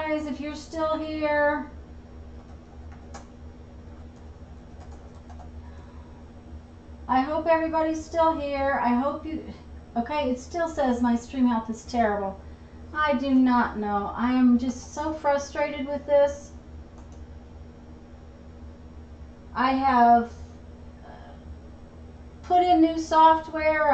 guys if you're still here. I hope everybody's still here. I hope you... Okay, it still says my stream health is terrible. I do not know. I am just so frustrated with this. I have put in new software.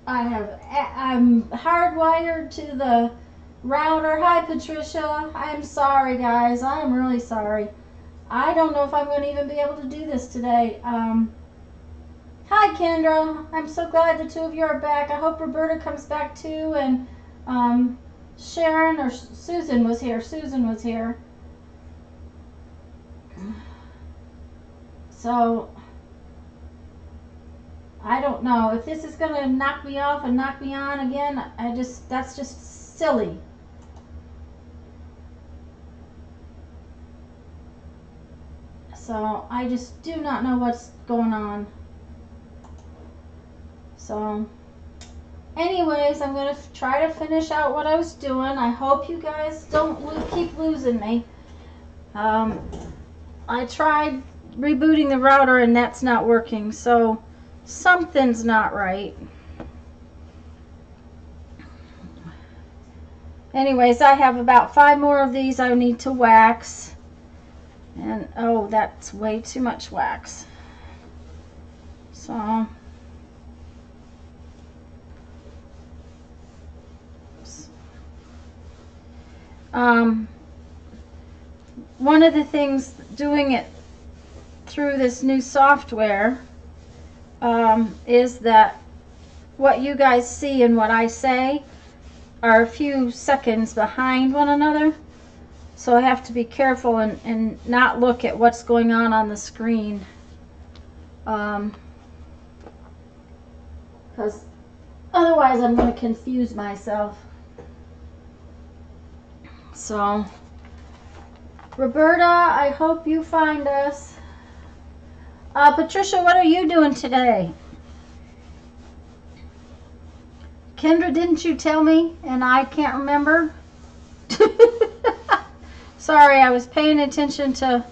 I'm hardwired to the router. Hi, Patricia. I'm sorry, guys. I am really sorry. I don't know if I'm going to even be able to do this today. Hi, Kendra. I'm so glad the two of you are back. I hope Roberta comes back too, and Sharon or Susan was here. Susan was here. So I don't know if this is going to knock me off and knock me on again. That's just silly. So I just do not know what's going on. So anyways, I'm going to try to finish out what I was doing. I hope you guys don't keep losing me. I tried rebooting the router and that's not working. So something's not right. Anyways, I have about 5 more of these I need to wax. And oh, that's way too much wax. So one of the things doing it through this new software is that what you guys see and what I say are a few seconds behind one another. So I have to be careful and not look at what's going on the screen. Because otherwise I'm going to confuse myself. So, Roberta, I hope you find us. Patricia, what are you doing today? Kendra, didn't you tell me and I can't remember? Sorry, I was paying attention to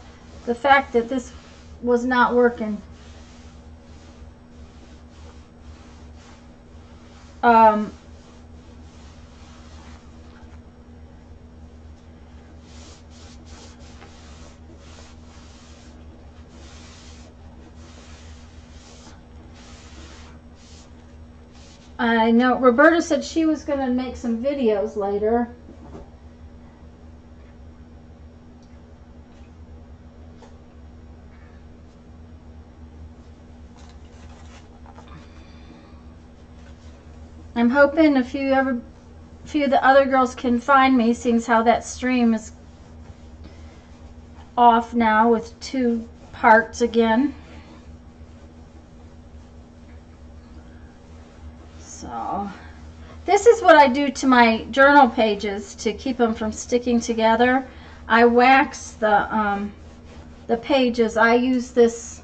the fact that this was not working. I know Roberta said she was going to make some videos later. I'm hoping a few of the other girls can find me, seeing how that stream is off now with 2 parts again. So this is what I do to my journal pages to keep them from sticking together. I wax the pages. I use this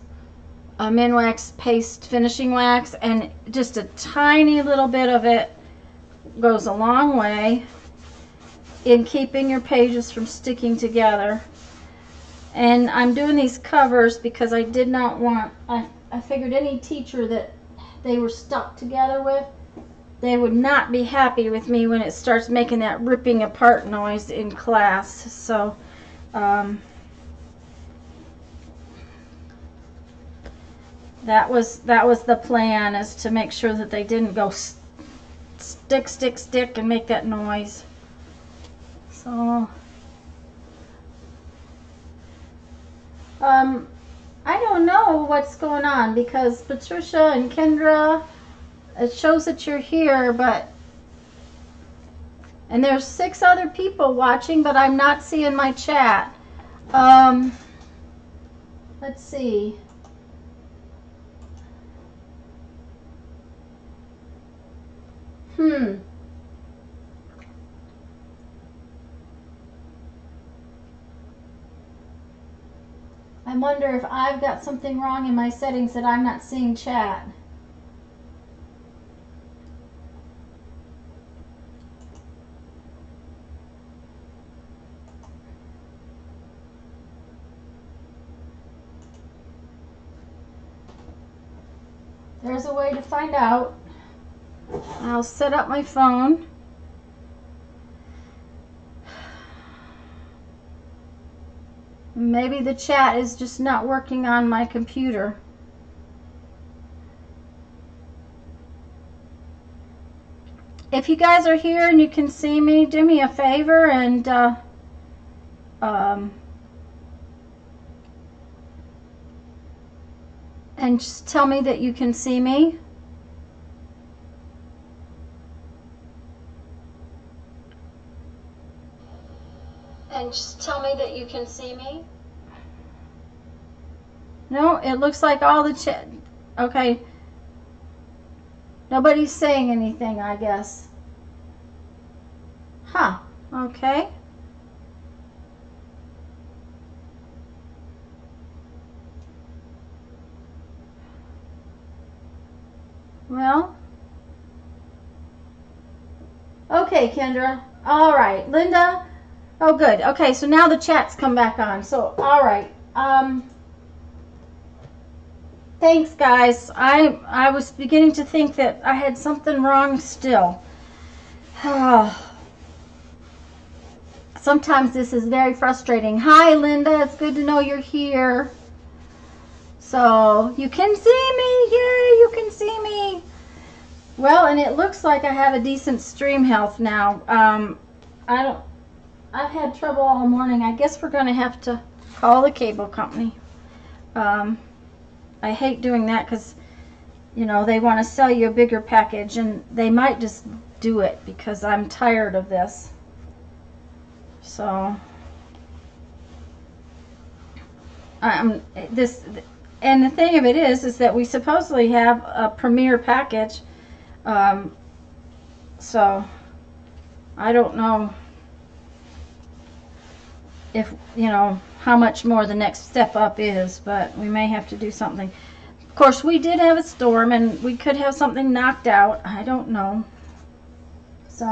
Minwax paste finishing wax, and just a tiny little bit of it goes a long way in keeping your pages from sticking together. And I'm doing these covers because I did not want, I figured any teacher that they were stuck together with, they would not be happy with me when it starts making that ripping apart noise in class. So that was the plan, is to make sure that they didn't go stick and make that noise. So I don't know what's going on, because Patricia and Kendra, it shows that you're here, and there's 6 other people watching, but I'm not seeing my chat. Let's see. I wonder if I've got something wrong in my settings that I'm not seeing chat. There's a way to find out. I'll set up my phone. Maybe the chat is just not working on my computer. If you guys are here and you can see me, do me a favor and just tell me that you can see me. And just tell me that you can see me. No, it looks like all the chat. Okay. Nobody's saying anything, I guess. Huh. Okay. Well. Okay, Kendra. All right. Linda. Oh, good. Okay, so now the chat's come back on. So, all right. Thanks, guys. I was beginning to think that I had something wrong still. Sometimes this is very frustrating. Hi, Linda. It's good to know you're here. So, you can see me. Yay, you can see me. Well, and it looks like I have a decent stream health now. I've had trouble all morning. I guess we're going to have to call the cable company. I hate doing that because, you know, they want to sell you a bigger package, and they might just do it because I'm tired of this. So, and the thing of it is that we supposedly have a premier package. So, I don't know if, you know, how much more the next step up is, but we may have to do something. Of course, we did have a storm, and we could have something knocked out. I don't know. So,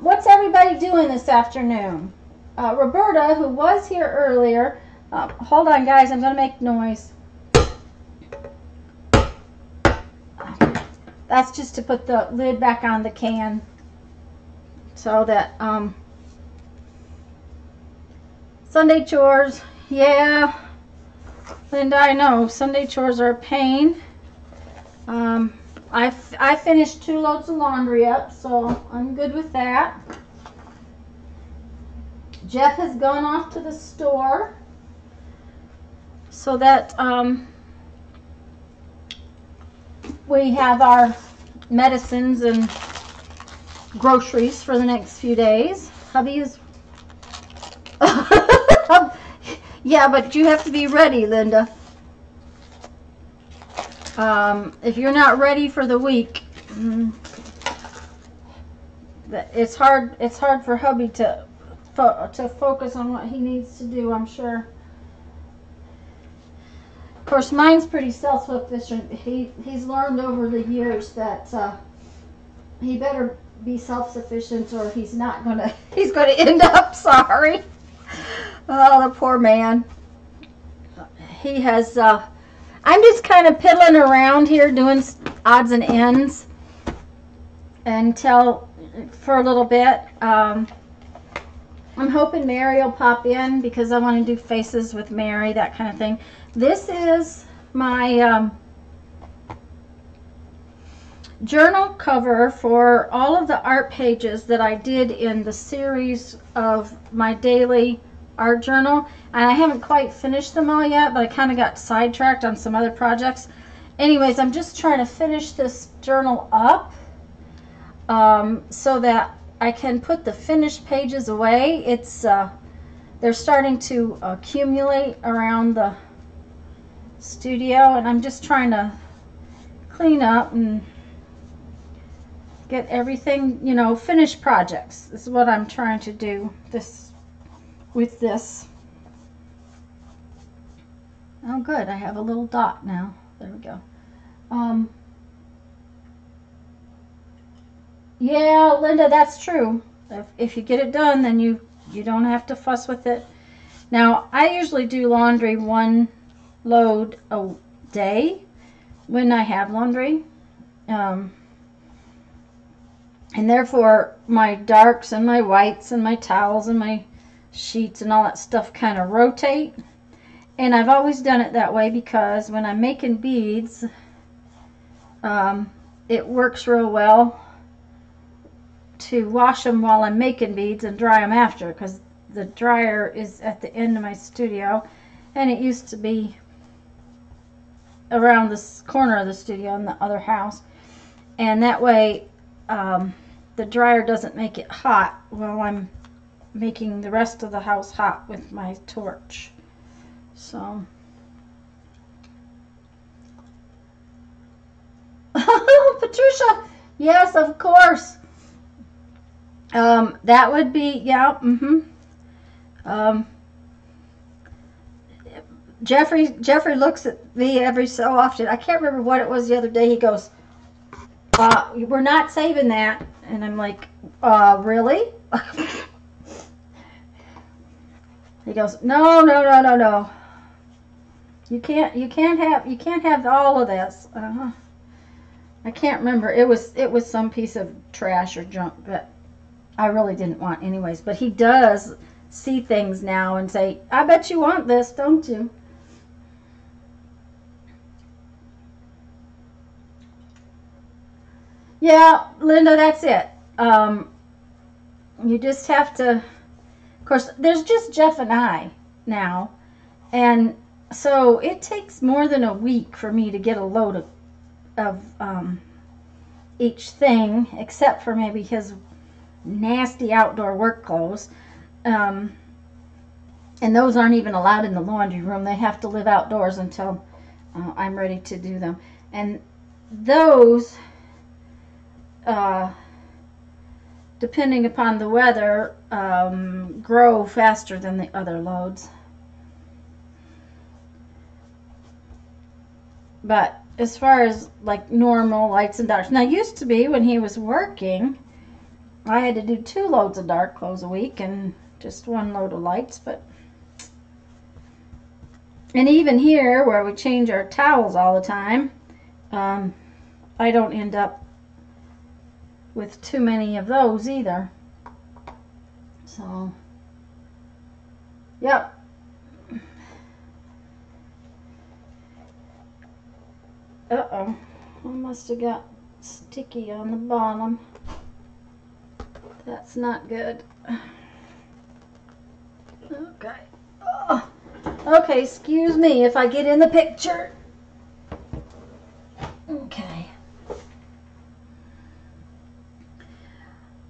what's everybody doing this afternoon? Roberta, who was here earlier, hold on, guys, I'm going to make noise. That's just to put the lid back on the can so that, Sunday chores, yeah, Linda, I know, Sunday chores are a pain. I finished 2 loads of laundry up, so I'm good with that. Jeff has gone off to the store so that we have our medicines and groceries for the next few days. Hubby is... Yeah, but you have to be ready, Linda. If you're not ready for the week, it's hard for hubby to focus on what he needs to do, I'm sure. Of course, mine's pretty self-sufficient. He's learned over the years that he better be self-sufficient, or he's gonna end up sorry. Oh, the poor man. He has, I'm just kind of piddling around here doing odds and ends for a little bit. I'm hoping Meri will pop in because I want to do faces with Meri, that kind of thing. This is my journal cover for all of the art pages that I did in the series of my daily art journal, and I haven't quite finished them all yet, but I kind of got sidetracked on some other projects. Anyways, I'm just trying to finish this journal up so that I can put the finished pages away. It's they're starting to accumulate around the studio, and I'm just trying to clean up and get everything, you know, finished projects. This is what I'm trying to do with this. Oh, good. I have a little dot now. There we go. Yeah, Linda, that's true. If you get it done, then you don't have to fuss with it. Now, I usually do laundry 1 load a day. when I have laundry. And therefore my darks and my whites and my towels and my sheets and all that stuff kind of rotate. And I've always done it that way because when I'm making beads, it works real well to wash them while I'm making beads and dry them after, because the dryer is at the end of my studio, and it used to be around this corner of the studio in the other house, and that way the dryer doesn't make it hot while I'm making the rest of the house hot with my torch. So Patricia, yes, of course. That would be, yeah, Jeffrey looks at me every so often. I can't remember what it was the other day. He goes, we're not saving that. And I'm like, really? He goes, no. You can't have all of this. I can't remember. It was some piece of trash or junk that I really didn't want anyways. But he does see things now and say, I bet you want this, don't you? Yeah, Linda, that's it. You just have to, of course, there's just Jeff and I now. And so it takes more than a week for me to get a load of each thing, except for maybe his nasty outdoor work clothes. And those aren't even allowed in the laundry room. They have to live outdoors until I'm ready to do them. And those, depending upon the weather, grow faster than the other loads. But as far as like normal lights and darks, now used to be when he was working, I had to do 2 loads of dark clothes a week and just 1 load of lights. But and even here where we change our towels all the time, I don't end up with too many of those either. So yep. Uh-oh, I must have got sticky on the bottom. That's not good. Okay. Oh. Okay, excuse me if I get in the picture. Okay.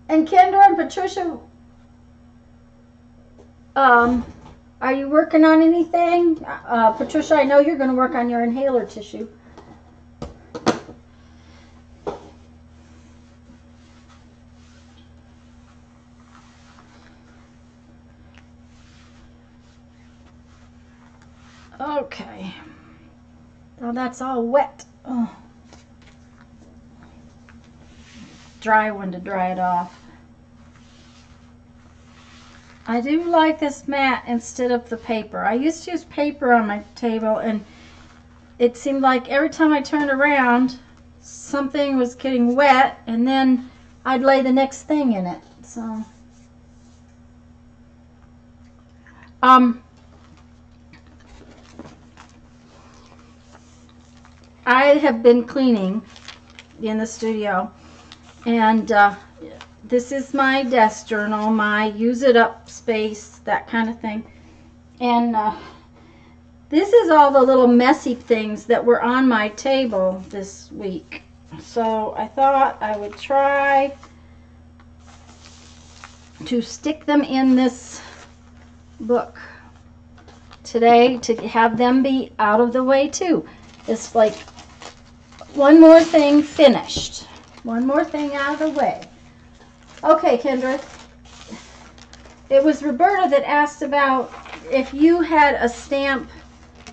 And Kendra and Patricia, are you working on anything? Patricia, I know you're going to work on your inhaler tissue. Okay. Now that's all wet. Oh. Dry one to dry it off. I do like this mat instead of the paper. I used to use paper on my table, and it seemed like every time I turned around, something was getting wet, and then I'd lay the next thing in it. So, I have been cleaning in the studio, and this is my desk journal, my use it up space, that kind of thing. And this is all the little messy things that were on my table this week. So I thought I would try to stick them in this book today to have them be out of the way too. It's like one more thing finished. One more thing out of the way. Okay, Kendra. It was Roberta that asked about if you had a stamp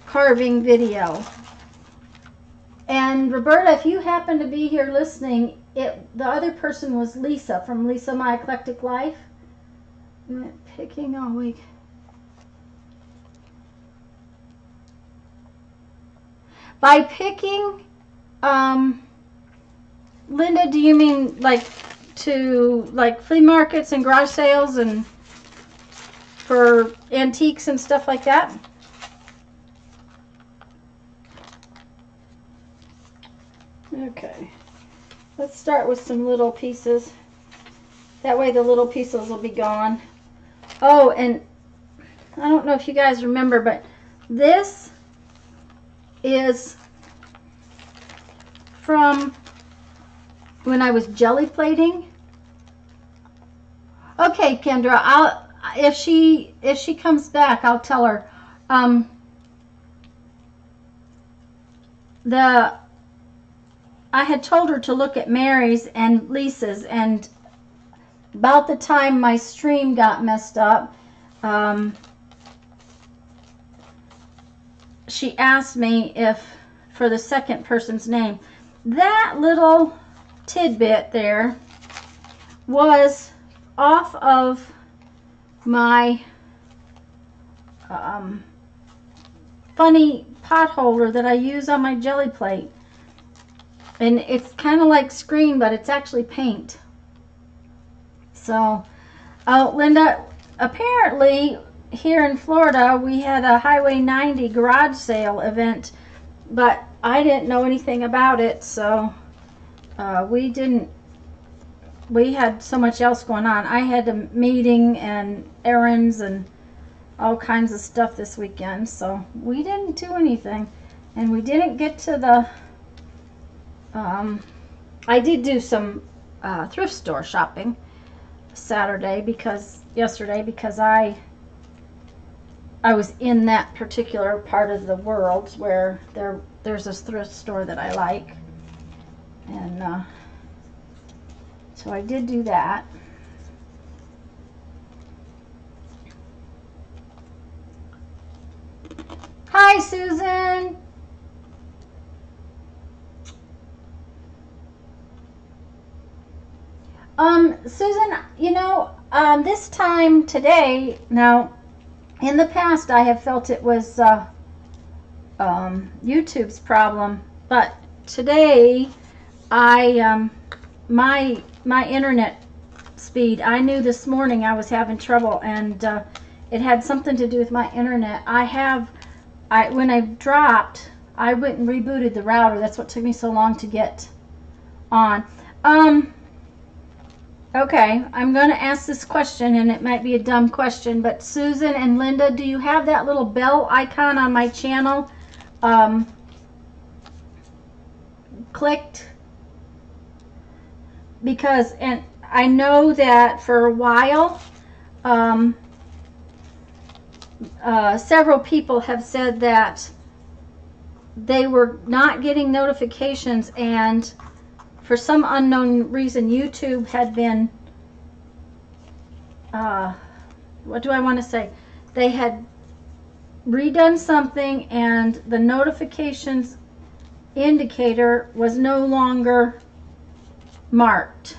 carving video. And Roberta, if you happen to be here listening, the other person was Lisa from Lisa My Eclectic Life. I'm picking all week. By picking Linda, do you mean like to like flea markets and garage sales and for antiques and stuff like that? Okay, let's start with some little pieces. That way the little pieces will be gone. Oh, and I don't know if you guys remember, but this is from when I was jelly plating. Okay, Kendra, if she comes back, I'll tell her. I had told her to look at Mary's and Lisa's, and about the time my stream got messed up, she asked me for the second person's name. That little tidbit there was off of my funny pot holder that I use on my jelly plate. And it's kind of like screen, but it's actually paint. So, Linda, apparently here in Florida we had a Highway 90 garage sale event, but I didn't know anything about it, so we had so much else going on. I had a meeting and errands and all kinds of stuff this weekend, so we didn't do anything. And we didn't get to the I did do some thrift store shopping yesterday because I was in that particular part of the world where there's a thrift store that I like, and so I did do that. Hi, Susan. Susan, you know, this time today, now, in the past I have felt it was YouTube's problem, but today my internet speed, I knew this morning I was having trouble, and it had something to do with my internet. When I dropped, I went and rebooted the router. That's what took me so long to get on. Okay, I'm going to ask this question, and it might be a dumb question, but Susan and Linda, do you have that little bell icon on my channel clicked? Because, and I know that for a while, several people have said that they were not getting notifications, and for some unknown reason, YouTube had been, what do I want to say? They had redone something, and the notifications indicator was no longer marked.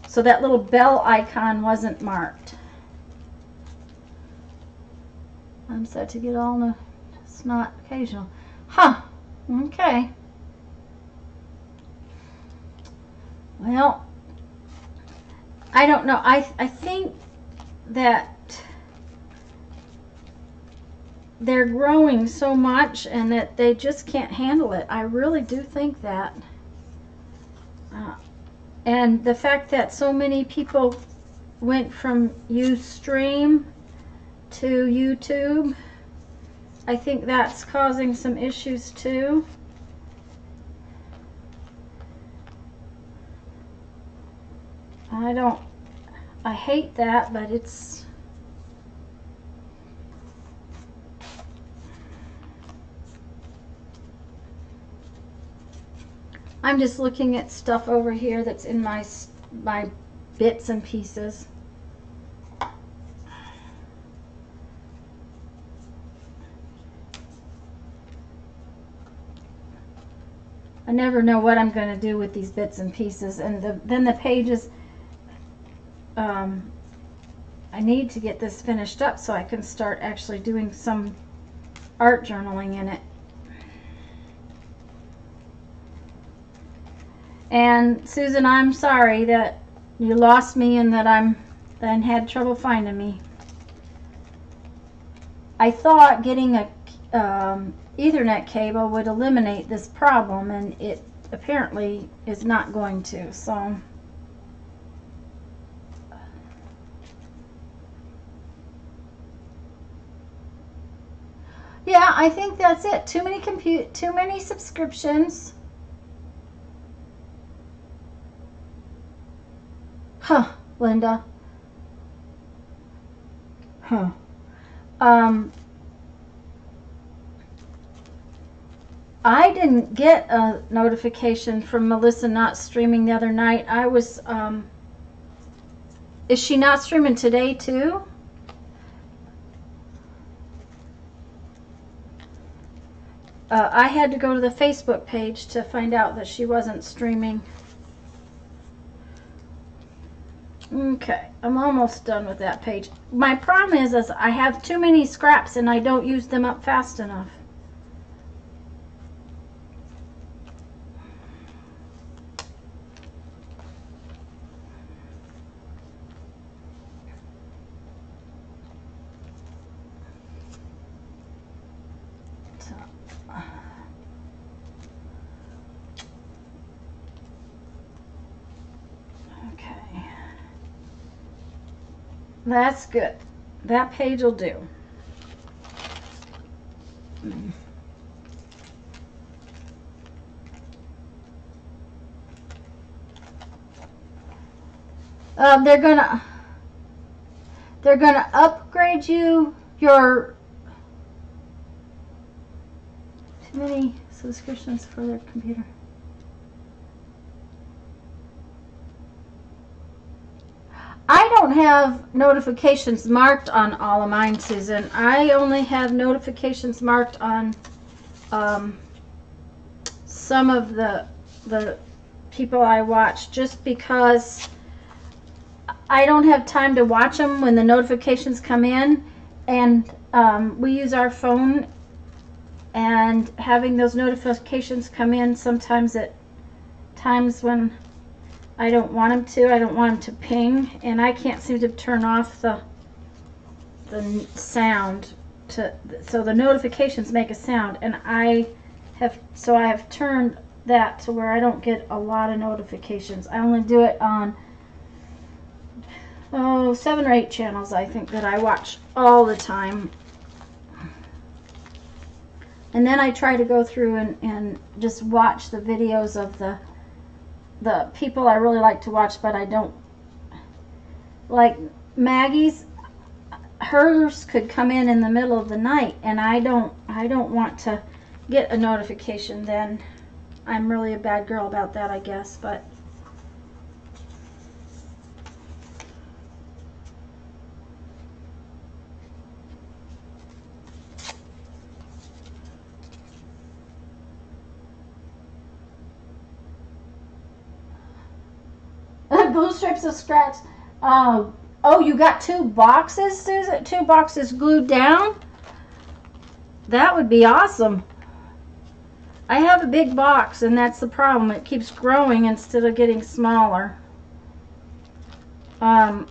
So that little bell icon wasn't marked. I'm set to get all the, it's not occasional. Huh, okay. Well, I don't know. I think that they're growing so much and that they just can't handle it. I really do think that. And the fact that so many people went from Ustream to YouTube, I think that's causing some issues too. I hate that, but it's, I'm just looking at stuff over here that's in my bits and pieces. I never know what I'm going to do with these bits and pieces, and then the pages, I need to get this finished up so I can start actually doing some art journaling in it. And Susan, I'm sorry that you lost me and that then had trouble finding me. I thought getting a Ethernet cable would eliminate this problem, and it apparently is not going to. So yeah, I think that's it. Too many subscriptions. Huh, Linda. Huh. I didn't get a notification from Melissa not streaming the other night. I was, is she not streaming today too? I had to go to the Facebook page to find out that she wasn't streaming. Okay, I'm almost done with that page. My problem is I have too many scraps and I don't use them up fast enough. That's good. That page will do. They're gonna upgrade you your too many subscriptions for their computer. I don't have notifications marked on all of mine, Susan. I only have notifications marked on some of the people I watch, just because I don't have time to watch them when the notifications come in, and we use our phone, and having those notifications come in sometimes at times when I don't want them to. I don't want them to ping, and I can't seem to turn off the sound so the notifications make a sound, and I have turned that to where I don't get a lot of notifications. I only do it on 7 or 8 channels, I think, that I watch all the time. And then I try to go through and just watch the videos of the people I really like to watch, but I don't like. Maggie's, hers could come in the middle of the night, and I don't want to get a notification. Then I'm really a bad girl about that, I guess. But blue strips of scratch. Oh, you got 2 boxes, Susan? 2 boxes glued down? That would be awesome. I have a big box, and that's the problem. It keeps growing instead of getting smaller. And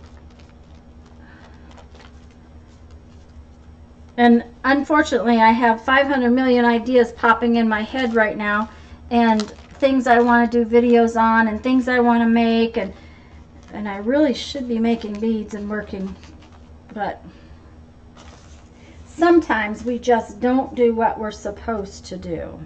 unfortunately, I have 500 million ideas popping in my head right now, and things I want to do videos on, and things I want to make, and I really should be making beads and working, but sometimes we just don't do what we're supposed to do.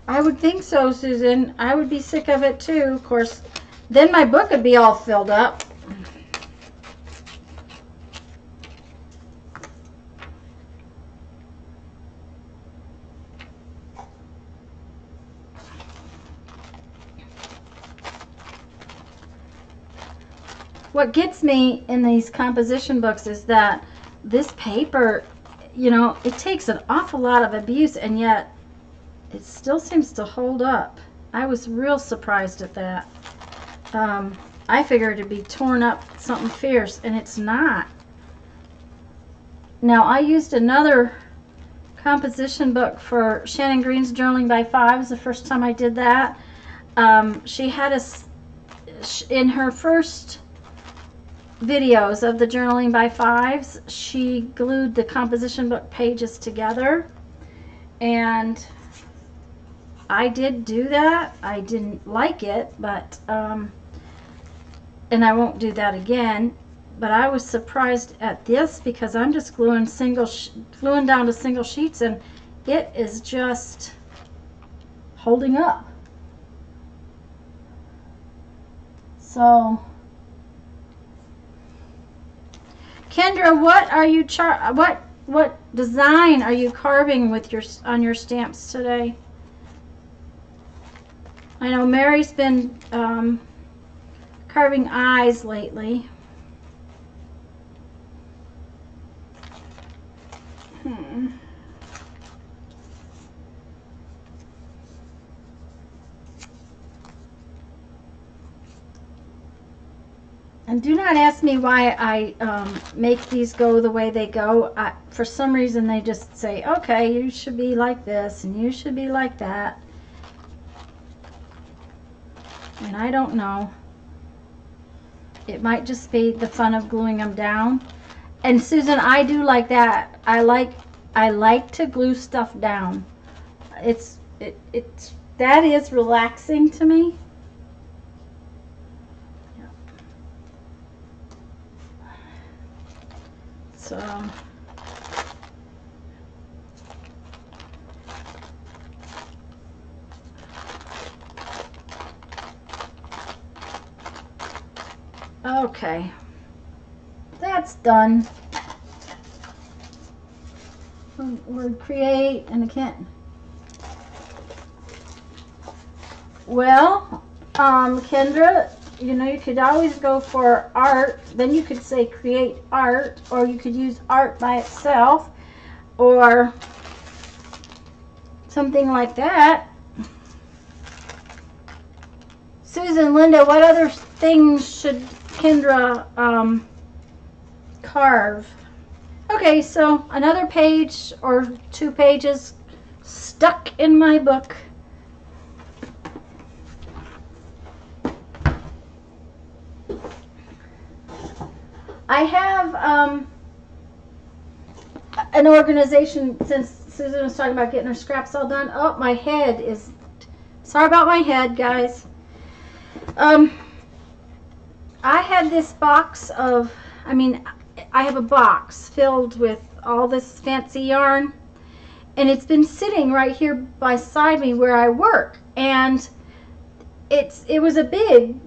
I would think so, Susan. I would be sick of it too, of course. Then my book would be all filled up. What gets me in these composition books is that this paper, you know, it takes an awful lot of abuse, and yet it still seems to hold up. I was real surprised at that. I figured it'd be torn up something fierce, and it's not. Now, I used another composition book for Shannon Green's Journaling by Fives the first time I did that. She had in her first videos of the Journaling by Fives, she glued the composition book pages together, and I did do that. I didn't like it, but and I won't do that again. But I was surprised at this because I'm just gluing down to single sheets, and it is just holding up. So, Kendra, what are you what design are you carving with on your stamps today? I know Mary's been carving eyes lately. And do not ask me why I make these go the way they go. For some reason, they just say, okay, you should be like this and you should be like that. And I don't know. It might just be the fun of gluing them down. And Susan, I do like that. I like to glue stuff down. That is relaxing to me. Yeah. So okay. That's done. Word create, and I can't. Well, Kendra, you know, you could always go for art. Then you could say create art, or you could use art by itself, or something like that. Susan, Linda, what other things should Kendra carve? Okay, so another page or 2 pages stuck in my book. I have an organization, since Susan was talking about getting her scraps all done. Oh, my head is, sorry about my head, guys. I had this box of, I have a box filled with all this fancy yarn, and it's been sitting right here beside me where I work, and it was a big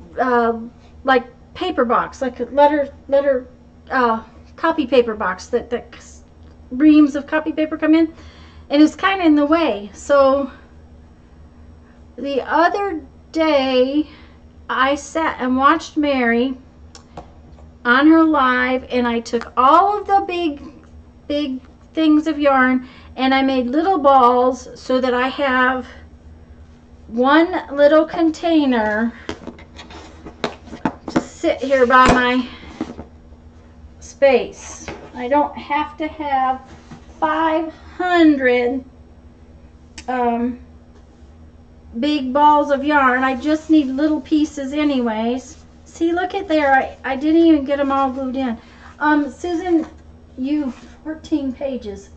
like paper box, like a letter copy paper box that reams of copy paper come in, and it's kind of in the way. So the other day I sat and watched Meri on her live, and I took all of the big things of yarn and I made little balls so that I have one little container to sit here by my space. I don't have to have 500 big balls of yarn. I just need little pieces anyways. See, look at there. I didn't even get them all glued in. Susan, you 14 pages.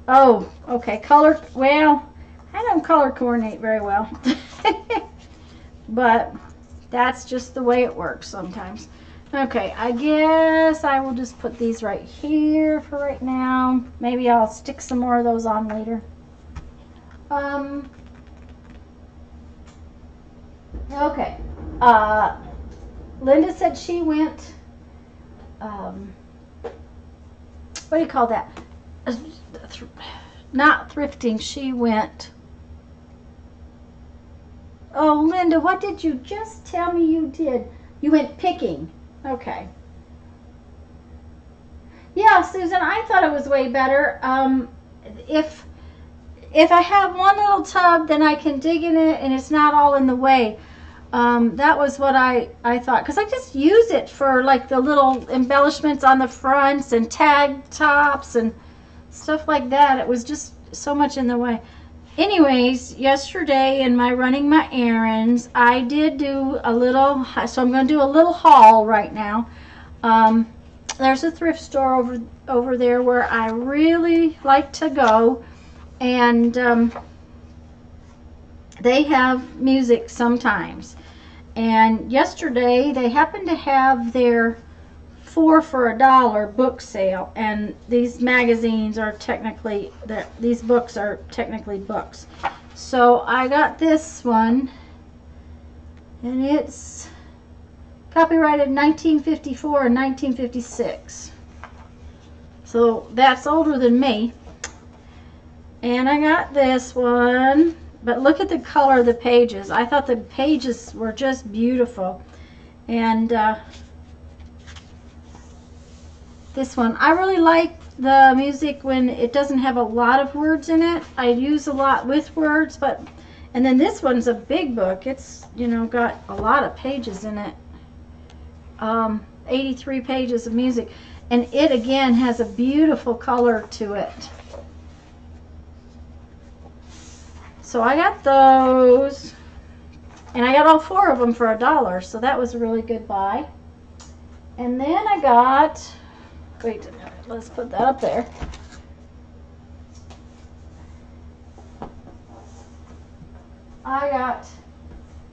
Oh, okay. Color, well, I don't color coordinate very well. But that's just the way it works sometimes. Okay, I guess I will just put these right here for right now. Maybe I'll stick some more of those on later. Okay. Linda said she went, what do you call that? Not thrifting, she went, oh, Linda, what did you just tell me you did? You went picking. Okay. Yeah, Susan, I thought it was way better. If if I have one little tub, then I can dig in it and it's not all in the way. That was what I thought, because I just use it for like the little embellishments on the fronts and tag tops and stuff like that. It was just so much in the way. Anyways, yesterday in my running my errands, I did do a little, so I'm going to do a little haul right now. There's a thrift store over there where I really like to go, and they have music sometimes. And yesterday they happened to have their 4 for $1 book sale, and these magazines are technically, these books are technically books. So I got this one, and it's copyrighted 1954 and 1956. So that's older than me. And I got this one, but look at the color of the pages. I thought the pages were just beautiful. And this one, I really like the music when it doesn't have a lot of words in it. I use a lot with words, but, and then this one's a big book. It's, you know, got a lot of pages in it. 83 pages of music, and it again has a beautiful color to it. So I got those, and I got all 4 of them for $1, so that was a really good buy. And then I got, wait a minute, let's put that up there. I got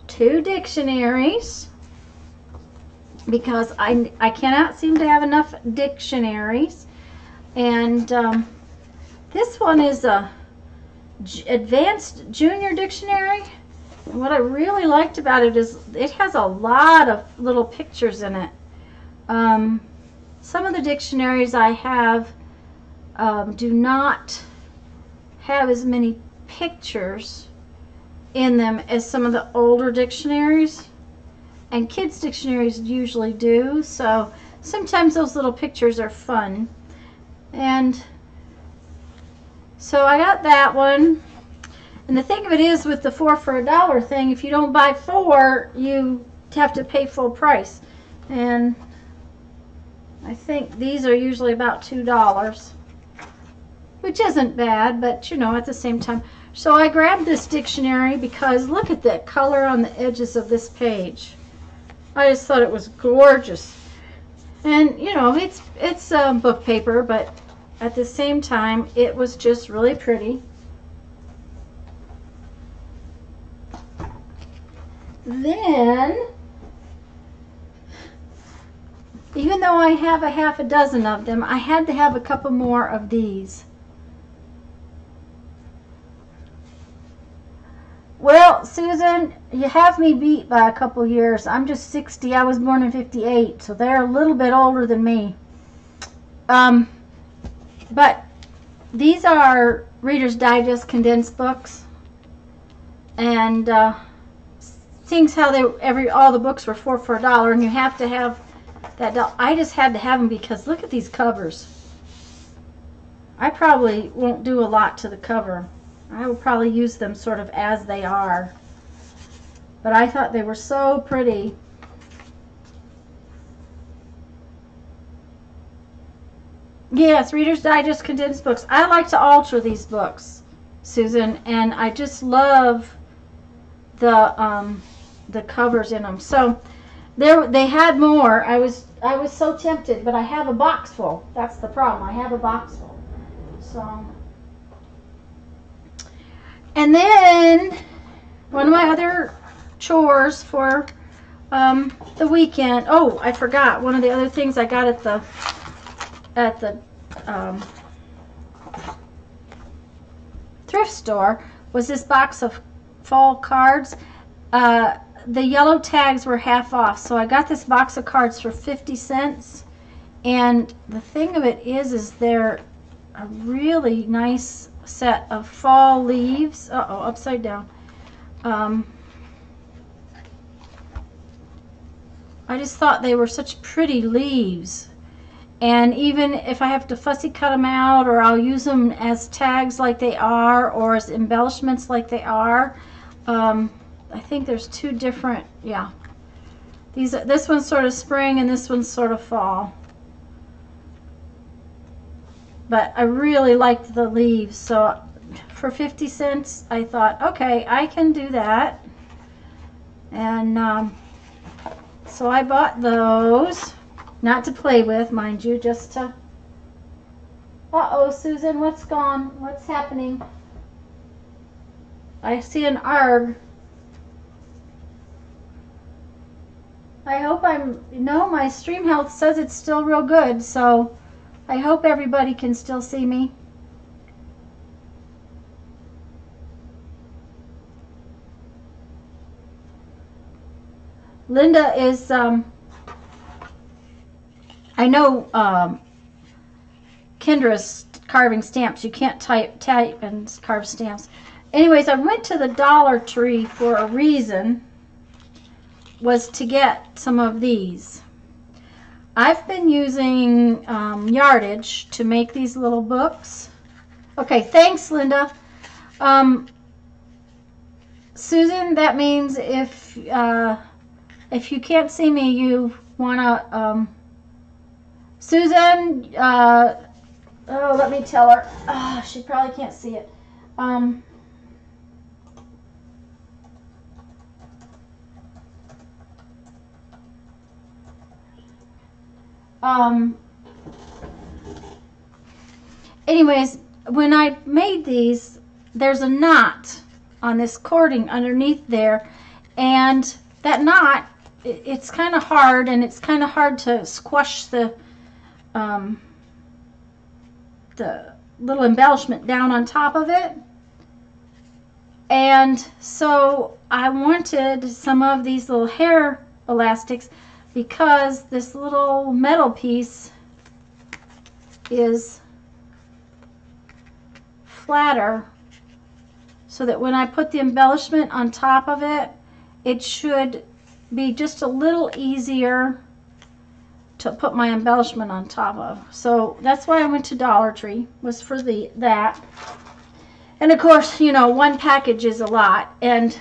2 dictionaries, because I cannot seem to have enough dictionaries. And this one is a advanced junior dictionary. And what I really liked about it is it has a lot of little pictures in it. Some of the dictionaries I have do not have as many pictures in them as some of the older dictionaries. And kids' dictionaries usually do, so sometimes those little pictures are fun. And so I got that one. And the thing of it is, with the 4 for $1 thing, if you don't buy 4, you have to pay full price. And I think these are usually about $2, which isn't bad, but you know, at the same time. So I grabbed this dictionary because look at the color on the edges of this page. I just thought it was gorgeous. And you know, it's book paper, but at the same time it was just really pretty. Then, even though I have a half a dozen of them, I had to have a couple more of these. Well, Susan, you have me beat by a couple years. I'm just 60. I was born in 58, so they're a little bit older than me. But these are Reader's Digest condensed books, and seeing how all the books were 4 for $1, and you have to have that. I just had to have them because look at these covers. I probably won't do a lot to the cover. I will probably use them sort of as they are. But I thought they were so pretty. Yes, Reader's Digest condensed books. I like to alter these books, Susan, and I just love the covers in them. So they had more. I was so tempted, but I have a box full. That's the problem. I have a box full. So. And then one of my other chores for the weekend. Oh, I forgot. One of the other things I got at the thrift store was this box of fall cards. The yellow tags were half off, so I got this box of cards for 50 cents. And the thing of it is they're a really nice set of fall leaves. Uh-oh, upside down. I just thought they were such pretty leaves. And even if I have to fussy cut them out, or I'll use them as tags like they are, or as embellishments like they are. I think there's two different, yeah. This one's sort of spring and this one's sort of fall. But I really liked the leaves, so for 50 cents I thought, okay, I can do that. And so I bought those, not to play with, mind you, just to... Uh-oh, Susan, what's gone? What's happening? I see an ARG. I hope no, my stream health says it's still real good, so I hope everybody can still see me. Linda is, I know Kendra's carving stamps. You can't type and carve stamps. Anyways, I went to the Dollar Tree for a reason, was to get some of these. I've been using yardage to make these little books. Okay, thanks, Linda. Susan, that means if you can't see me, you wanna Susan, oh, let me tell her. Oh, she probably can't see it. Anyways, when I made these, there's a knot on this cording underneath there, and that knot, it's kind of hard, and it's kind of hard to squash the little embellishment down on top of it. And so I wanted some of these little hair elastics, because this little metal piece is flatter, so that when I put the embellishment on top of it, it should be just a little easier to put my embellishment on top of. So that's why I went to Dollar Tree, was for that. And of course, you know, one package is a lot, and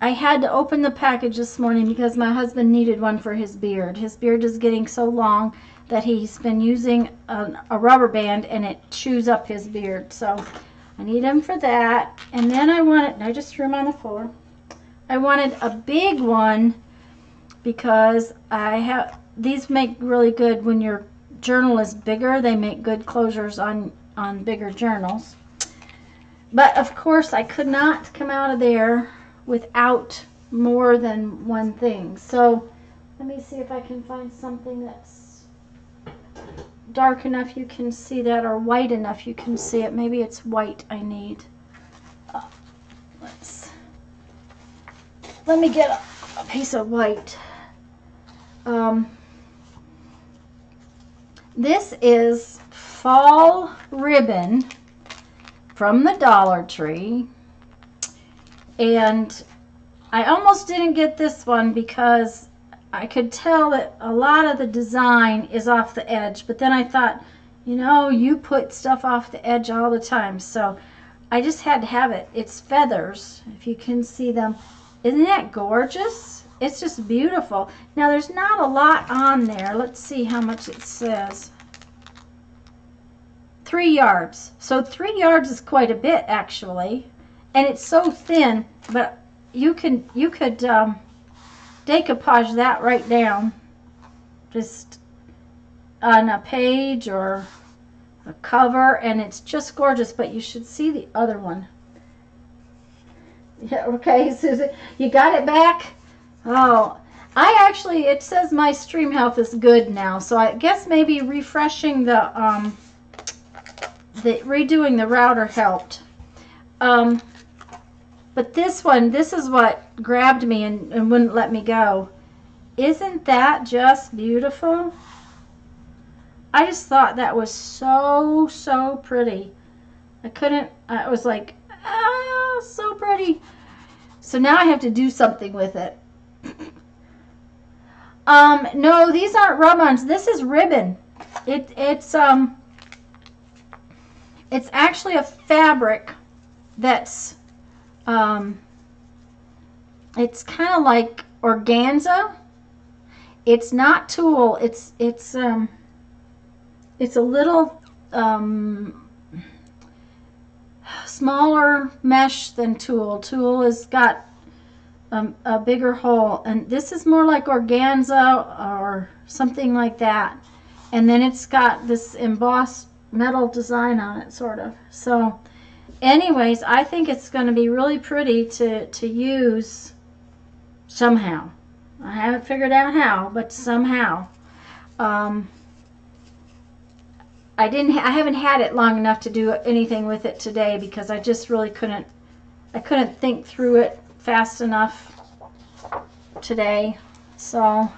I had to open the package this morning because my husband needed one for his beard. His beard is getting so long that he's been using a rubber band, and it chews up his beard. So I need him for that. And then I just threw them on the floor. I wanted a big one because these make really good when your journal is bigger. They make good closures on bigger journals. But of course I could not come out of there without more than one thing. So let me see if I can find something that's dark enough you can see that, or white enough you can see it. Maybe it's white I need. Let me get a piece of white. This is fall ribbon from the Dollar Tree, and I almost didn't get this one because I could tell that a lot of the design is off the edge, but then I thought, you know, you put stuff off the edge all the time, so I just had to have it. It's feathers, if you can see them. Isn't that gorgeous? It's just beautiful. Now there's not a lot on there. Let's see how much it says. 3 yards. So 3 yards is quite a bit, actually, and it's so thin. But you could decoupage that right down, just on a page or a cover, and it's just gorgeous. But you should see the other one. Yeah, okay, Susan, you got it back? Oh, it says my stream health is good now, so I guess maybe refreshing redoing the router helped. But this is what grabbed me and wouldn't let me go. Isn't that just beautiful? I just thought that was so, so pretty. I was like, ah, so pretty. So now I have to do something with it. No, these aren't rub-ons. This is ribbon. it's actually a fabric that's it's kind of like organza. It's not tulle. It's a little smaller mesh than tulle. Tulle has got a bigger hole, and this is more like organza or something like that. And then it's got this embossed metal design on it, sort of. So anyways, I think it's going to be really pretty to use somehow. I haven't figured out how, but somehow. I haven't had it long enough to do anything with it today because I just really couldn't think through it fast enough today. So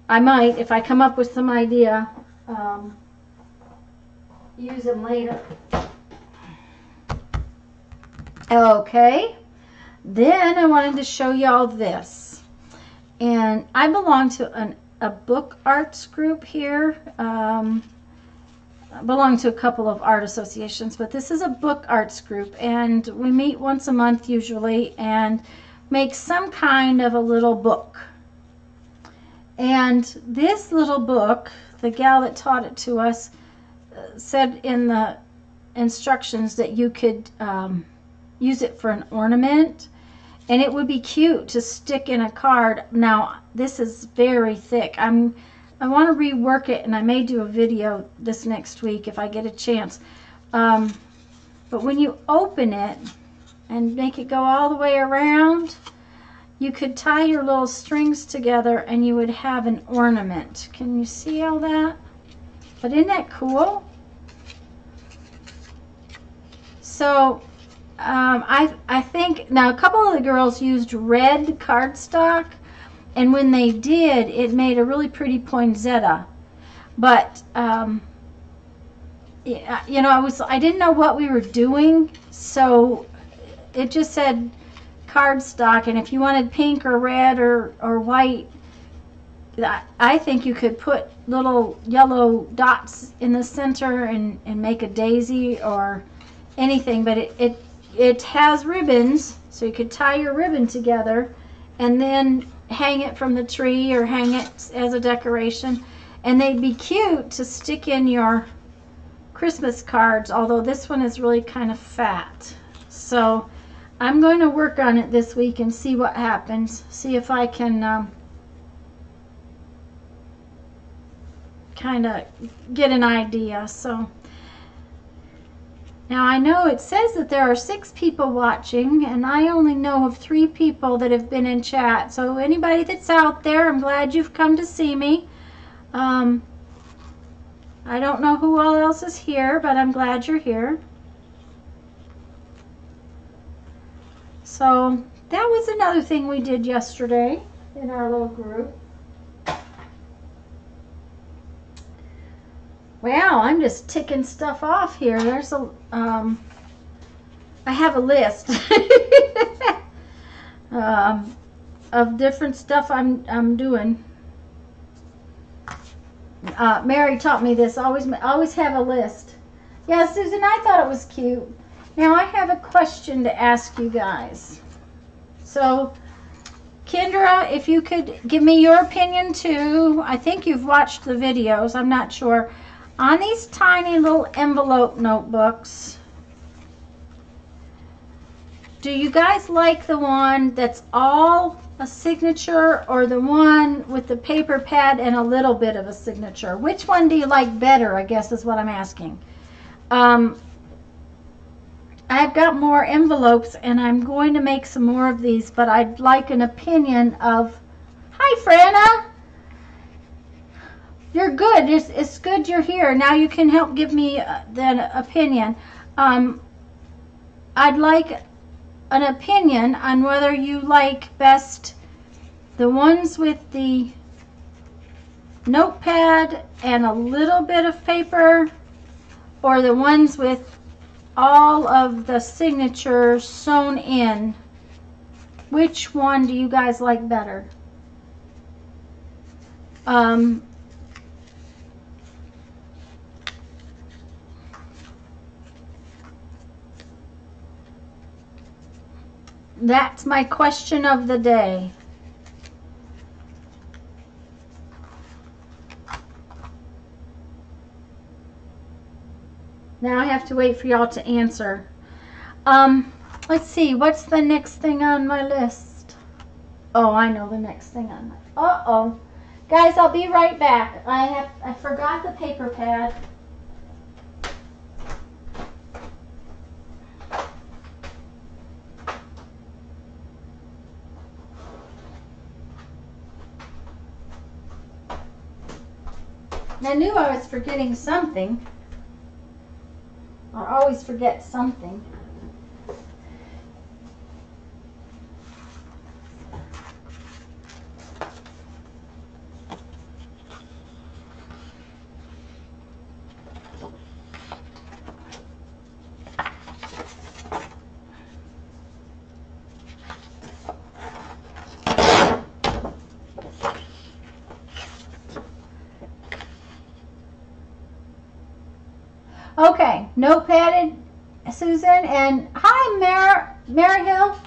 I might, if I come up with some idea, use them later. Okay, then I wanted to show y'all this, and I belong to a book arts group here. I belong to a couple of art associations, but this is a book arts group, and we meet once a month usually and make some kind of a little book. And this little book, the gal that taught it to us said in the instructions that you could use it for an ornament, and it would be cute to stick in a card. Now this is very thick. I want to rework it, and I may do a video this next week if I get a chance. But when you open it and make it go all the way around, you could tie your little strings together and you would have an ornament. Can you see all that? But isn't that cool? So I think, now a couple of the girls used red cardstock, and when they did, it made a really pretty poinsettia. But yeah, you know, I didn't know what we were doing, so it just said cardstock, and if you wanted pink or red or white, I think you could put little yellow dots in the center and make a daisy or anything. But it has ribbons, so you could tie your ribbon together and then hang it from the tree or hang it as a decoration, and they'd be cute to stick in your Christmas cards, although this one is really kind of fat. So I'm going to work on it this week and see what happens, see if I can kind of get an idea. So now I know it says that there are 6 people watching, and I only know of 3 people that have been in chat. So anybody that's out there, I'm glad you've come to see me. I don't know who all else is here, but I'm glad you're here. So that was another thing we did yesterday in our little group. Wow, I'm just ticking stuff off here. There's a, I have a list of different stuff I'm doing. Mary taught me this. Always have a list. Yeah, Susan, I thought it was cute. Now I have a question to ask you guys. So, Kendra, if you could give me your opinion too. I think you've watched the videos. I'm not sure. On these tiny little envelope notebooks, do you guys like the one that's all a signature, or the one with the paper pad and a little bit of a signature? Which one do you like better, I guess is what I'm asking. I've got more envelopes, and I'm going to make some more of these, but I'd like an opinion of... Hi, Franna! You're good. It's good you're here. Now you can help give me the opinion. I'd like an opinion on whether you like best the ones with the notepad and a little bit of paper, or the ones with all of the signatures sewn in. Which one do you guys like better? That's my question of the day. Now I have to wait for y'all to answer. Let's see, what's the next thing on my list? Oh, I know the next thing on my... Uh-oh. Guys, I'll be right back. I forgot the paper pad. I knew I was forgetting something. I always forget something. Okay, notepadded, Susan, and hi, Meri Hill.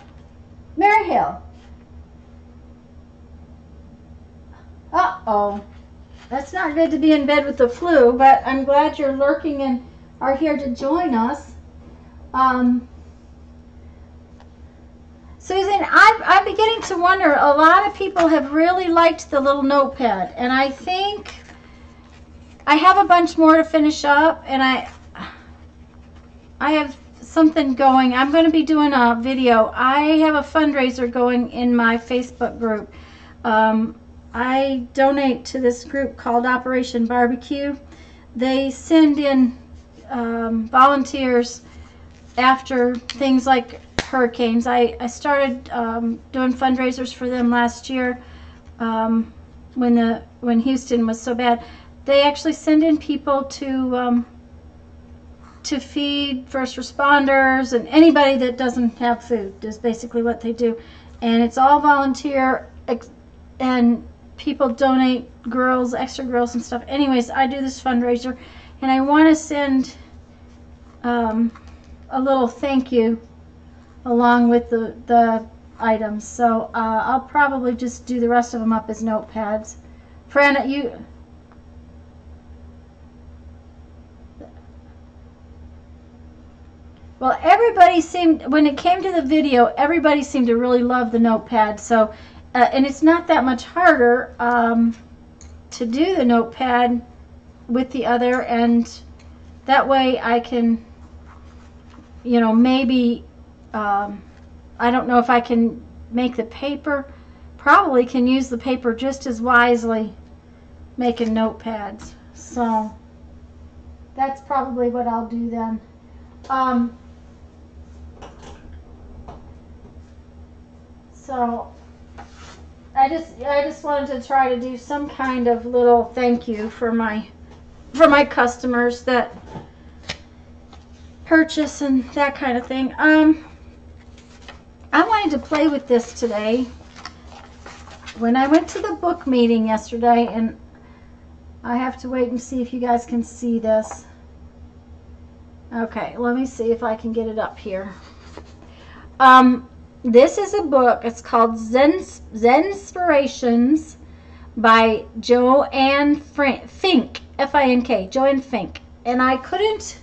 Meri Hill. Uh-oh. That's not good to be in bed with the flu, but I'm glad you're lurking and are here to join us. Susan, I'm beginning to wonder, a lot of people have really liked the little notepad, and I think I have a bunch more to finish up, and I have something going. I'm going to be doing a video. I have a fundraiser going in my Facebook group. I donate to this group called Operation Barbecue. They send in volunteers after things like hurricanes. I started doing fundraisers for them last year when Houston was so bad. They actually send in people to feed first responders and anybody that doesn't have food is basically what they do. And it's all volunteer, and people donate grills, extra grills and stuff. Anyways, I do this fundraiser, and I want to send a little thank you along with the items. So I'll probably just do the rest of them up as notepads. Fran, you... Well, everybody seemed, when it came to the video, everybody seemed to really love the notepad. So, and it's not that much harder to do the notepad with the other, and that way I can, you know, maybe, I don't know if I can make the paper, probably can use the paper just as wisely making notepads. So, that's probably what I'll do then. So I just wanted to try to do some kind of little thank you for my customers that purchase and that kind of thing. I wanted to play with this today. When I went to the book meeting yesterday, and I have to wait and see if you guys can see this. Okay, let me see if I can get it up here. This is a book. It's called Zenspirations by Joanne Fink, F-I-N-K, Joanne Fink. And I couldn't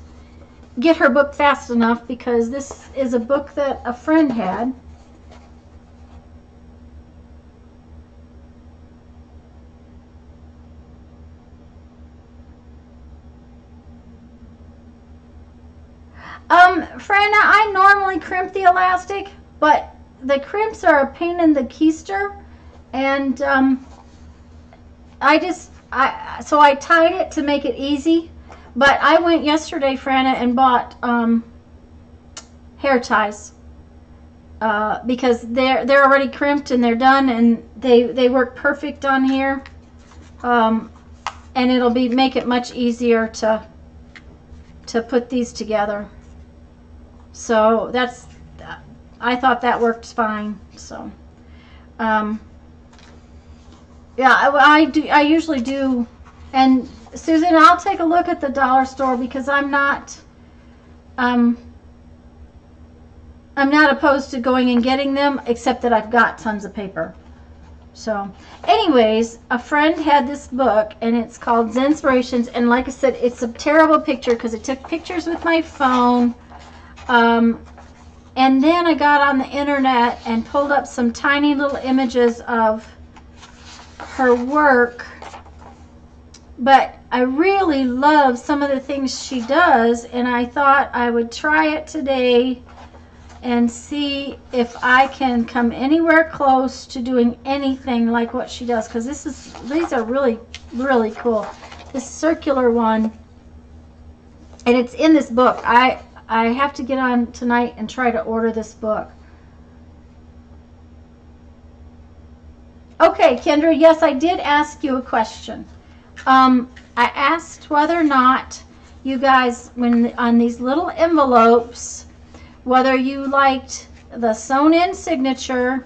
get her book fast enough because this is a book that a friend had. Fran, I normally crimp the elastic, but the crimps are a pain in the keister, and so I tied it to make it easy. But I went yesterday, Franna, and bought hair ties because they're already crimped and they're done, and they work perfect on here, and it'll make it much easier to put these together. So that's, I thought that worked fine. So yeah, I usually do. And Susan, I'll take a look at the dollar store because I'm not I'm not opposed to going and getting them, except that I've got tons of paper. So anyways, a friend had this book, and it's called Zenspirations, and like I said, it's a terrible picture because I took pictures with my phone, and then I got on the internet and pulled up some tiny little images of her work. But I really love some of the things she does, and I thought I would try it today and see if I can come anywhere close to doing anything like what she does, because these are really, really cool. This circular one, and it's in this book. I have to get on tonight and try to order this book. Okay, Kendra, yes, I did ask you a question. I asked whether or not you guys, when on these little envelopes, whether you liked the sewn-in signature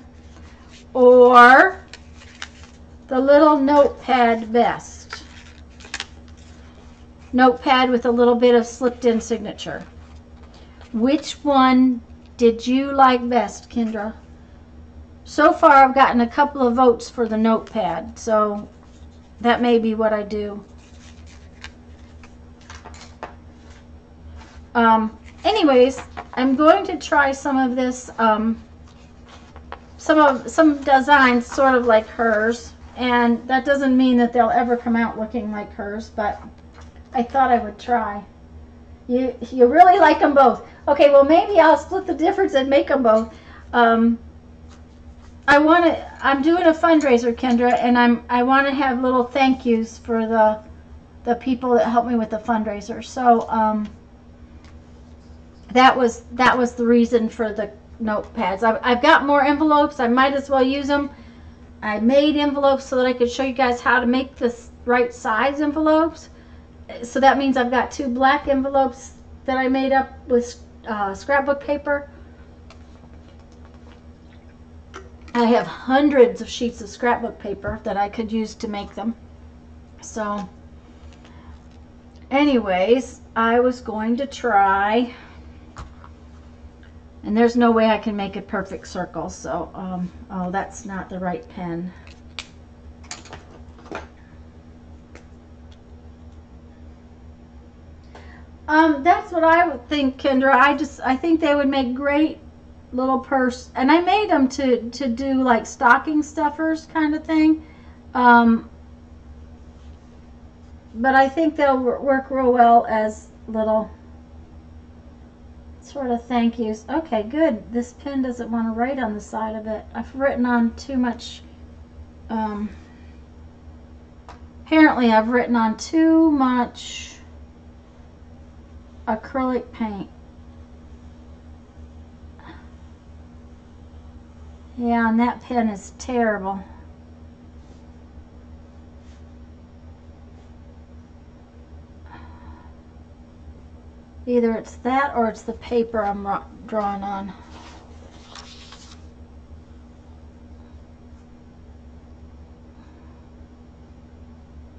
or the little notepad best. Notepad with a little bit of slipped-in signature. Which one did you like best, Kendra? So far, I've gotten a couple of votes for the notepad, so that may be what I do. Anyways, I'm going to try some of this, some designs sort of like hers, and that doesn't mean that they'll ever come out looking like hers, but I thought I would try. You really like them both. Okay, well maybe I'll split the difference and make them both. I'm doing a fundraiser, Kendra, and I want to have little thank yous for the people that helped me with the fundraiser. So that was the reason for the notepads. I've got more envelopes. I might as well use them. I made envelopes so that I could show you guys how to make the right size envelopes. So that means I've got 2 black envelopes that I made up with scrapbook paper. I have hundreds of sheets of scrapbook paper that I could use to make them. So anyways, I was going to try, and there's no way I can make a perfect circle, so oh, that's not the right pen. That's what I would think, Kendra. I think they would make great little purse, and I made them to do like stocking stuffers kind of thing, but I think they'll work real well as little sort of thank yous. Okay, good. This pen doesn't want to write on the side of it. I've written on too much, apparently I've written on too much acrylic paint. Yeah, and that pen is terrible. Either it's that or it's the paper I'm drawing on.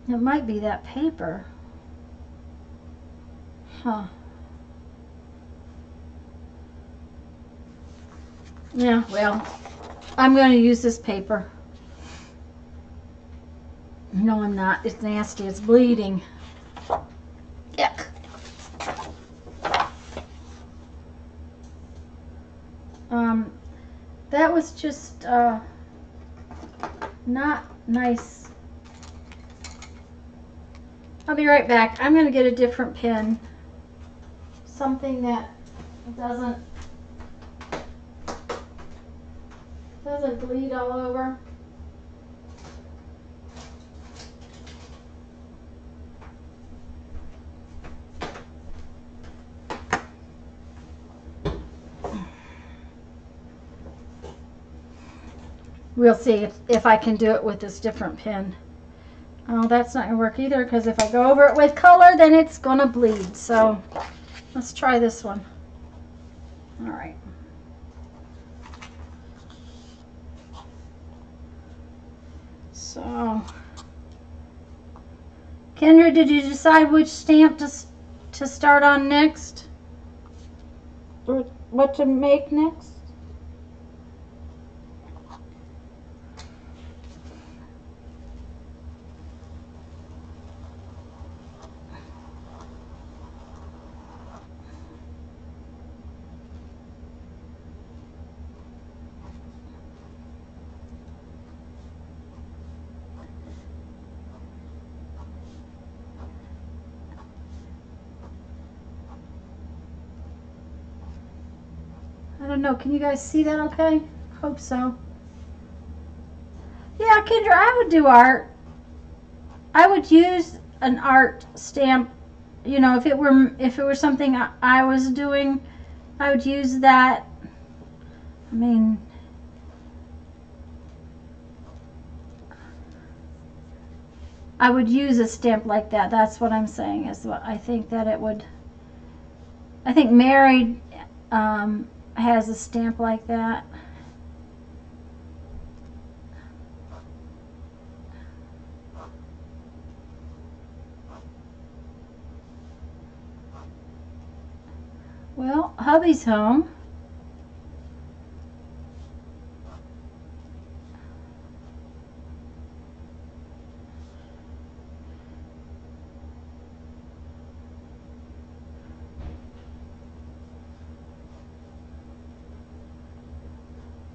It might be that paper. Huh. Yeah, well, I'm going to use this paper. No, I'm not. It's nasty. It's bleeding. Yuck. That was just not nice. I'll be right back. I'm going to get a different pen. Something that doesn't bleed all over. We'll see if I can do it with this different pen. Oh, that's not going to work either, because if I go over it with color, then it's going to bleed. So let's try this one. All right. So, Kendra, did you decide which stamp to start on next? what to make next? I don't know. Can you guys see that okay? Hope so. Yeah, Kendra, I would do art. I would use an art stamp. You know, if it were something I was doing, I would use that. I mean, I would use a stamp like that. That's what I'm saying. Is what I think that it would. I think Meri has a stamp like that. Well, hubby's home.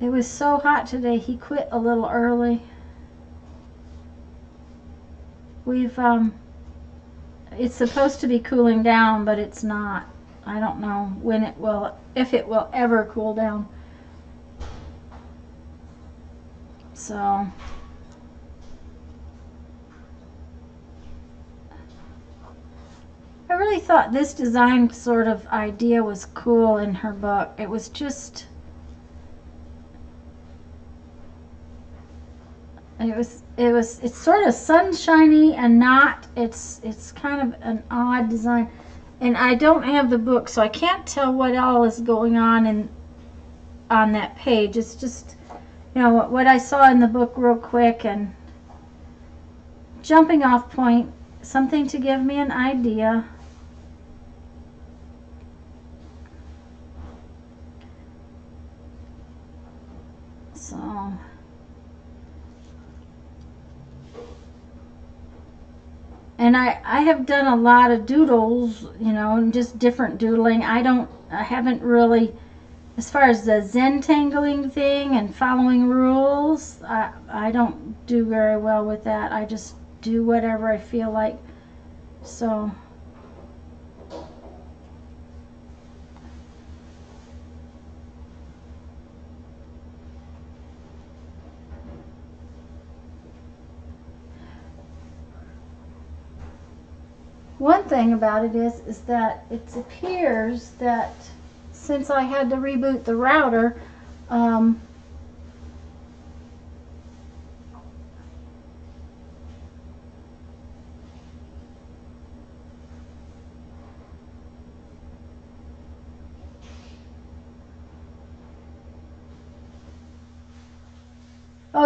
It was so hot today, he quit a little early. It's supposed to be cooling down, but it's not. I don't know when it will, if it will ever cool down. So, I really thought this design sort of idea was cool in her book. It was just, it's sort of sunshiny and not, it's kind of an odd design. And I don't have the book, so I can't tell what all is going on that page. It's just, you know, what I saw in the book real quick, and jumping off point, something to give me an idea. So, and I have done a lot of doodles, you know, and just different doodling. I haven't really, as far as the Zentangling thing and following rules, I don't do very well with that. I just do whatever I feel like. So, one thing about it is that it appears that since I had to reboot the router, oh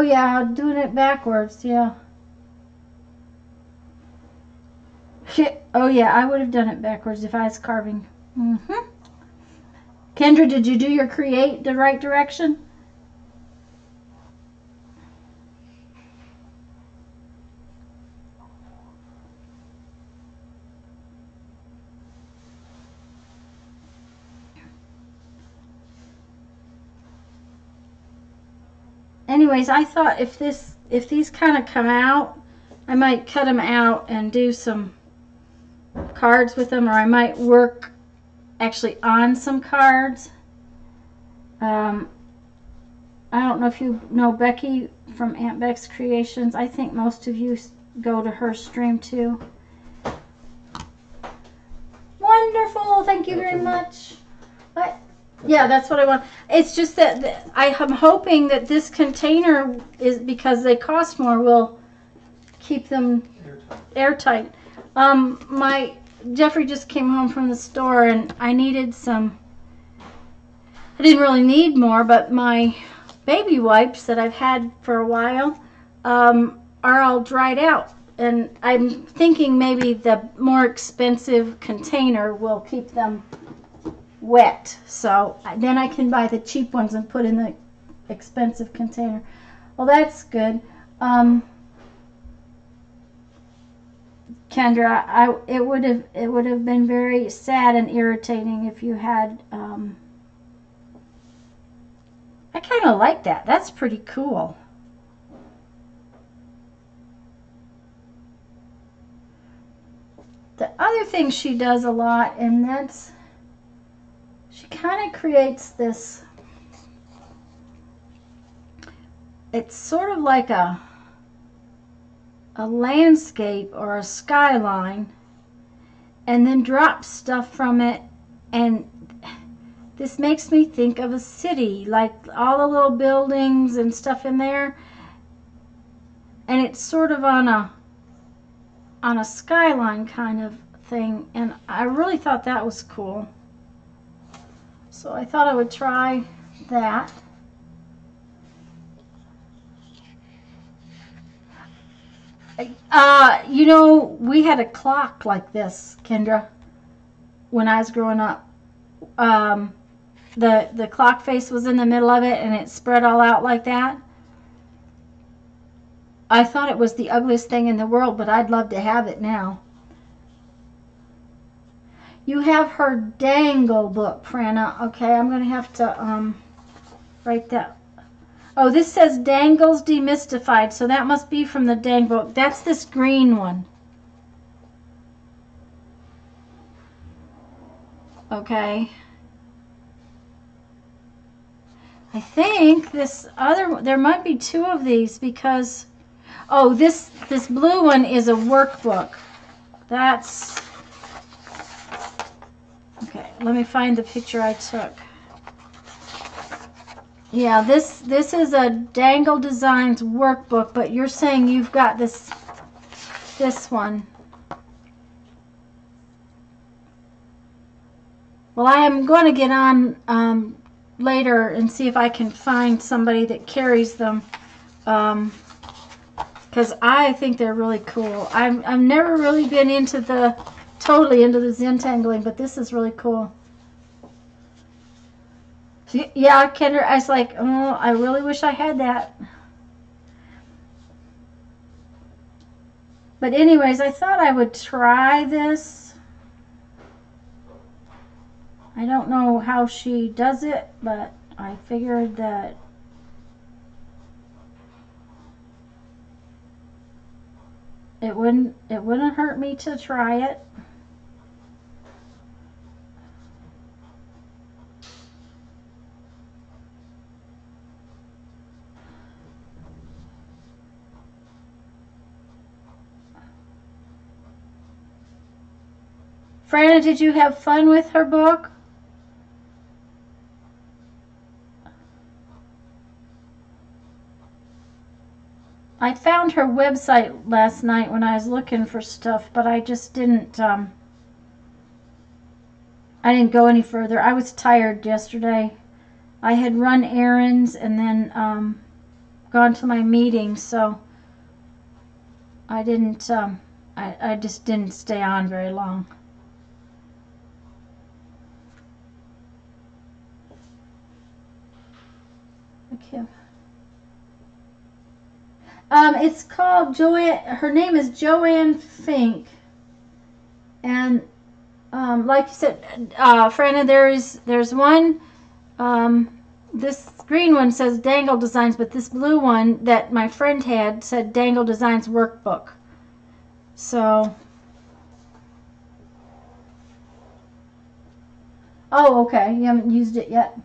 yeah, doing it backwards, yeah. Oh yeah, I would have done it backwards if I was carving. Kendra, did you do your create the right direction? Anyways, I thought if these kind of come out, I might cut them out and do some cards with them, or I might work actually on some cards. I don't know if you know Becky from Aunt Beck's Creations. I think most of you go to her stream too. Wonderful, thank you very much. Yeah, that's what I want. It's just that I am hoping that this container, is because they cost more, will keep them airtight. My Jeffrey just came home from the store, and I needed some. I didn't really need more, but my baby wipes that I've had for a while are all dried out, and I'm thinking maybe the more expensive container will keep them wet. So then I can buy the cheap ones and put in the expensive container. Well, that's good. Kendra, it would have been very sad and irritating if you had. I kind of like that. That's pretty cool. The other thing she does a lot, and that's she kind of creates this. It's sort of like a landscape or a skyline, and then drops stuff from it, and this makes me think of a city, like all the little buildings and stuff in there, and it's sort of on a skyline kind of thing, and I really thought that was cool. So I thought I would try that. You know, we had a clock like this, Kendra, when I was growing up. The clock face was in the middle of it, and it spread all out like that. I thought it was the ugliest thing in the world, but I'd love to have it now. You have her dangle book, Franna. Okay, I'm going to have to write that. Oh, this says Dangles Demystified, so that must be from the Dang book. That's this green one. Okay. I think this other, there might be two of these because, oh, this blue one is a workbook. That's, okay, let me find the picture I took. Yeah, this is a Dangle Designs workbook, but you're saying you've got this one. Well, I am going to get on later and see if I can find somebody that carries them, because I think they're really cool. I've never really been into totally into the Zentangling, but this is really cool. Yeah, Kendra, I was like, oh, I really wish I had that. But anyways, I thought I would try this. I don't know how she does it, but I figured that it wouldn't hurt me to try it. Franna, did you have fun with her book? I found her website last night when I was looking for stuff, but I just didn't, I didn't go any further. I was tired yesterday. I had run errands and then gone to my meeting, so I didn't, I just didn't stay on very long. Okay. It's called her name is Joanne Fink. And like you said, Franna, there's one, this green one says Dangle Designs, but this blue one that my friend had said Dangle Designs Workbook. So, oh, okay, you haven't used it yet.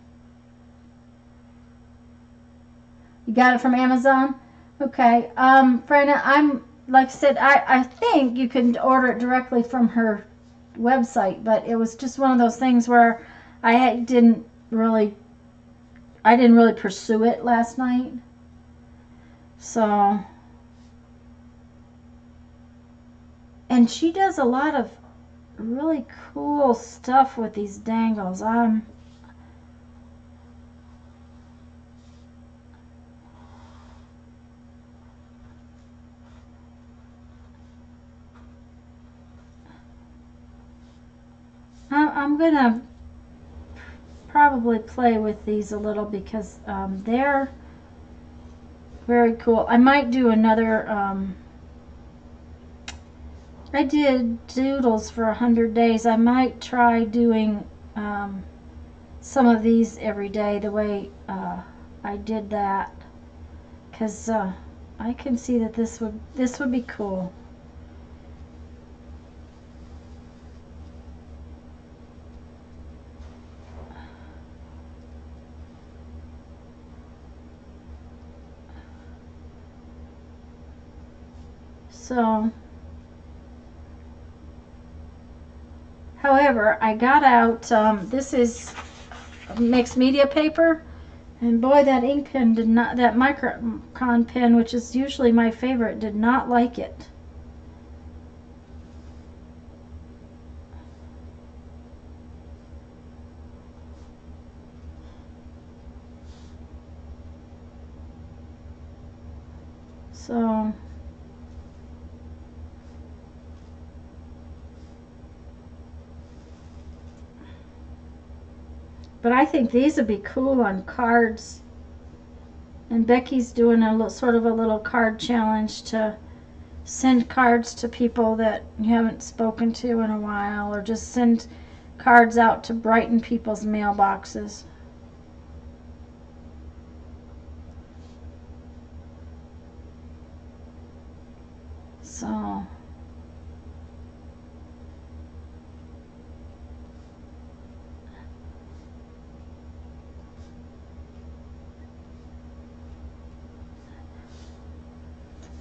You got it from Amazon? Okay. Franna, like I said, I think you can order it directly from her website, but it was just one of those things where I didn't really pursue it last night. So, and she does a lot of really cool stuff with these dangles. I'm gonna probably play with these a little because they're very cool. I might do another, I did doodles for 100 days. I might try doing some of these every day the way I did that, because I can see that this would be cool. So, however, I got out, this is mixed media paper, and boy, that ink pen did not, that Micron pen, which is usually my favorite, did not like it. So, but I think these would be cool on cards. And Becky's doing a little, sort of a little card challenge to send cards to people that you haven't spoken to in a while, or just send cards out to brighten people's mailboxes. So,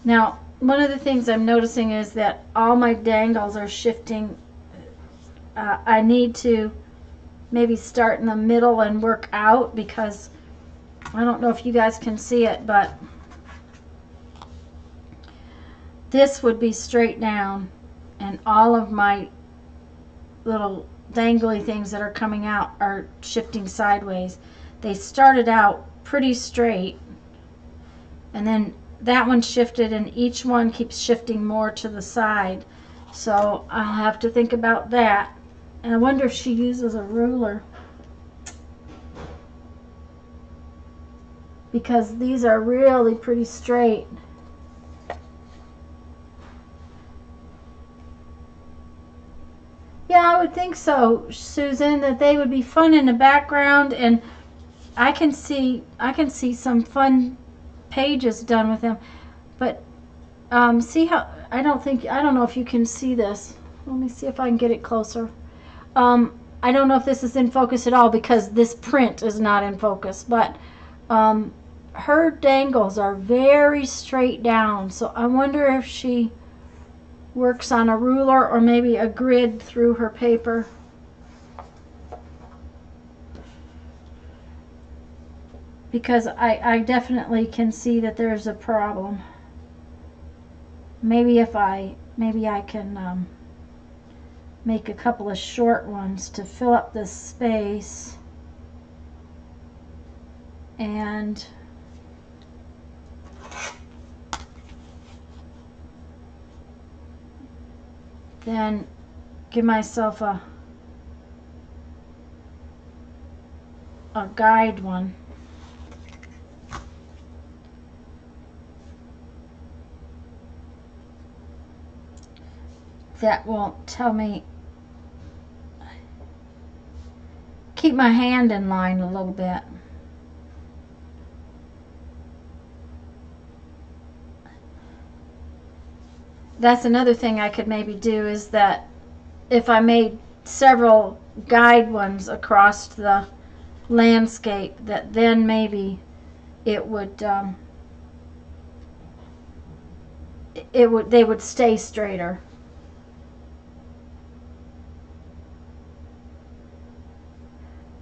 now, one of the things I'm noticing is that all my dangles are shifting. I need to maybe start in the middle and work out, because I don't know if you guys can see it, but this would be straight down, and all of my little dangly things that are coming out are shifting sideways. They started out pretty straight, and then that one shifted, and each one keeps shifting more to the side. So I'll have to think about that. And I wonder if she uses a ruler, because these are really pretty straight. Yeah, I would think so, Susan, that they would be fun in the background, and I can see some fun pages done with them. But see how I don't know if you can see this. Let me see if I can get it closer. I don't know if this is in focus at all, because this print is not in focus, but her dangles are very straight down, so I wonder if she works on a ruler or maybe a grid through her paper. Because I definitely can see that there's a problem. Maybe I can make a couple of short ones to fill up this space, and then give myself a guide one. That will tell me, keep my hand in line a little bit. That's another thing I could maybe do, is that if I made several guide ones across the landscape, that then maybe it would they would stay straighter.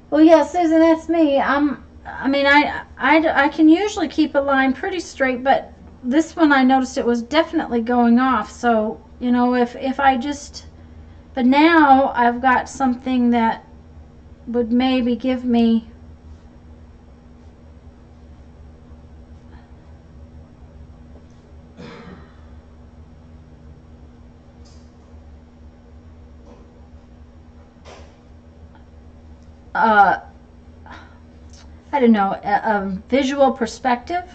Well, yeah, Susan, that's me. I can usually keep a line pretty straight, but this one I noticed it was definitely going off. So, you know, if I just, but now I've got something that would maybe give me I don't know, a visual perspective.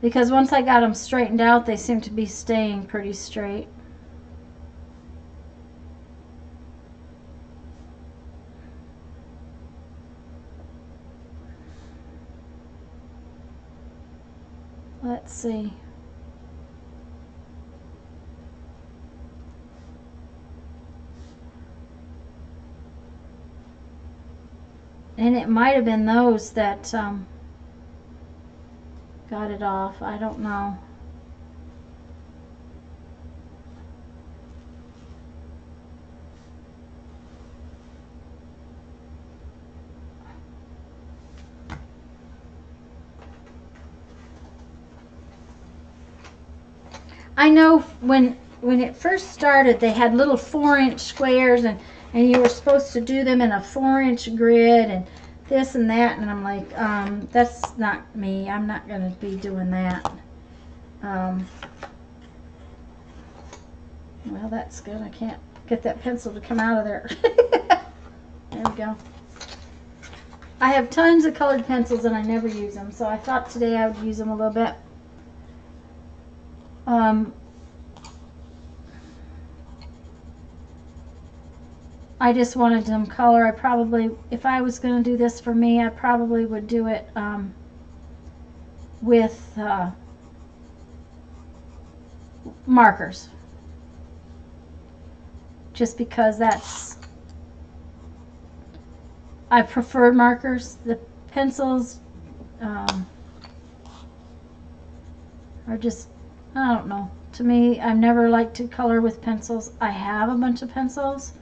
Because once I got them straightened out, they seem to be staying pretty straight. Let's see. And it might have been those that got it off. I don't know. I know when it first started, they had little 4-inch squares, and you were supposed to do them in a 4-inch grid and this and that, and I'm like, that's not me. I'm not going to be doing that. Well, that's good. I can't get that pencil to come out of there. There we go. I have tons of colored pencils and I never use them, so I thought today I would use them a little bit. I just wanted some color. I probably, if I was going to do this for me, I probably would do it with markers. Just because I prefer markers. The pencils are just, I don't know. To me, I've never liked to color with pencils. I have a bunch of pencils.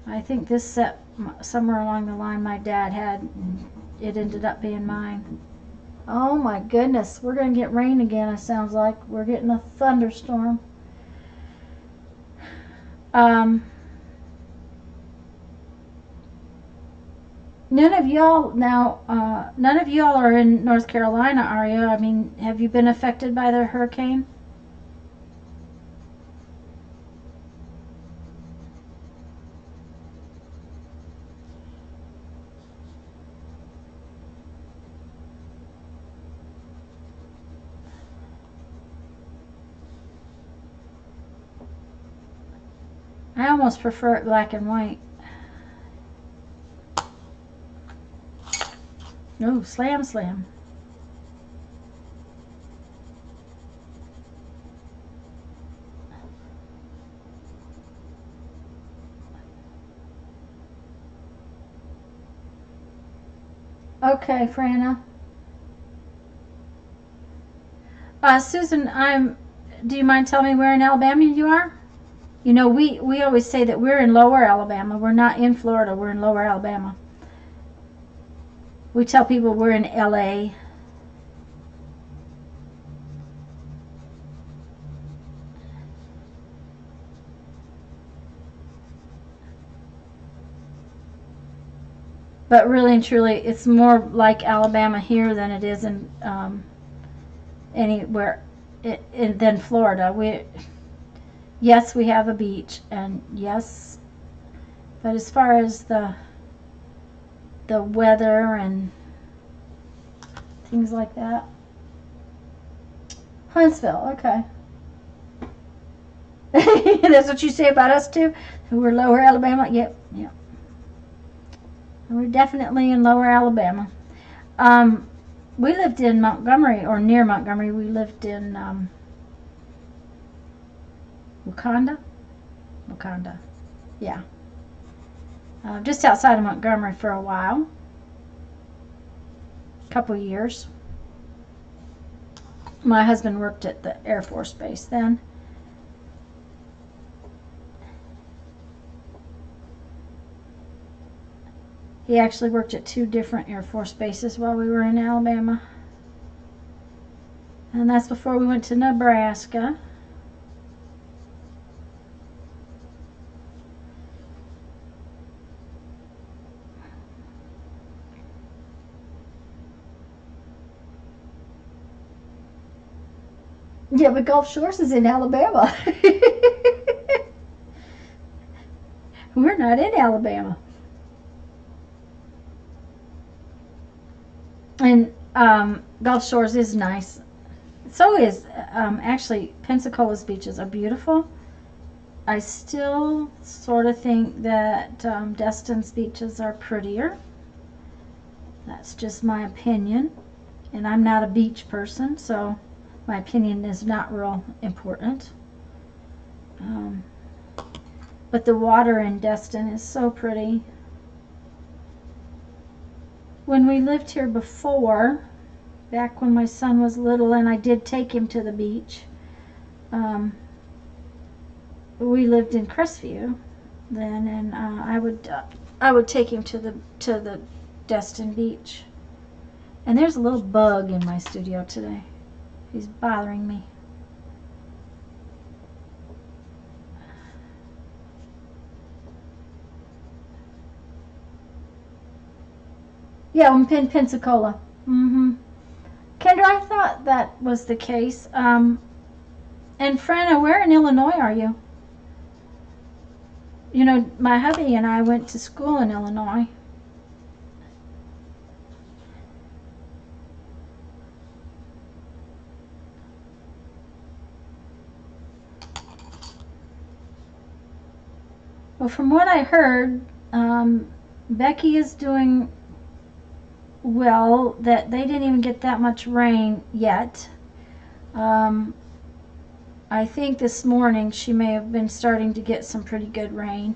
I think this set, somewhere along the line, my dad had, and it ended up being mine. Oh my goodness, we're going to get rain again, it sounds like. We're getting a thunderstorm. None of y'all are in North Carolina, are you? I mean, have you been affected by the hurricane? I almost prefer it black and white. Oh, slam, slam. Okay, Franna. Susan, do you mind telling me where in Alabama you are? You know, we always say that we're in Lower Alabama. We're not in Florida. We're in Lower Alabama. We tell people we're in LA. But really and truly, it's more like Alabama here than it is in anywhere than Florida. Yes, we have a beach, and yes, but as far as the weather and things like that. Huntsville, okay. That's what you say about us too? We're Lower Alabama? Yep, yep. We're definitely in Lower Alabama. We lived in Montgomery, or near Montgomery. We lived in Wakanda, yeah. Just outside of Montgomery for a while, couple years. My husband worked at the Air Force Base then. He actually worked at 2 different Air Force bases while we were in Alabama. And that's before we went to Nebraska. Yeah, but Gulf Shores is in Alabama. We're not in Alabama. And Gulf Shores is nice. So is actually Pensacola's beaches are beautiful. I still sort of think that Destin's beaches are prettier. That's just my opinion. And I'm not a beach person, so my opinion is not real important. But the water in Destin is so pretty. When we lived here before, back when my son was little, and I did take him to the beach, we lived in Crestview then, and I would take him to the Destin beach. And there's a little bug in my studio today. He's bothering me. Yeah, I'm in Pensacola. Kendra, I thought that was the case. And Franna, where in Illinois are you? You know, my hubby and I went to school in Illinois. Well, from what I heard, Becky is doing well, that they didn't even get that much rain yet. I think this morning she may have been starting to get some pretty good rain.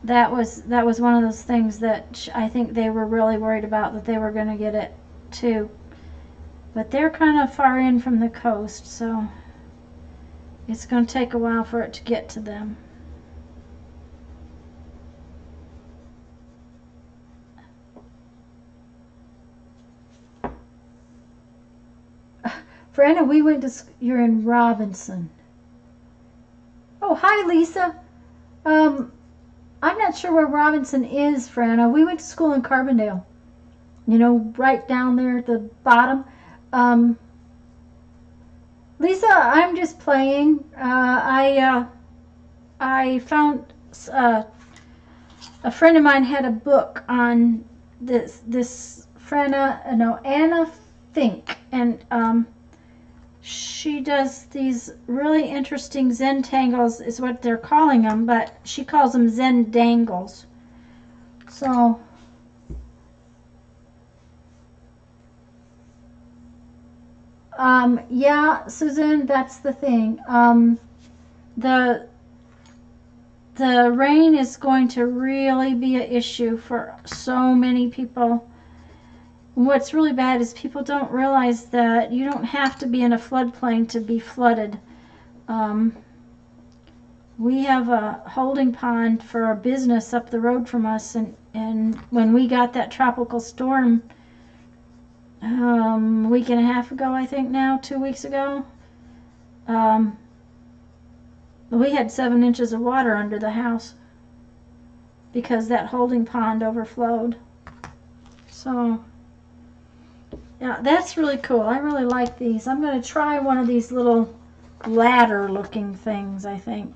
That was one of those things that I think they were really worried about, that they were going to get it too. But they're kind of far in from the coast, so it's going to take a while for it to get to them. Franna, we went to, you're in Robinson. Oh, hi, Lisa. I'm not sure where Robinson is, Franna. We went to school in Carbondale. You know, right down there at the bottom. Lisa, I'm just playing. I found a friend of mine had a book on this Anna Fink, and she does these really interesting Zen tangles, is what they're calling them, but she calls them Zen dangles. So yeah, Susan, that's the thing. The rain is going to really be an issue for so many people. What's really bad is people don't realize that you don't have to be in a floodplain to be flooded. We have a holding pond for our business up the road from us, and when we got that tropical storm a week and a half ago, I think now, 2 weeks ago, we had 7 inches of water under the house because that holding pond overflowed. So yeah, that's really cool. I really like these. I'm going to try one of these little ladder looking things, I think.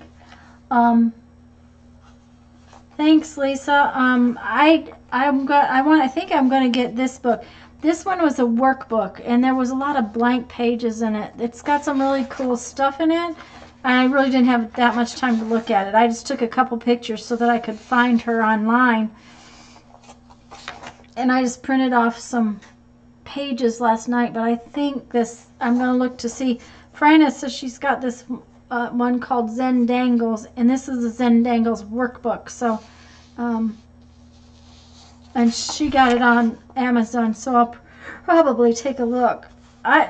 Thanks, Lisa. I think I'm going to get this book. This one was a workbook, and there was a lot of blank pages in it. It's got some really cool stuff in it. I really didn't have that much time to look at it. I just took a couple pictures so that I could find her online. And I just printed off some pages last night, but I think this, I'm going to look to see. Franna says she's got this one called Zen Dangles, and this is a Zen Dangles workbook. So, and she got it on Amazon, so I'll probably take a look.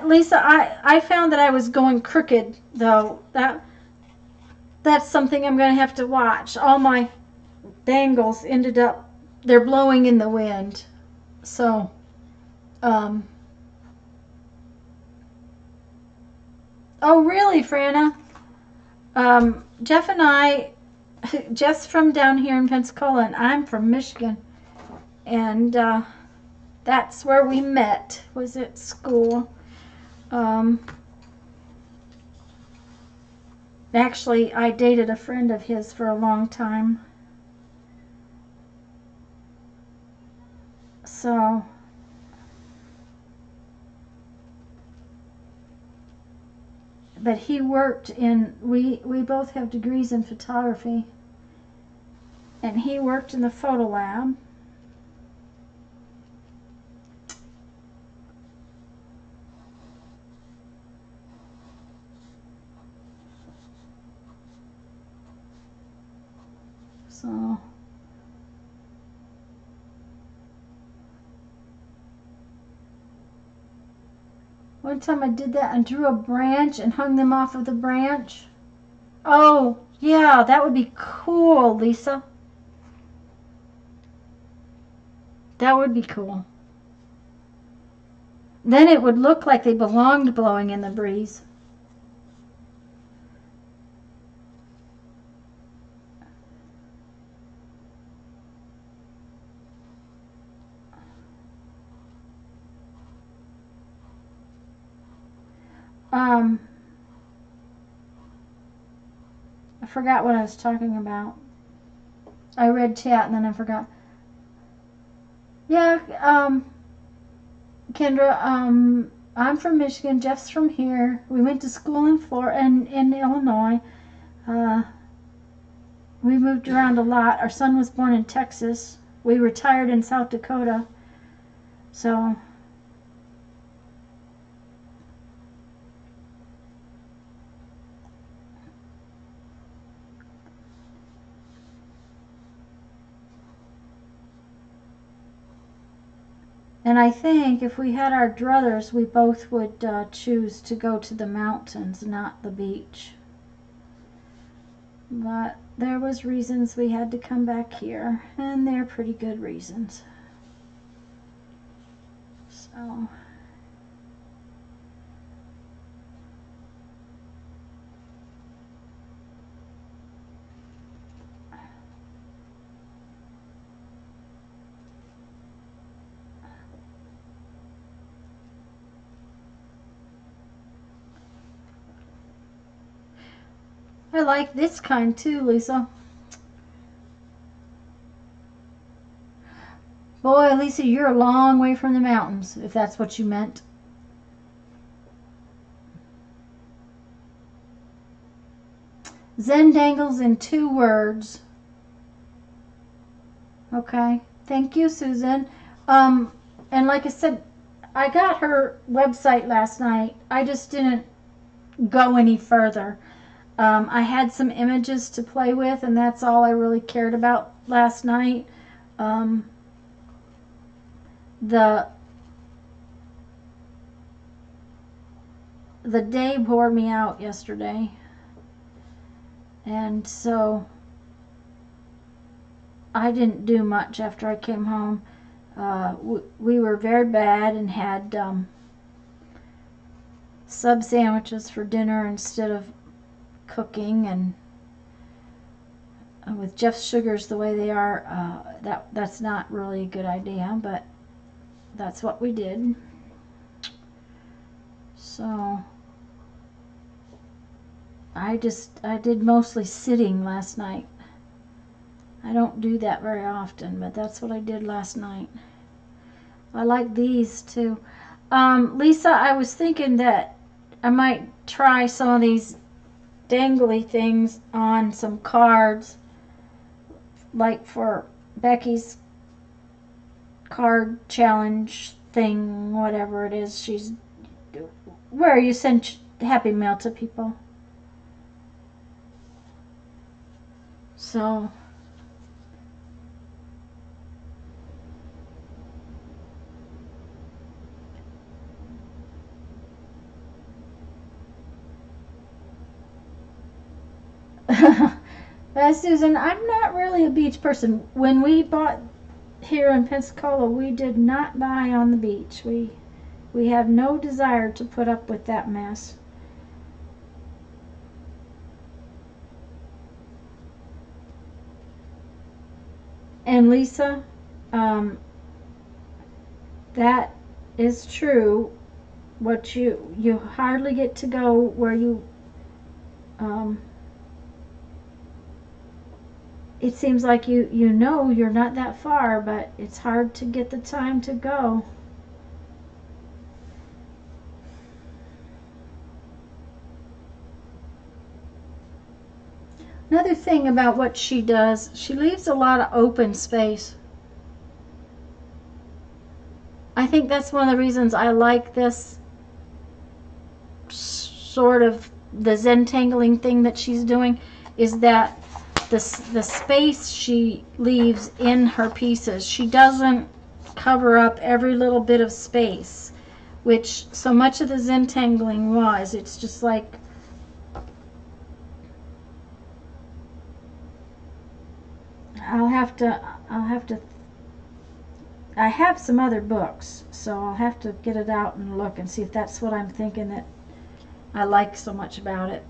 Lisa, I found that I was going crooked, though. That's something I'm going to have to watch. All my dangles ended up, they're blowing in the wind. So, oh, really, Franna? Jeff and I Jeff's from down here in Pensacola, and I'm from Michigan. And that's where we met, was at school. Actually, I dated a friend of his for a long time. So, but he worked in, we both have degrees in photography, and he worked in the photo lab. So, one time I did that and drew a branch and hung them off of the branch. Oh, yeah, that would be cool, Lisa. That would be cool. Then it would look like they belonged blowing in the breeze. I forgot what I was talking about. I read chat and then I forgot. Yeah, Kendra, I'm from Michigan. Jeff's from here. We went to school in Florida and in Illinois. We moved around a lot. Our son was born in Texas. We retired in South Dakota. So, and I think if we had our druthers, we both would choose to go to the mountains, not the beach. But there was reasons we had to come back here, and they're pretty good reasons. So, I like this kind too, Lisa. Boy, Lisa, you're a long way from the mountains, if that's what you meant. Zen dangles in 2 words. Okay. Thank you, Susan. And like I said, I got her website last night. I just didn't go any further. I had some images to play with, and that's all I really cared about last night. The day wore me out yesterday, and so I didn't do much after I came home. We were very bad and had sub sandwiches for dinner instead of cooking, and with Jeff's sugars the way they are, that's not really a good idea, but that's what we did. So I did mostly sitting last night. I don't do that very often, but that's what I did last night. I like these too. Lisa, I was thinking that I might try some of these dangly things on some cards, like for Becky's card challenge thing, whatever it is she's, where you send Happy Mail to people. So Susan, I'm not really a beach person. When we bought here in Pensacola, we did not buy on the beach. We have no desire to put up with that mess. And Lisa, um, that is true. What you hardly get to go where you it seems like you know you're not that far, but it's hard to get the time to go. Another thing about what she does, she leaves a lot of open space. I think that's one of the reasons I like this sort of the Zentangling thing that she's doing, is that the space she leaves in her pieces. She doesn't cover up every little bit of space, which so much of the Zentangling was. It's just like I have some other books, so I'll have to get it out and look and see if that's what I'm thinking that I like so much about it.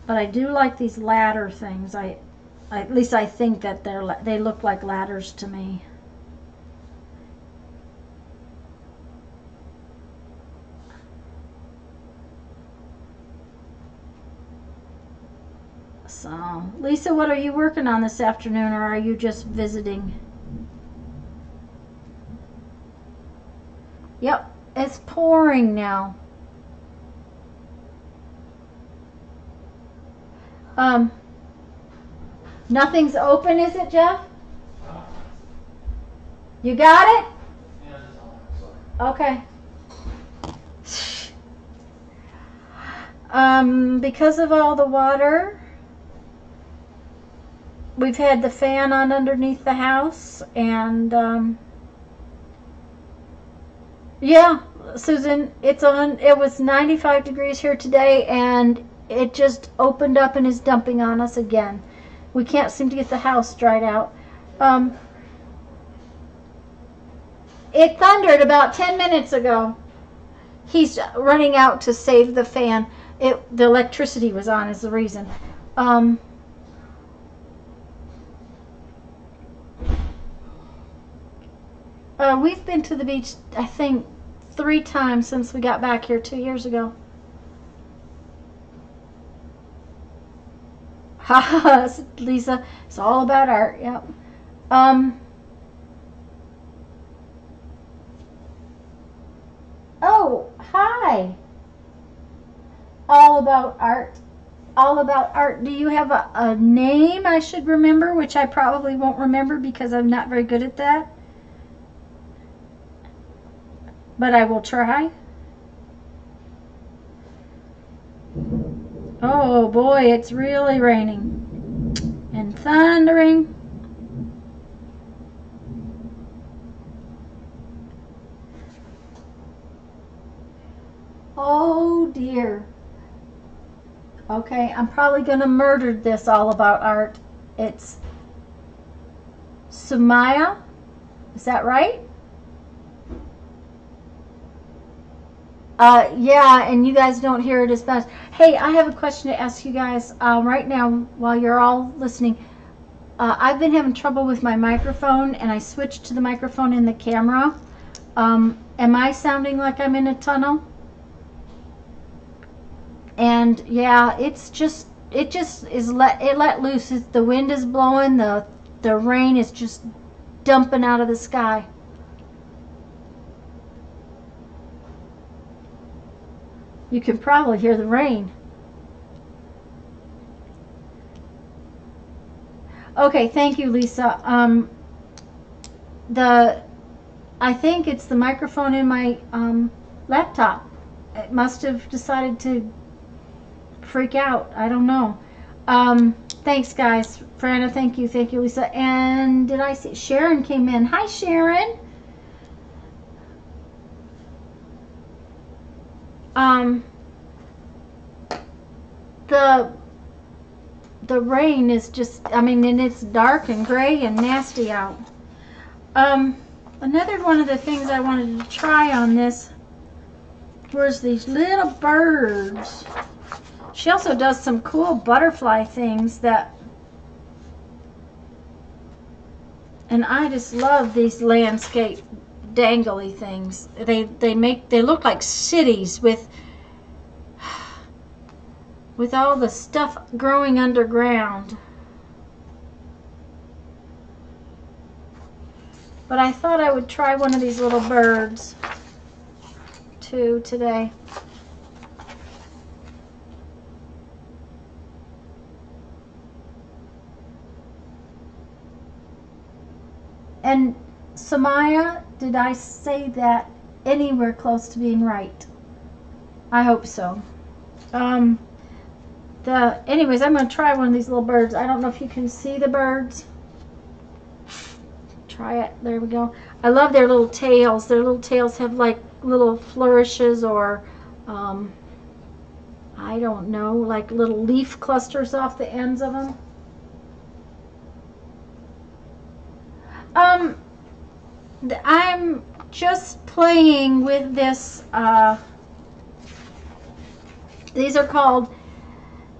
But I do like these ladder things. At least I think that they look like ladders to me. So, Lisa, what are you working on this afternoon, or are you just visiting? Yep, it's pouring now. Nothing's open, is it, Jeff? You got it? Okay. Because of all the water, we've had the fan on underneath the house, and yeah, Susan, it's on. It was 95 degrees here today, and it just opened up and is dumping on us again. We can't seem to get the house dried out. It thundered about 10 minutes ago. He's running out to save the fan. The electricity was on is the reason. We've been to the beach, I think, 3 times since we got back here 2 years ago. Ha, Lisa, it's all about art. Yep. Oh, hi. All about art. All about art. Do you have a name I should remember, which I probably won't remember because I'm not very good at that? But I will try. Oh boy, it's really raining and thundering. Oh dear. Okay, I'm probably going to murder this all about art. It's Sumaya. Is that right? Yeah, and you guys don't hear it as fast. Hey, I have a question to ask you guys right now while you're all listening. I've been having trouble with my microphone, and I switched to the microphone in the camera. Am I sounding like I'm in a tunnel? And yeah, it just is let loose. The wind is blowing. The rain is just dumping out of the sky. You can probably hear the rain. Okay, thank you, Lisa. I think it's the microphone in my laptop. It must have decided to freak out. I don't know. Thanks, guys. Franna, thank you, Lisa. And did I see Sharon came in? Hi, Sharon. The rain is just, I mean, and it's dark and gray and nasty out. Another one of the things I wanted to try on this was these little birds. She also does some cool butterfly things that And I just love these landscape dangly things. They look like cities with all the stuff growing underground. But I thought I would try one of these little birds too today. And Samaya, did I say that anywhere close to being right? I hope so. Anyways, I'm going to try one of these little birds. I don't know if you can see the birds. Try it. There we go. I love their little tails. Their little tails have like little flourishes or, I don't know, like little leaf clusters off the ends of them. I'm just playing with this. These are called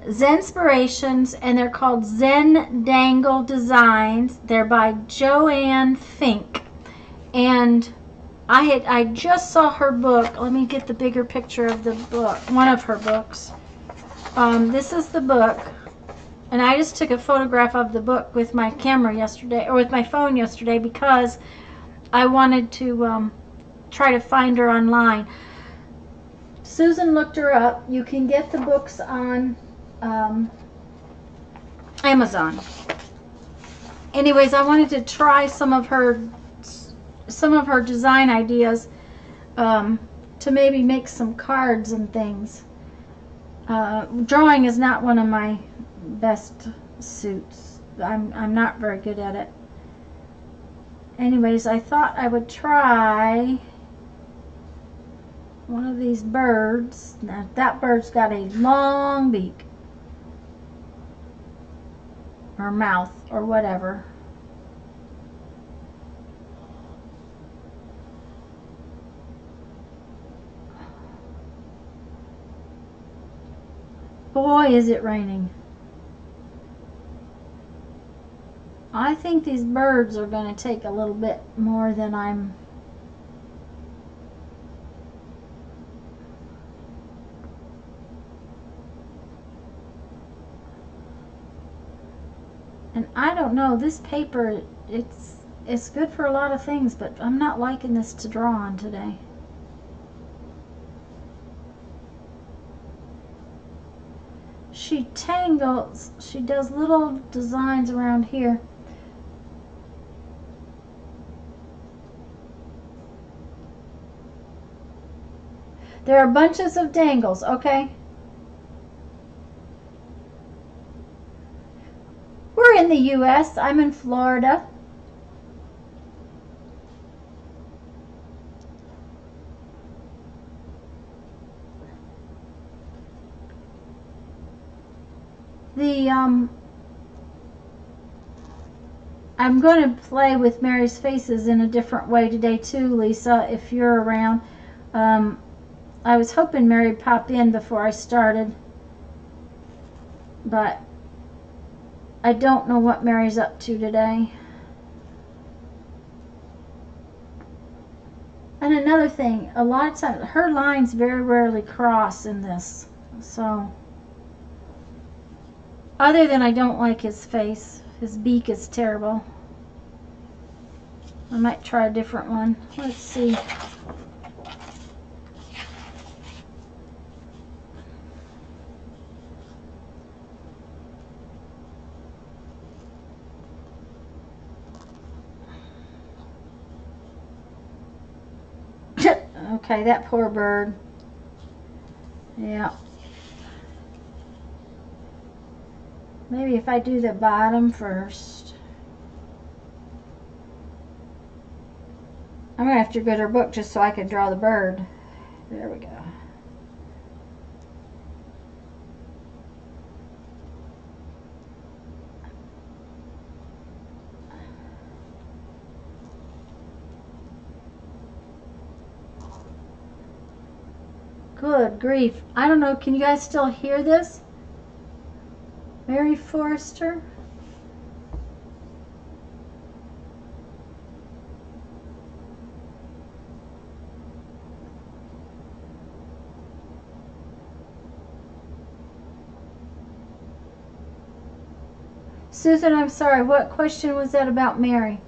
Zenspirations, and they're called Zen Dangle Designs. They're by Joanne Fink, and I just saw her book. Let me get the bigger picture of the book. One of her books. This is the book. And I just took a photograph of the book with my camera yesterday, or with my phone yesterday, because I wanted to try to find her online. Susan looked her up. You can get the books on Amazon. Anyways, I wanted to try some of her design ideas to maybe make some cards and things. Drawing is not one of my best suits. I'm not very good at it. Anyways, I thought I would try one of these birds. Now that bird's got a long beak or mouth or whatever. Boy, is it raining. I think these birds are going to take a little bit more than I'm... And I don't know, this paper, it's good for a lot of things, but I'm not liking this to draw on today. She tangles, she does little designs around here. There are bunches of dangles, okay? We're in the U.S. I'm in Florida. I'm going to play with Mary's faces in a different way today too, Lisa, if you're around. I was hoping Mary would pop in before I started, but I don't know what Mary's up to today. And another thing, a lot of times her lines very rarely cross in this, so other than I don't like his face. His beak is terrible. I might try a different one. Let's see. Okay, that poor bird. Yeah. Maybe if I do the bottom first. I'm going to have to get her book just so I can draw the bird. There we go. Good grief. I don't know, can you guys still hear this? Mary Forrester? Susan, I'm sorry. What question was that about Meri?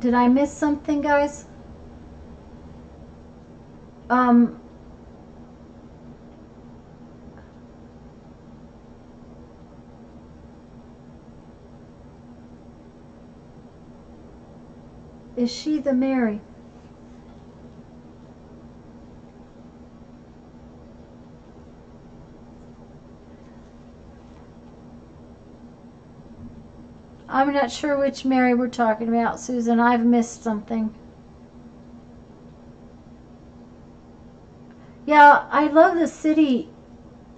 Did I miss something, guys? Is she the Meri? I'm not sure which Meri we're talking about, Susan. I've missed something. Yeah, I love the city,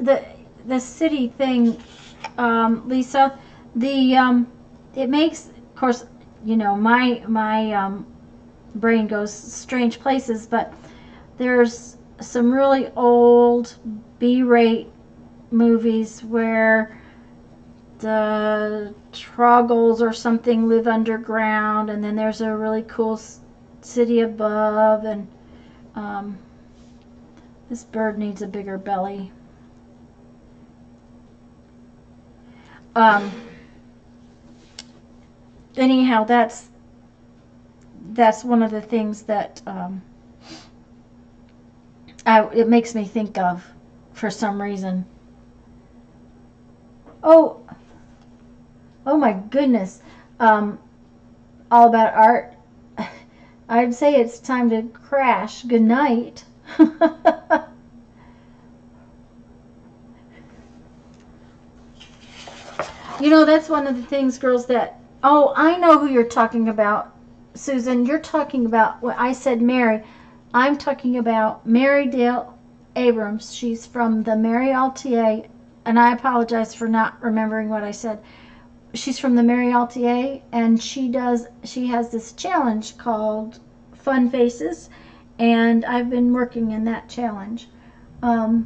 the city thing, Lisa. The it makes, of course, you know, my brain goes strange places, but there's some really old B-rate movies where the Troggles or something live underground, and then there's a really cool city above, and this bird needs a bigger belly. Anyhow, that's one of the things that it makes me think of for some reason. Oh my goodness. All about art. I'd say it's time to crash. Good night. You know, that's one of the things, girls, that... Oh, I know who you're talking about, Susan. You're talking about... When I said Meri, I'm talking about Meri Dale Abrams. She's from the Meri LTA, and I apologize for not remembering what I said. She's from the Meri LTA, and she has this challenge called Fun Faces, and I've been working in that challenge. Oh,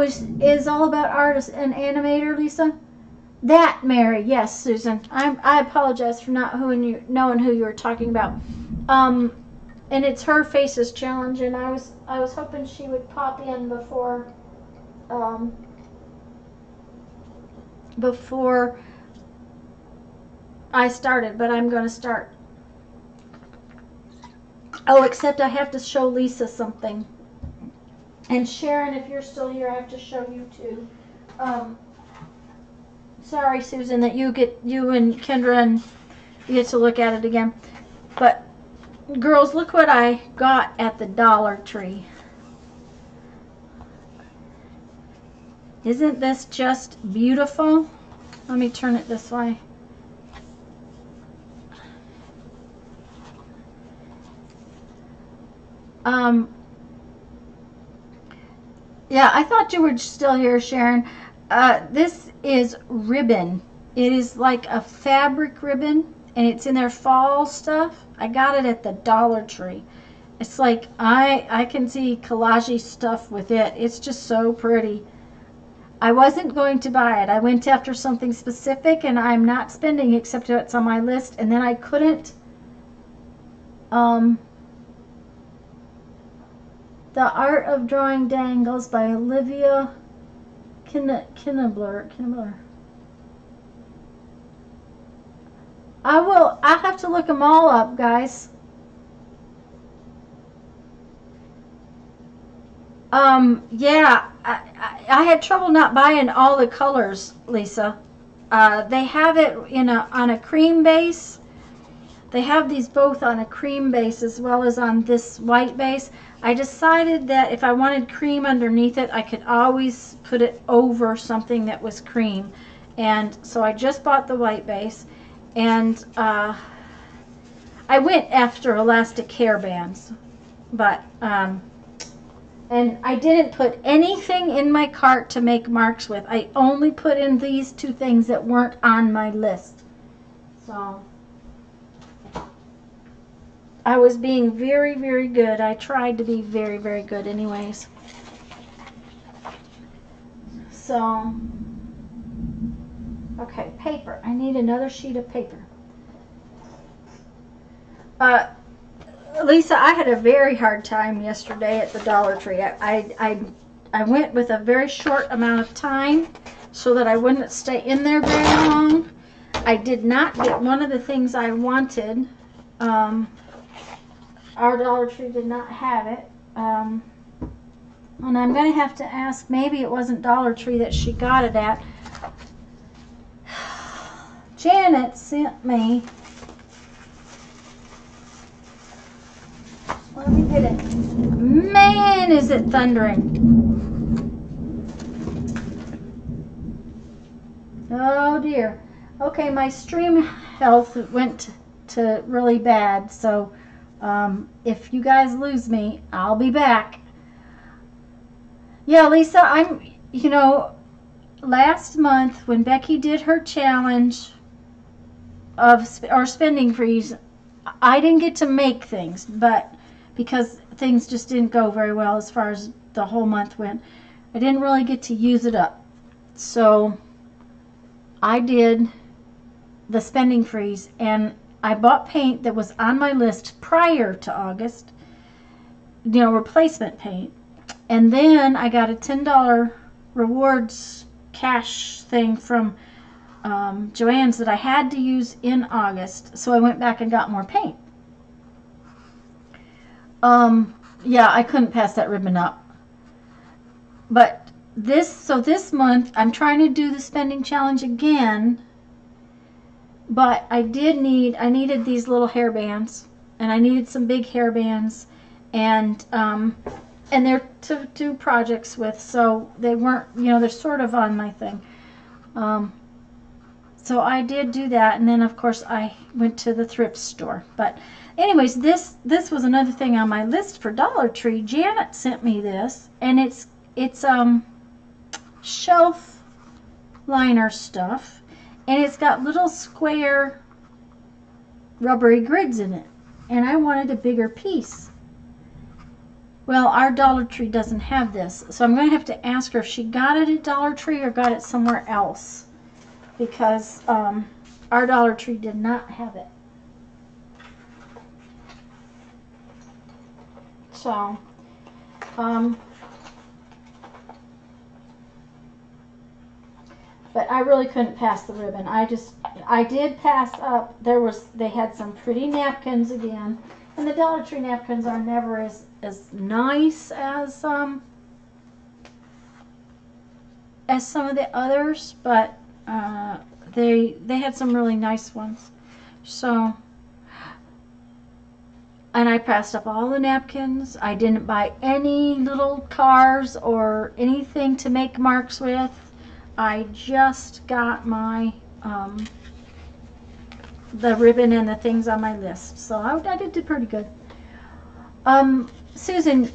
is all about artist and animator, Lisa? That Meri, yes, Susan. I apologize for not knowing who you were talking about. And it's her Faces challenge, and I was hoping she would pop in before I started, but I'm going to start. Oh, except I have to show Lisa something. And Sharon, if you're still here, I have to show you too. Sorry, Susan, that you and Kendra and you get to look at it again. But girls, look what I got at the Dollar Tree. Isn't this just beautiful? Let me turn it this way. Yeah, I thought you were still here, Sharon. This is ribbon. It is like a fabric ribbon, and it's in their fall stuff. I got it at the Dollar Tree. It's like I can see collage stuff with it. It's just so pretty. I wasn't going to buy it. I went after something specific, and I'm not spending except what's on my list. And then I couldn't. The Art of Drawing Dangles by Olivia Kinnebler. I'll have to look them all up, guys. Yeah, I had trouble not buying all the colors, Lisa. They have it on a cream base. They have these both on a cream base as well as on this white base. I decided that if I wanted cream underneath it, I could always put it over something that was cream. And so I just bought the white base. And I went after elastic hairbands. But, and I didn't put anything in my cart to make marks with. I only put in these two things that weren't on my list. So I was being very, very good. I tried to be very, very good anyways. So, okay, paper. I need another sheet of paper. Lisa, I had a very hard time yesterday at the Dollar Tree. I went with a very short amount of time so that I wouldn't stay in there very long. I did not get one of the things I wanted. Our Dollar Tree did not have it. And I'm going to have to ask, maybe it wasn't Dollar Tree that she got it at. Janet sent me, let me get it. Man, is it thundering. Oh dear. Okay, my stream health went to really bad, so if you guys lose me, I'll be back. Yeah, Lisa, you know, last month when Becky did her challenge of our spending freeze, I didn't get to make things, but because things just didn't go very well as far as the whole month went, I didn't really get to use it up. So I did the spending freeze, and I bought paint that was on my list prior to August, you know, replacement paint. And then I got a $10 rewards cash thing from Joann's that I had to use in August, so I went back and got more paint. Yeah, I couldn't pass that ribbon up. But this month I'm trying to do the spending challenge again, but I needed these little hair bands, and I needed some big hair bands, and they're to do projects with, so they weren't, you know, they're sort of on my thing. So I did do that, and then of course I went to the thrift store. But anyways, this was another thing on my list for Dollar Tree. Janet sent me this, and it's shelf liner stuff, and it's got little square rubbery grids in it, and I wanted a bigger piece. Well, our Dollar Tree doesn't have this, so I'm going to have to ask her if she got it at Dollar Tree or got it somewhere else, because our Dollar Tree did not have it. So, but I really couldn't pass the ribbon. I did pass up. They had some pretty napkins again, and the Dollar Tree napkins are never as nice as some of the others, but they had some really nice ones. So, and I passed up all the napkins. I didn't buy any little cars or anything to make marks with. I just got my the ribbon and the things on my list. So I did pretty good. Susan,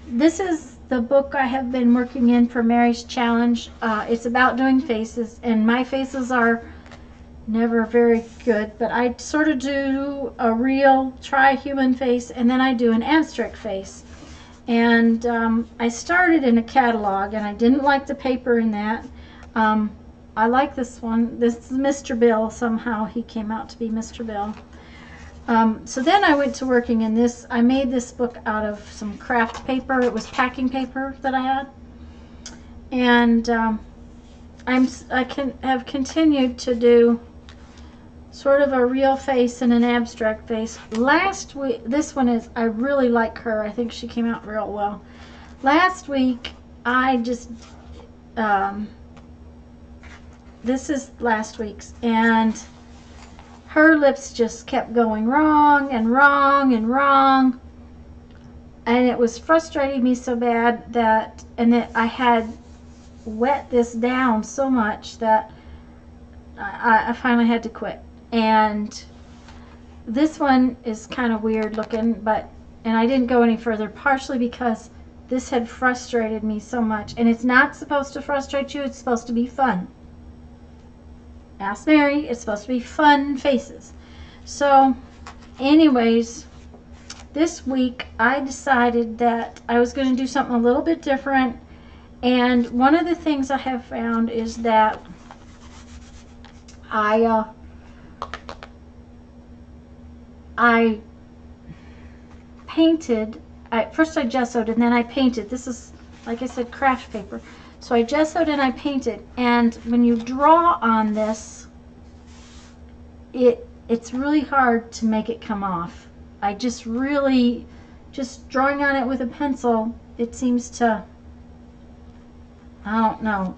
this is the book I have been working in for Mary's challenge. It's about doing faces, and my faces are never very good, but I sort of do a real tri-human face, and then I do an abstract face. And I started in a catalog, and I didn't like the paper in that. I like this one. This is Mr. Bill. Somehow he came out to be Mr. Bill. So then I went to working in this. I made this book out of some craft paper. It was packing paper that I had. And I have continued to do sort of a real face and an abstract face. Last week, this one is, I really like her. I think she came out real well. Last week, I just, this is last week's, and her lips just kept going wrong and wrong and wrong, and it was frustrating me so bad that, and that I had wet this down so much that I finally had to quit. And this one is kind of weird looking, but, and I didn't go any further, partially because this had frustrated me so much, and it's not supposed to frustrate you. It's supposed to be fun. Ask Mary. It's supposed to be fun faces. So anyways, this week I decided that I was going to do something a little bit different, and one of the things I have found is that painted, first I gessoed and then I painted. This is, like I said, craft paper. So I gessoed and I painted, and when you draw on this, it's really hard to make it come off. I just really, just drawing on it with a pencil, it seems to, I don't know,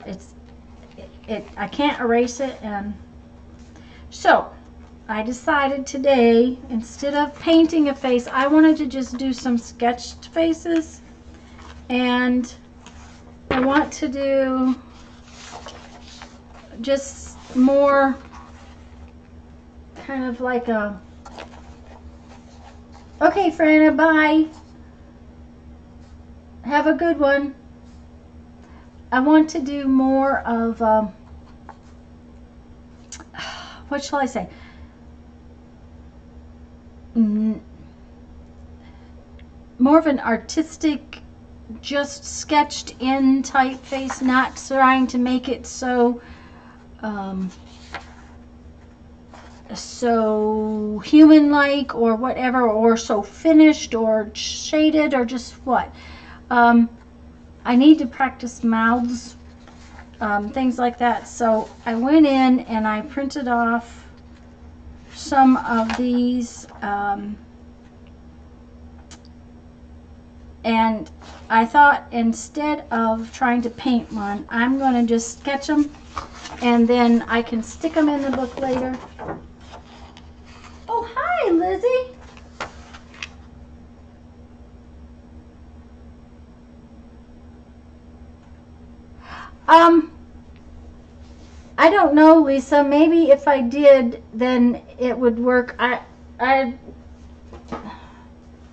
I can't erase it. And so I decided today, instead of painting a face, I wanted to just do some sketched faces, and I want to do just more kind of like a, okay, Franna, bye. Have a good one. I want to do more of, what shall I say? More of an artistic, just sketched in typeface, not trying to make it so so human-like or whatever, or so finished or shaded or just what. I need to practice mouths, things like that. So I went in and I printed off some of these, and I thought, instead of trying to paint one, I'm going to just sketch them, and then I can stick them in the book later. Oh, hi, Lizzie. I don't know, Lisa. Maybe if I did, then it would work. I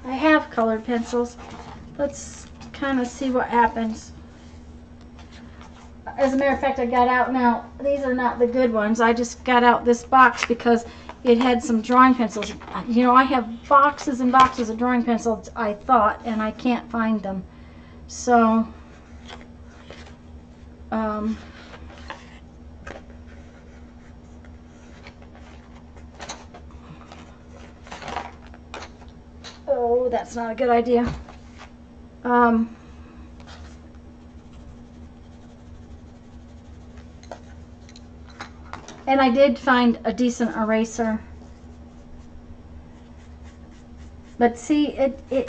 have colored pencils. Let's kind of see what happens. As a matter of fact, I got out now. These are not the good ones. I just got out this box because it had some drawing pencils. You know, I have boxes and boxes of drawing pencils, I thought, and I can't find them. So, oh, that's not a good idea. And I did find a decent eraser. But see,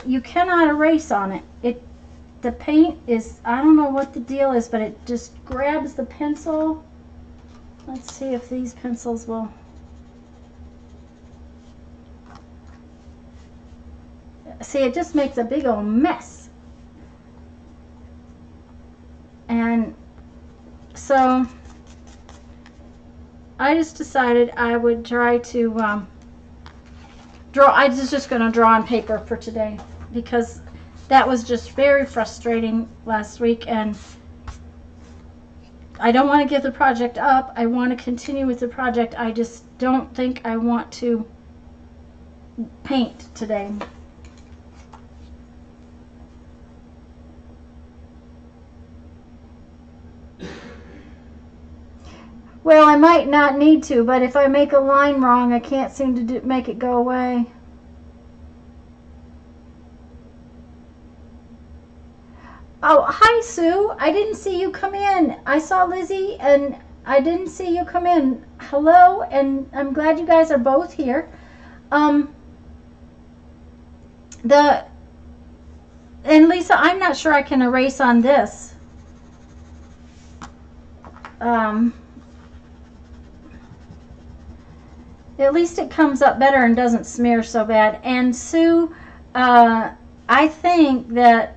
you cannot erase on it. The paint is, I don't know what the deal is, but it just grabs the pencil. Let's see if these pencils will. See, it just makes a big old mess. And so I just decided I would try to draw. I was just going to draw on paper for today, because that was just very frustrating last week, and I don't want to give the project up. I want to continue with the project. I just don't think I want to paint today. Well, I might not need to, but if I make a line wrong, I can't seem to make it go away. Oh, hi, Sue. I didn't see you come in. I saw Lizzie, and I didn't see you come in. Hello, and I'm glad you guys are both here. And Lisa, I'm not sure I can erase on this. At least it comes up better and doesn't smear so bad. And Sue, I think that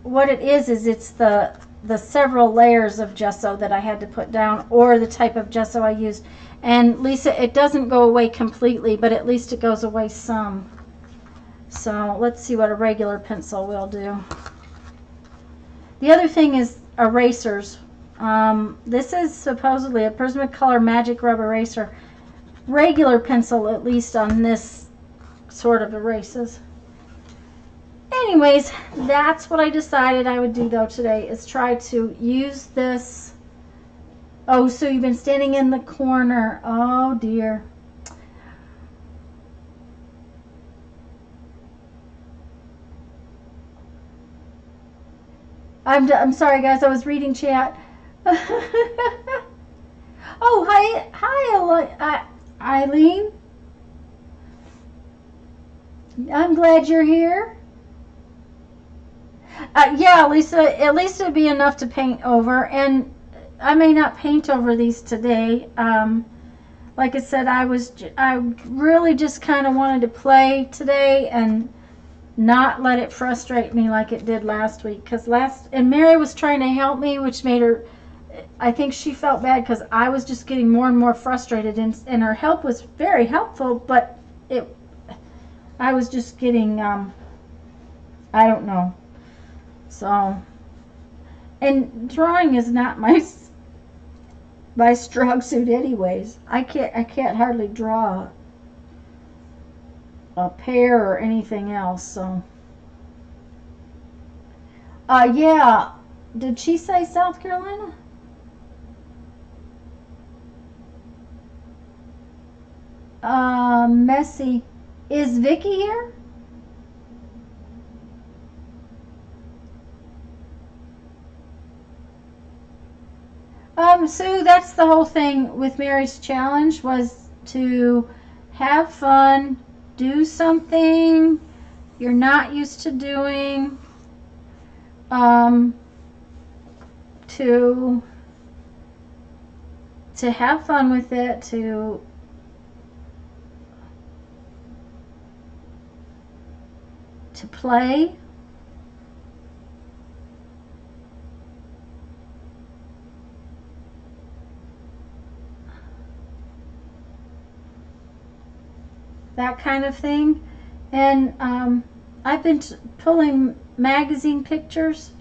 what it is it's the several layers of gesso that I had to put down, or the type of gesso I used. And Lisa, it doesn't go away completely, but at least it goes away some. So let's see what a regular pencil will do. The other thing is erasers. This is supposedly a Prismacolor Magic Rub Eraser. Regular pencil, at least on this, sort of erases. Anyways, that's what I decided I would do though today, is try to use this. Oh, so you've been standing in the corner. Oh dear. I'm sorry, guys. I was reading chat. Oh, hi, Eileen. I'm glad you're here. Yeah, Lisa. At least it'd be enough to paint over, and I may not paint over these today. Like I said, I really just kind of wanted to play today and not let it frustrate me like it did last week. And Meri was trying to help me, which made her, I think she felt bad because I was just getting more and more frustrated, and her help was very helpful, but I was just getting, I don't know. So, and drawing is not my strong suit anyways. I can't hardly draw a pear or anything else, so. Yeah. Did she say South Carolina? Messy. Is Vicky here? Sue, that's the whole thing with Meri's challenge, was to have fun, do something you're not used to doing, to have fun with it, to play. That kind of thing. And I've been pulling magazine pictures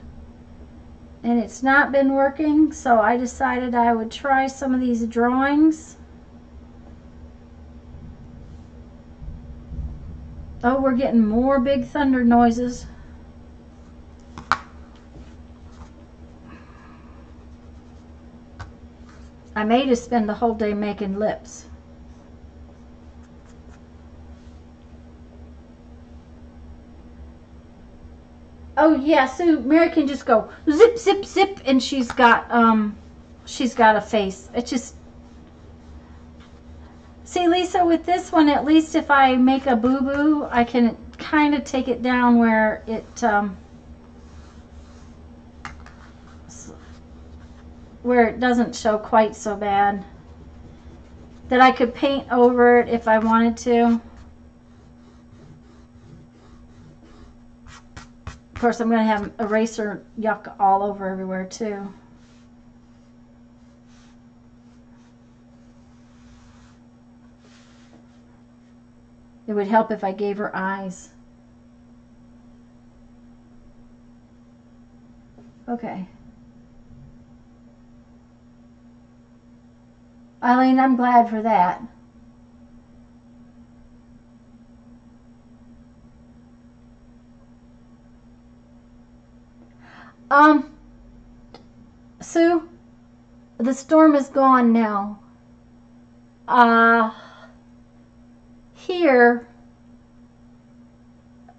and it's not been working, so I decided I would try some of these drawings. Oh, we're getting more big thunder noises. I may just spend the whole day making lips. Oh yeah, so Meri can just go zip, zip, zip, and she's got a face. It just, see, Lisa, with this one, at least if I make a boo-boo, I can kind of take it down where it doesn't show quite so bad. That I could paint over it if I wanted to. Of course, I'm going to have eraser yuck all over everywhere too. It would help if I gave her eyes. Okay. Eileen, I'm glad for that. Sue, the storm is gone now. Here,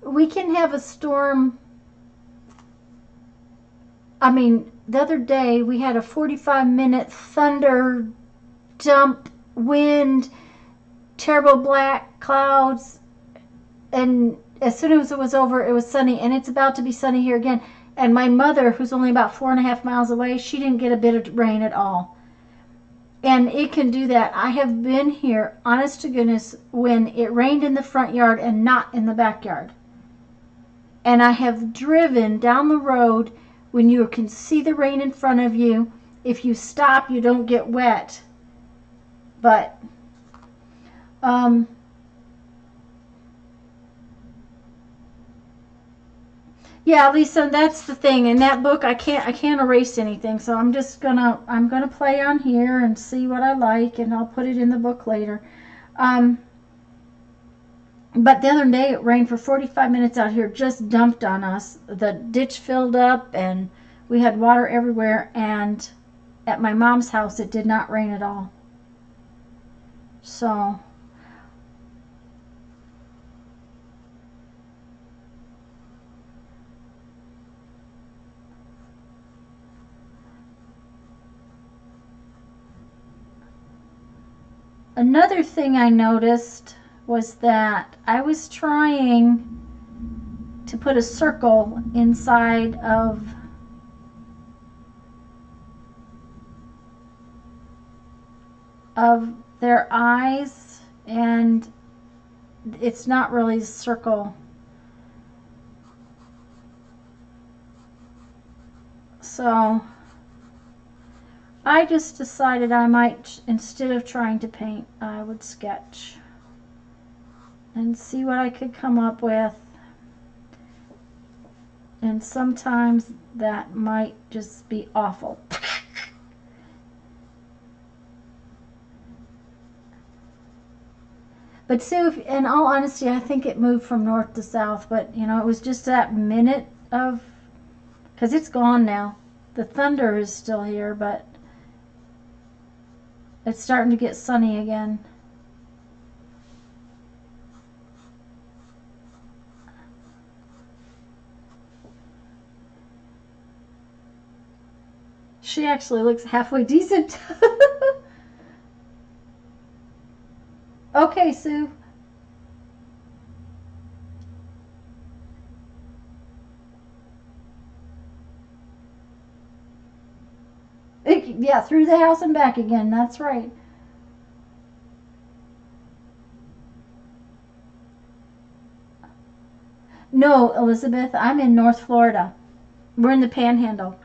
we can have a storm. I mean, the other day we had a 45-minute thunder dump, wind, terrible black clouds, and as soon as it was over, it was sunny, and it's about to be sunny here again. And my mother, who's only about 4.5 miles away, she didn't get a bit of rain at all. And it can do that. I have been here, honest to goodness, when it rained in the front yard and not in the backyard. And I have driven down the road when you can see the rain in front of you. If you stop, you don't get wet. But yeah, Lisa, that's the thing. In that book, I can't erase anything, so I'm gonna play on here and see what I like, and I'll put it in the book later. But the other day it rained for 45 minutes out here, just dumped on us. The ditch filled up and we had water everywhere, and at my mom's house it did not rain at all. So Another thing I noticed was that I was trying to put a circle inside of their eyes, and it's not really a circle. So I just decided I might, instead of trying to paint, I would sketch and see what I could come up with. And sometimes that might just be awful. But Sue, in all honesty, I think it moved from north to south, but you know, it was just that minute of, because it's gone now. The thunder is still here, but it's starting to get sunny again. She actually looks halfway decent. Okay, Sue. Yeah, through the house and back again. That's right. No, Elizabeth, I'm in North Florida. We're in the Panhandle.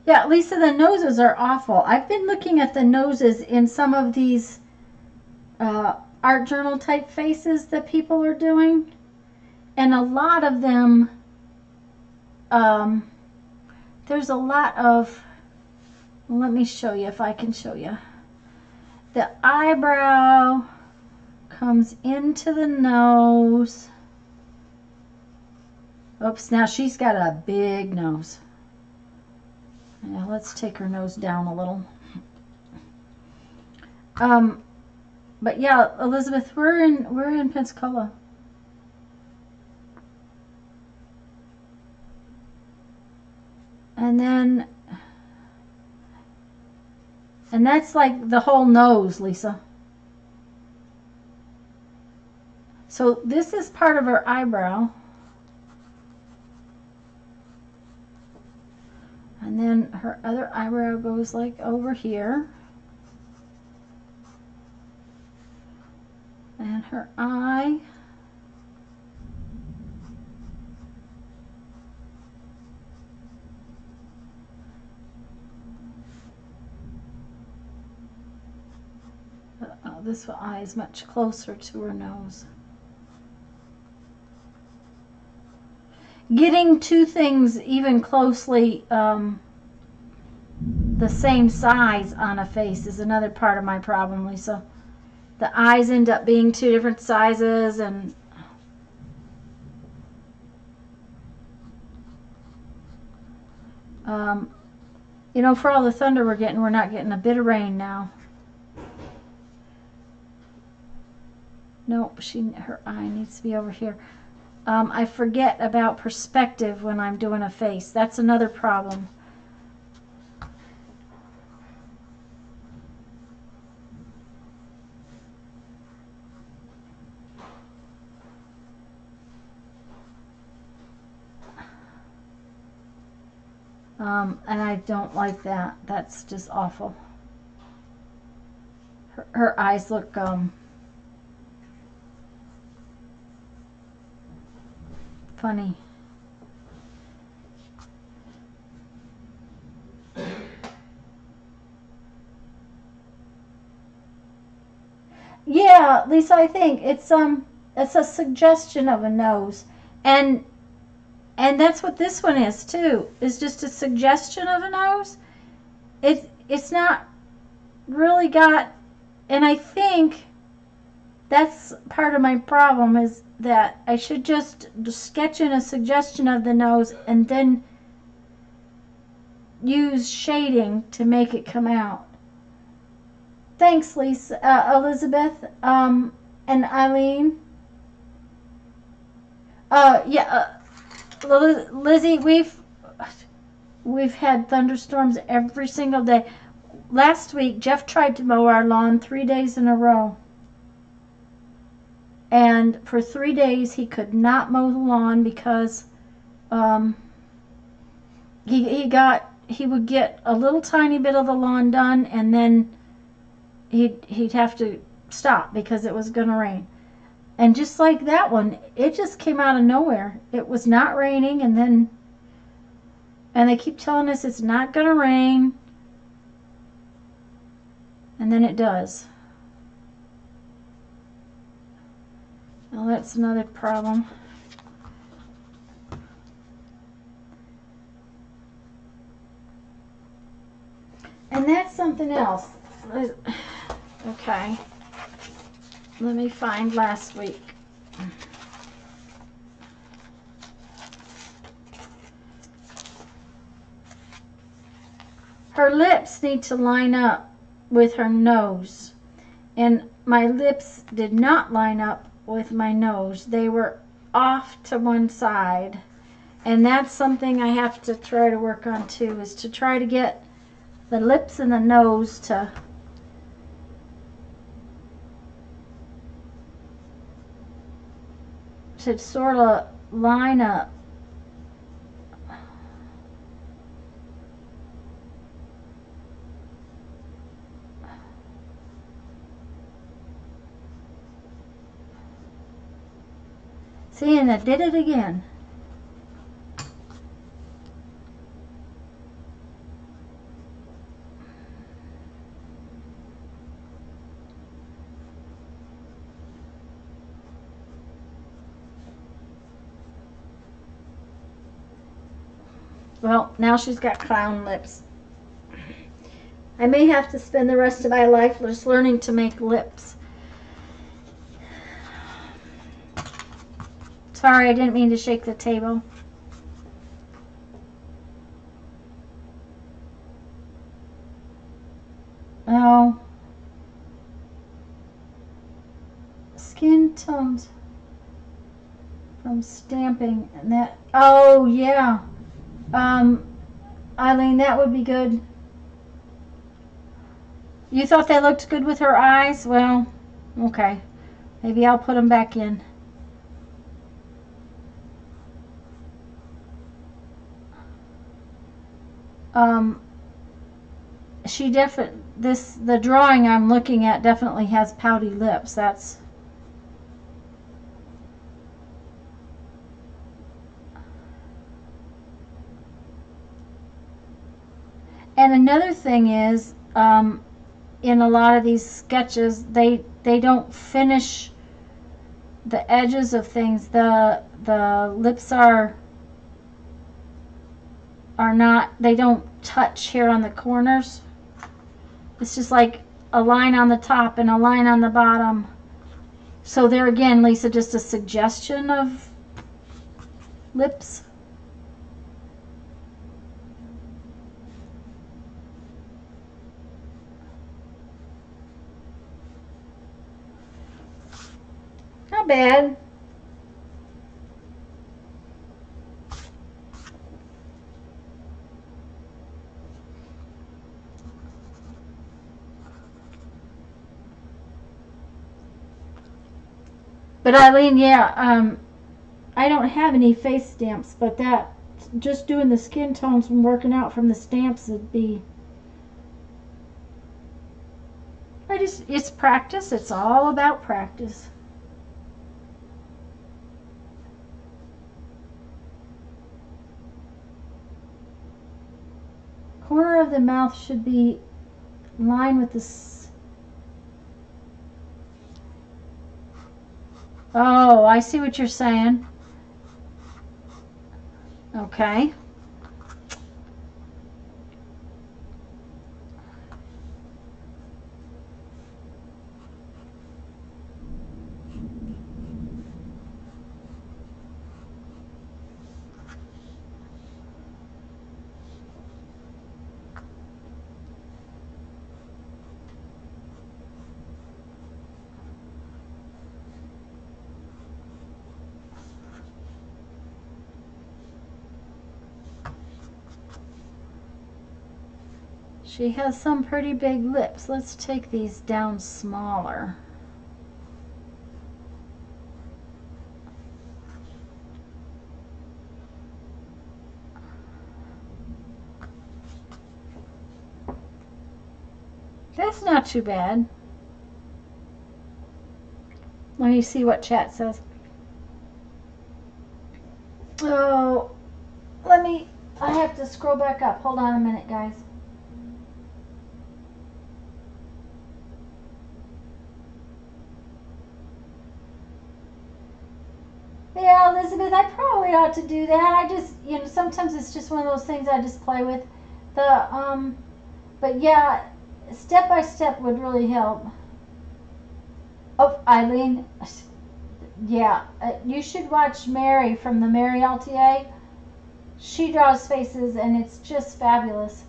Yeah, Lisa, the noses are awful. I've been looking at the noses in some of these art journal type faces that people are doing. And a lot of them, there's a lot of, let me show you if I can show you. The eyebrow comes into the nose. Oops, now she's got a big nose. Now let's take her nose down a little. But yeah, Elizabeth, we're in Pensacola. And that's like the whole nose, Lisa. So this is part of her eyebrow. And then her other eyebrow goes like over here. And her eye. This eye is much closer to her nose. Getting two things even closely the same size on a face is another part of my problem, Lisa. The eyes end up being two different sizes, and you know, for all the thunder we're getting, we're not getting a bit of rain now. Nope, her eye needs to be over here. I forget about perspective when I'm doing a face. That's another problem. And I don't like that. That's just awful. Her eyes look funny. Yeah, Lisa, I think it's a suggestion of a nose, and that's what this one is too. Is just a suggestion of a nose. It's not really got, and I think that's part of my problem, is that I should just sketch in a suggestion of the nose and then use shading to make it come out. Thanks, Lisa, Elizabeth, and Eileen. Yeah, Lizzie, We've had thunderstorms every single day. Last week, Jeff tried to mow our lawn 3 days in a row. And for 3 days, he could not mow the lawn because he would get a little tiny bit of the lawn done, and then he'd have to stop because it was going to rain. And just like that one, it just came out of nowhere. It was not raining, and they keep telling us it's not going to rain, and then it does. Well, that's another problem. And that's something else. Okay. Let me find last week. Her lips need to line up with her nose. And my lips did not line up with my nose. They were off to one side. And that's something I have to try to work on too, is to try to get the lips and the nose to sort of line up. See, and I did it again. Well, now she's got clown lips. I may have to spend the rest of my life just learning to make lips. Sorry, I didn't mean to shake the table. Oh. Skin tones from stamping, and that, oh yeah. Eileen, that would be good. You thought they looked good with her eyes? Well, okay. Maybe I'll put them back in. The drawing I'm looking at definitely has pouty lips. That's and another thing is, in a lot of these sketches, they don't finish the edges of things. The lips are not, they don't touch here on the corners. It's just like a line on the top and a line on the bottom. So there again, Lisa, just a suggestion of lips. Not bad. But Eileen, yeah, I don't have any face stamps, but that, just doing the skin tones and working out from the stamps would be, it's practice. It's all about practice. Corner of the mouth should be in line with the oh, I see what you're saying. Okay. She has some pretty big lips. Let's take these down smaller. That's not too bad. Let me see what chat says. Oh, I have to scroll back up. Hold on a minute, guys. Yeah, Elizabeth, I probably ought to do that. I just, sometimes it's just one of those things I just play with. But yeah, step by step would really help. Oh, Eileen, yeah, you should watch Meri from the Meri LTA. She draws faces and it's just fabulous.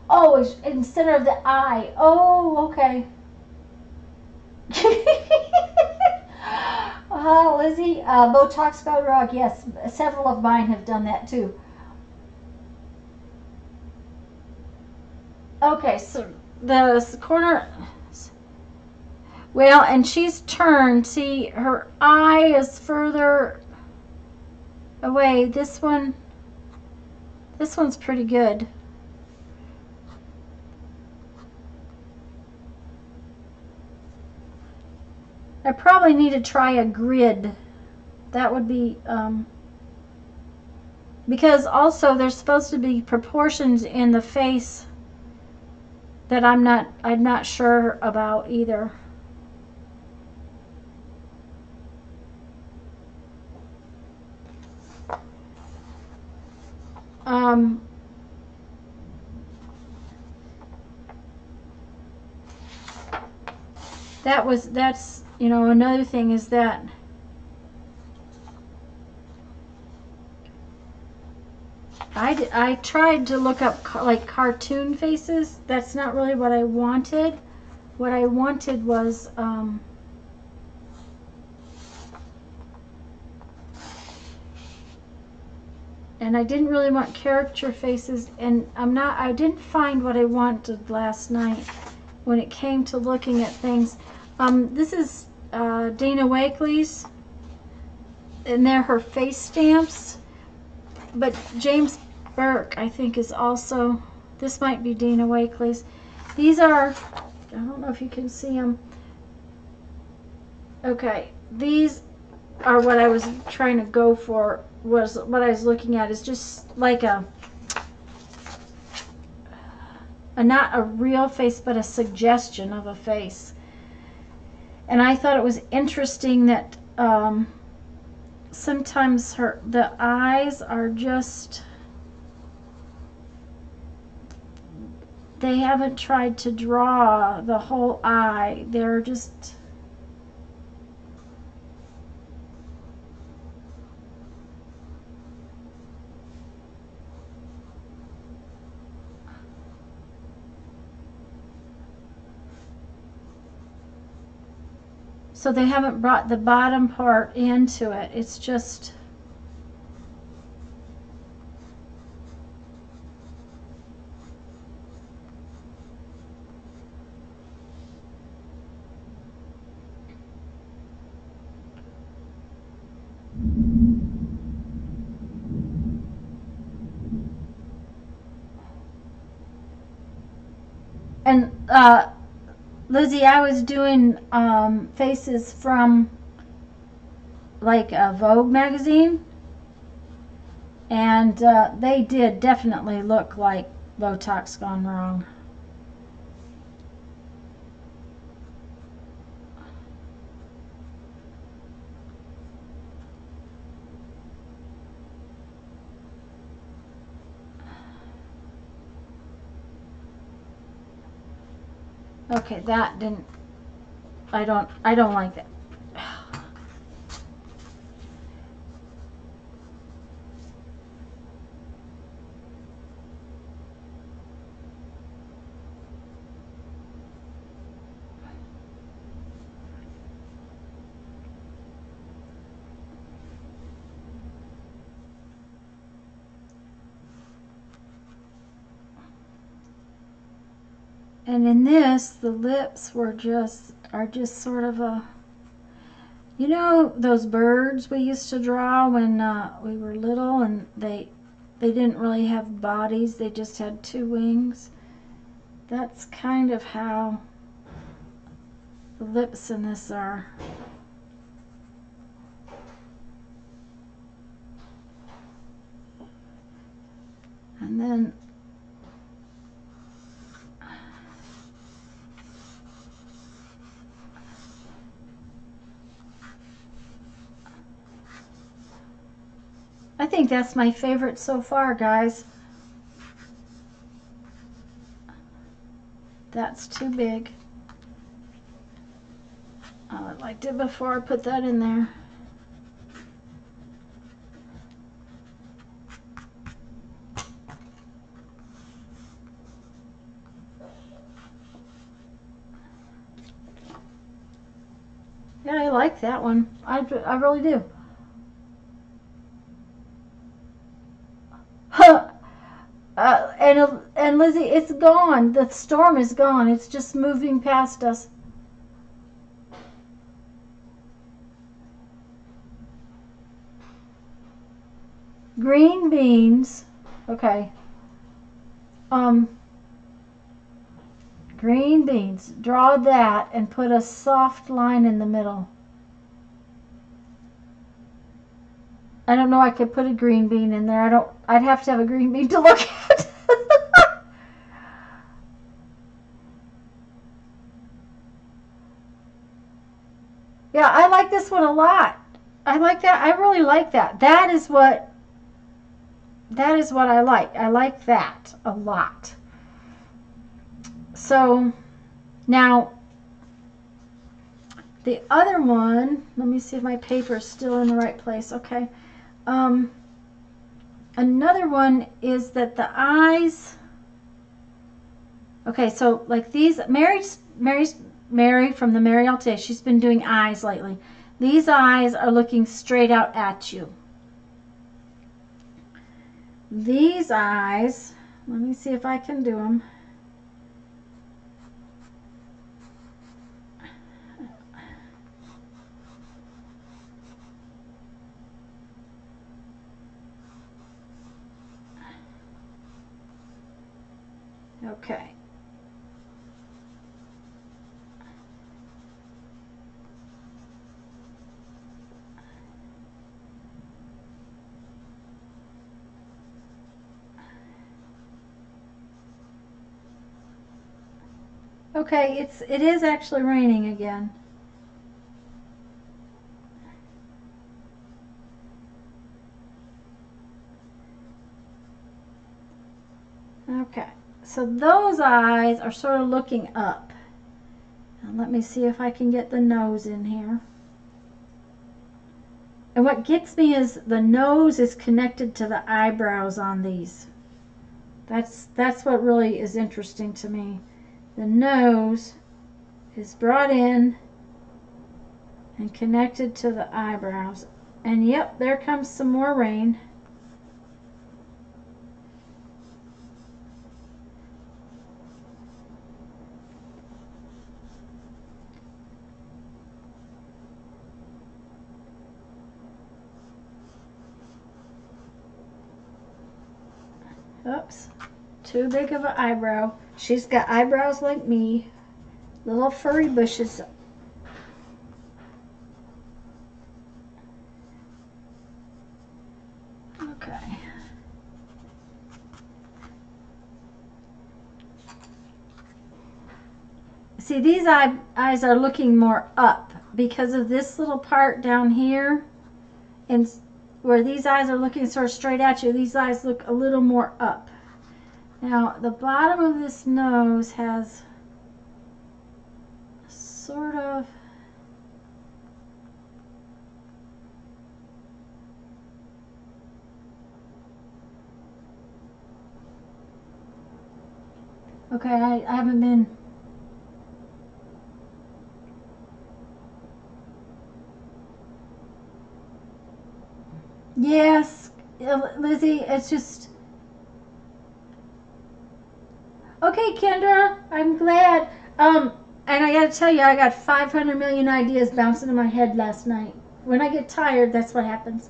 Oh, it's in the center of the eye. Oh, okay. Lizzie, Botox powder rock. Yes, several of mine have done that too. Okay, so the corner. Well, and she's turned. See, her eye is further away. This one's pretty good. I probably need to try a grid. That would be, because also there's supposed to be proportions in the face that I'm not sure about either. That's another thing is that I tried to look up like cartoon faces. That's not really what I wanted. What I wanted was and I didn't really want caricature faces, and I didn't find what I wanted last night when it came to looking at things. This is Dana Wakely's, and they're her face stamps. But James Burke, I think, is also, this might be Dana Wakely's. These are, I don't know if you can see them. Okay, these are what I was trying to go for, was what I was looking at is just like a not a real face, but a suggestion of a face. And I thought it was interesting that sometimes the eyes are just, they haven't tried to draw the whole eye. They're just, so they haven't brought the bottom part into it. It's just, and Lizzie, I was doing faces from like a Vogue magazine, and they did definitely look like Botox gone wrong. Okay, that didn't, I don't like that. And in this, the lips are just sort of a, you know, those birds we used to draw when we were little, and they didn't really have bodies, they just had two wings. That's kind of how the lips in this are. And then I think that's my favorite so far, guys. That's too big. I liked it before I put that in there. Yeah, I like that one. I really do. And Lizzie, it's gone. The storm is gone. It's just moving past us. Green beans. Okay. Green beans. Draw that and put a soft line in the middle. I don't know. I could put a green bean in there. I'd have to have a green bean to look at. Yeah, I like this one a lot. I like that. I really like that. That is what I like. I like that a lot. So now the other one, let me see if my paper is still in the right place. Okay. Another one is that the eyes. Okay, so like these, Meri from the Meri All Day, she's been doing eyes lately. These eyes are looking straight out at you. These eyes, let me see if I can do them. Okay. Okay, it is actually raining again. Okay, so those eyes are sort of looking up. And let me see if I can get the nose in here. And what gets me is the nose is connected to the eyebrows on these. That's what really is interesting to me. The nose is brought in and connected to the eyebrows. And yep, there comes some more rain. Oops, too big of an eyebrow. She's got eyebrows like me, little furry bushes. Okay. See, these eyes are looking more up because of this little part down here, and where these eyes are looking sort of straight at you, these eyes look a little more up. Now, the bottom of this nose has sort of okay, I haven't been. Yes, Lizzie, it's just okay. Okay, Kendra, I'm glad. And I gotta tell you, I got 500 million ideas bouncing in my head last night. When I get tired, that's what happens.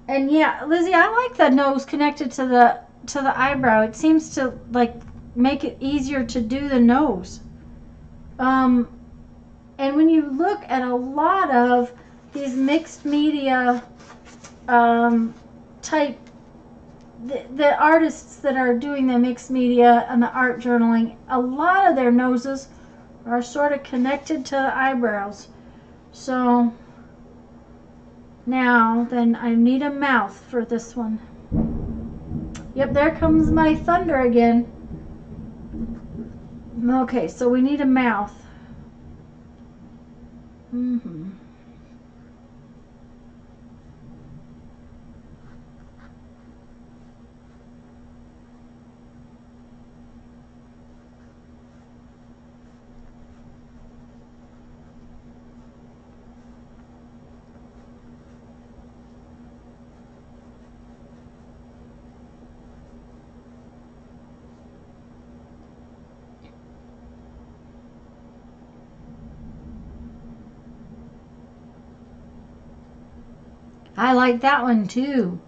And yeah, Lizzie, I like the nose connected to the eyebrow. It seems to like make it easier to do the nose. And when you look at a lot of these mixed media type, the artists that are doing the mixed media and the art journaling, a lot of their noses are sort of connected to the eyebrows. So now then I need a mouth for this one. Yep, there comes my thunder again. Okay, so we need a mouth. I like that one too.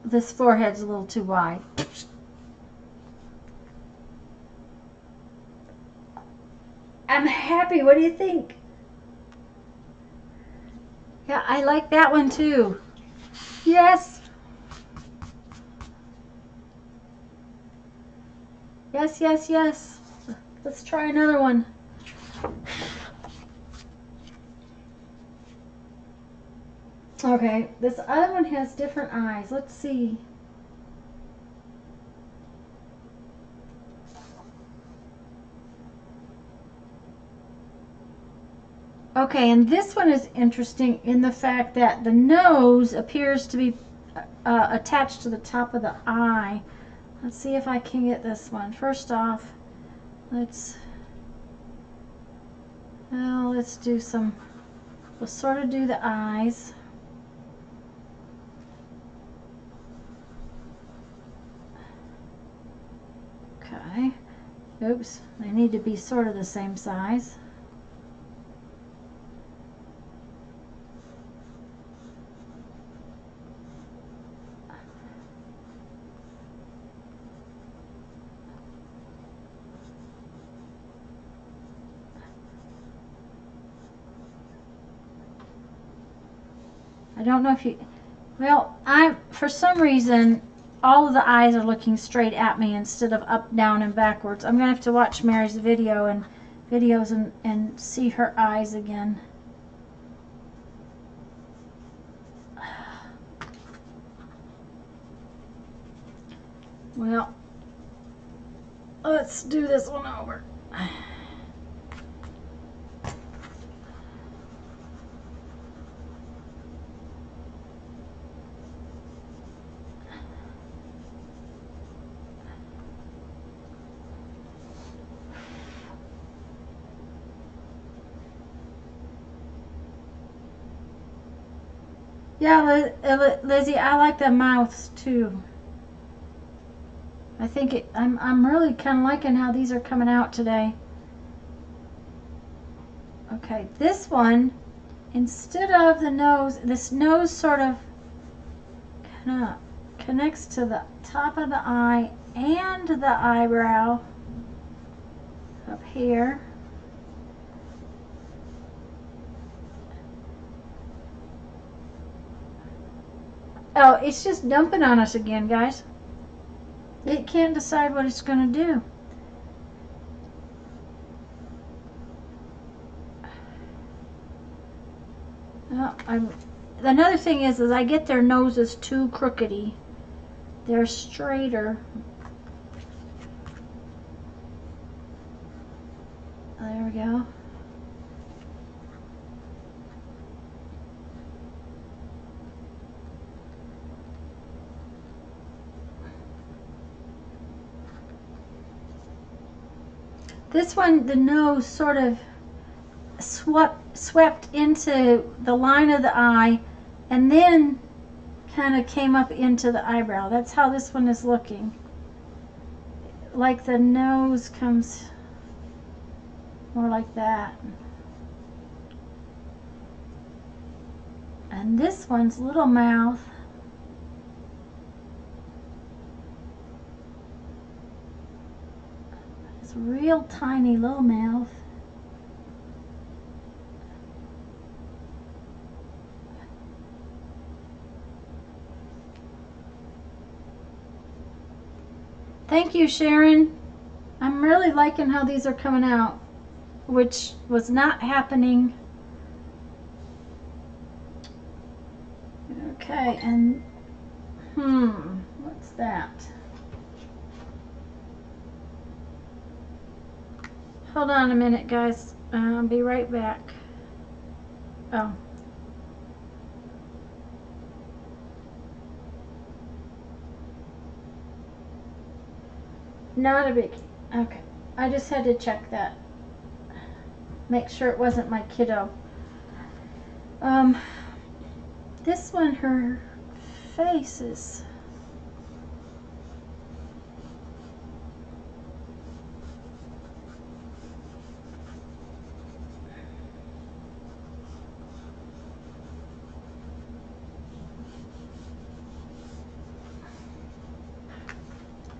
This forehead's a little too wide. I'm happy. What do you think? Yeah, I like that one too. Yes. Yes, yes, yes. Let's try another one. Okay, this other one has different eyes. Let's see. Okay, and this one is interesting in the fact that the nose appears to be attached to the top of the eye. Let's see if I can get this one. First off, let's do some, we'll sort of do the eyes. Okay. Oops, they need to be sort of the same size. I don't know if you, well, for some reason, all of the eyes are looking straight at me instead of up, down, and backwards. I'm going to have to watch Mary's videos and see her eyes again. Well, let's do this one over. Yeah, Lizzie, I like the mouths too. I think I'm really kind of liking how these are coming out today. Okay, this one, instead of the nose, this nose sort of kind of connects to the top of the eye and the eyebrow up here. Oh, it's just dumping on us again, guys. It can't decide what it's going to do. Oh, another thing is I get their noses too crookedy. They're straighter. There we go. This one, the nose sort of swept into the line of the eye and then kind of came up into the eyebrow. That's how this one is looking. Like the nose comes more like that. And this one's little mouth. It's a real tiny little mouth. Thank you, Sharon. I'm really liking how these are coming out, which was not happening. Okay, and what's that? Hold on a minute, guys. I'll be right back. Oh. Not a biggie. Okay. I just had to check that. Make sure it wasn't my kiddo. This one, her face is...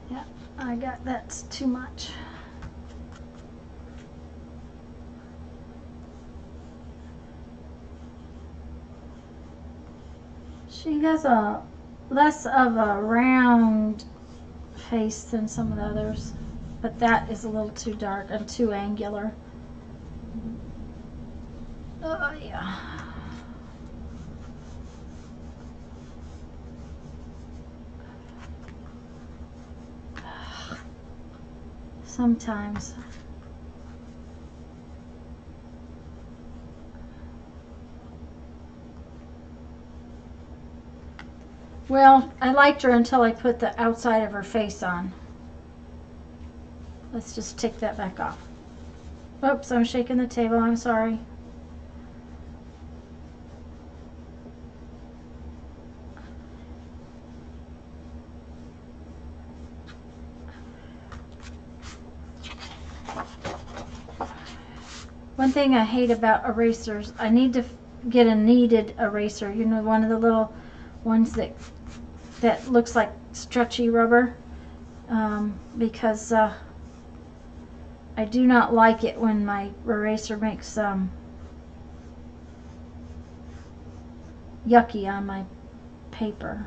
Yeah, I got that's too much. She has a less of a round face than some of the others, but that is a little too dark and too angular. Oh yeah. Sometimes. Well, I liked her until I put the outside of her face on. Let's just take that back off. Oops, I'm shaking the table. I'm sorry. One thing I hate about erasers, I need to get a kneaded eraser. You know, one of the little ones that looks like stretchy rubber, because I do not like it when my eraser makes yucky on my paper.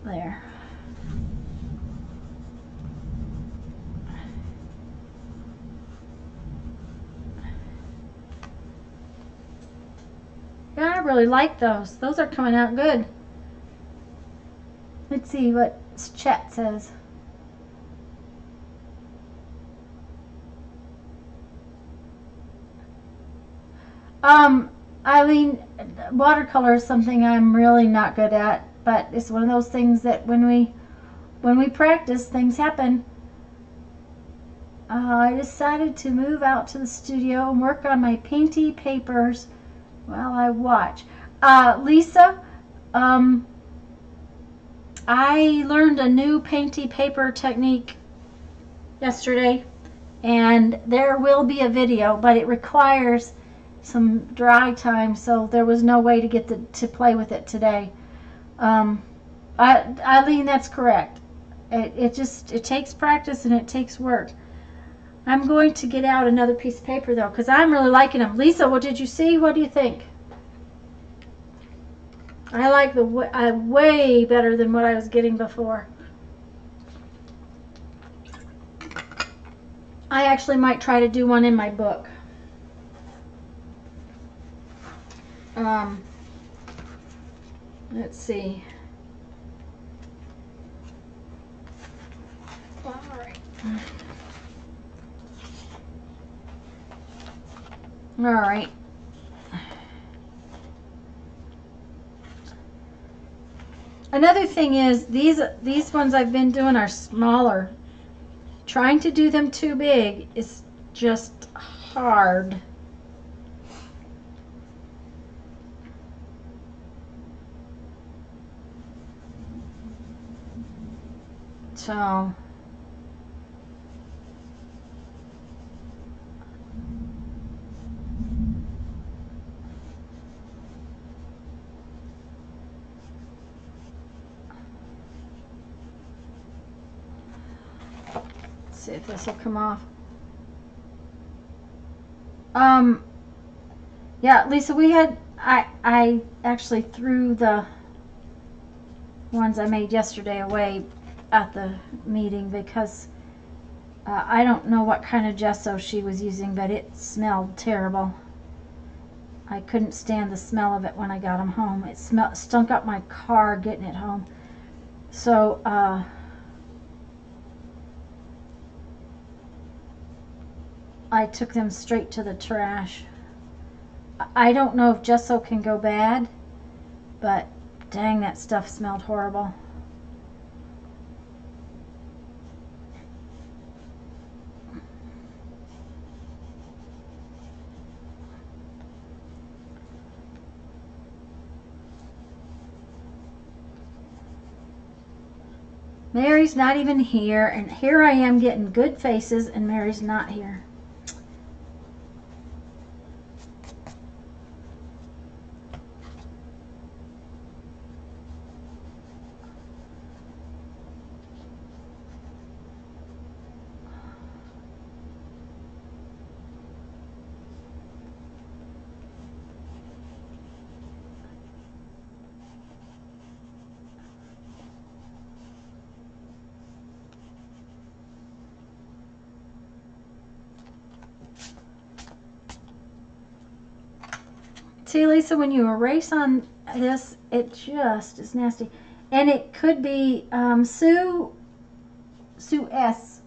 There. Yeah, I really like those. Those are coming out good. Let's see what chat says. Eileen, watercolor is something I'm really not good at, but it's one of those things that when we practice, things happen. I decided to move out to the studio and work on my painty papers while I watch. Lisa, I learned a new painty paper technique yesterday, and there will be a video, but it requires some dry time, so there was no way to get to play with it today. Eileen, that's correct. It takes practice and it takes work. I'm going to get out another piece of paper though, because I'm really liking them. Lisa, what did you see? What do you think? I like the way better than what I was getting before. I actually might try to do one in my book. Let's see. All right. All right. Another thing is these ones I've been doing are smaller. Trying to do them too big is just hard. So let's see if this will come off. Yeah, Lisa, we had I actually threw the ones I made yesterday away at the meeting because I don't know what kind of gesso she was using, but it smelled terrible. I couldn't stand the smell of it when I got them home. It stunk up my car getting it home. So I took them straight to the trash. I don't know if gesso can go bad, but dang, that stuff smelled horrible. Mary's not even here, and here I am getting good faces, and Mary's not here. See, Lisa, when you erase on this, it just is nasty. And it could be Sue S.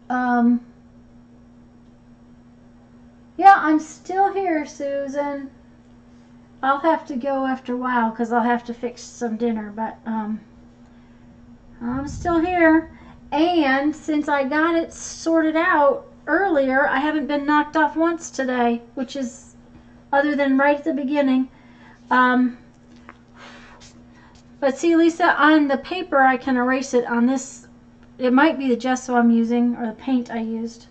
Yeah, I'm still here, Susan. I'll have to go after a while because I'll have to fix some dinner, but I'm still here. And since I got it sorted out earlier, I haven't been knocked off once today, which is other than right at the beginning. But see, Lisa, on the paper I can erase it. On this, it might be the gesso I'm using or the paint I used.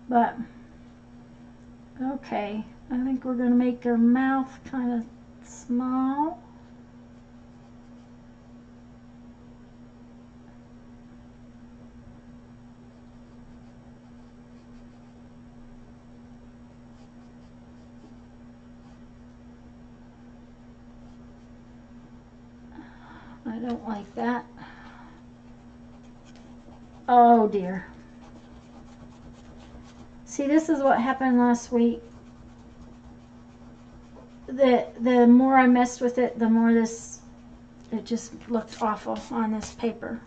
But, okay. I think we're going to make her mouth kind of small. I don't like that. Oh dear. See, this is what happened last week. The more I messed with it, the more it just looked awful on this paper.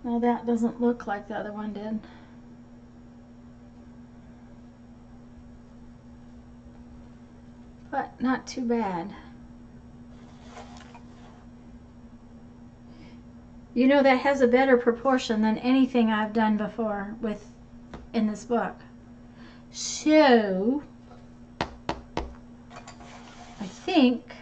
Well, that doesn't look like the other one did. But not too bad. You know, that has a better proportion than anything I've done before in this book. So, I think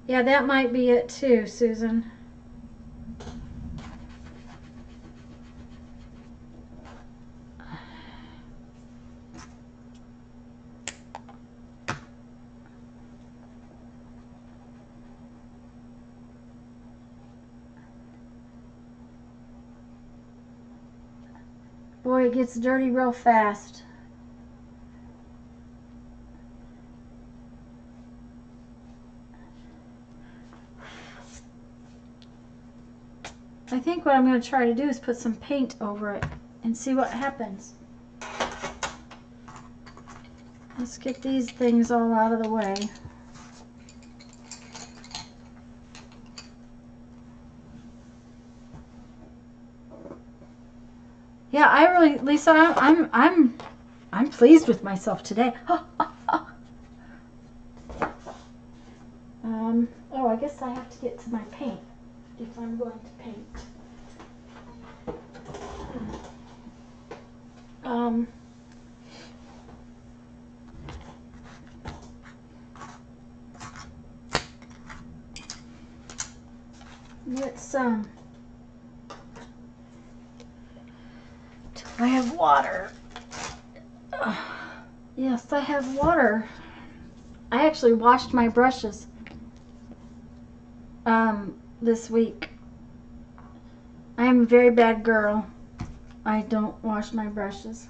yeah, that might be it too, Susan. Boy, it gets dirty real fast. I think what I'm going to try to do is put some paint over it and see what happens. Let's get these things all out of the way. Yeah, I really, Lisa, I'm pleased with myself today. Oh, I guess I have to get to my paint if I'm going to paint. Let's I have water. Yes, I have water. I actually washed my brushes this week. I am a very bad girl. I don't wash my brushes.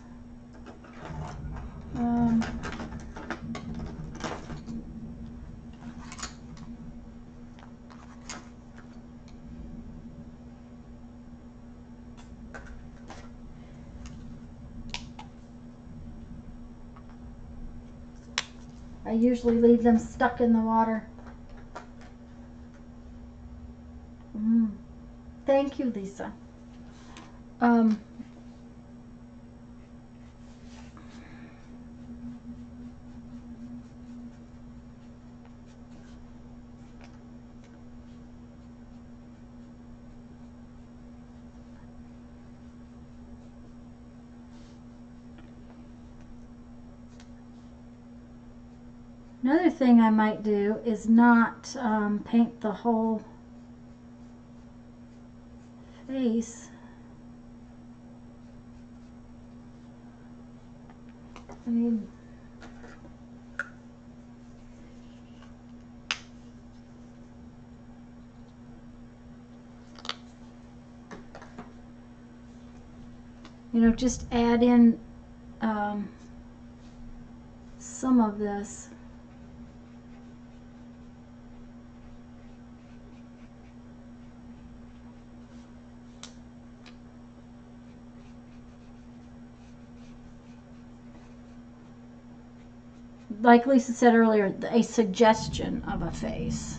I usually leave them stuck in the water. Thank you, Lisa. Another thing I might do is not paint the whole face. I mean, you know, just add in some of this. Like Lisa said earlier, a suggestion of a face.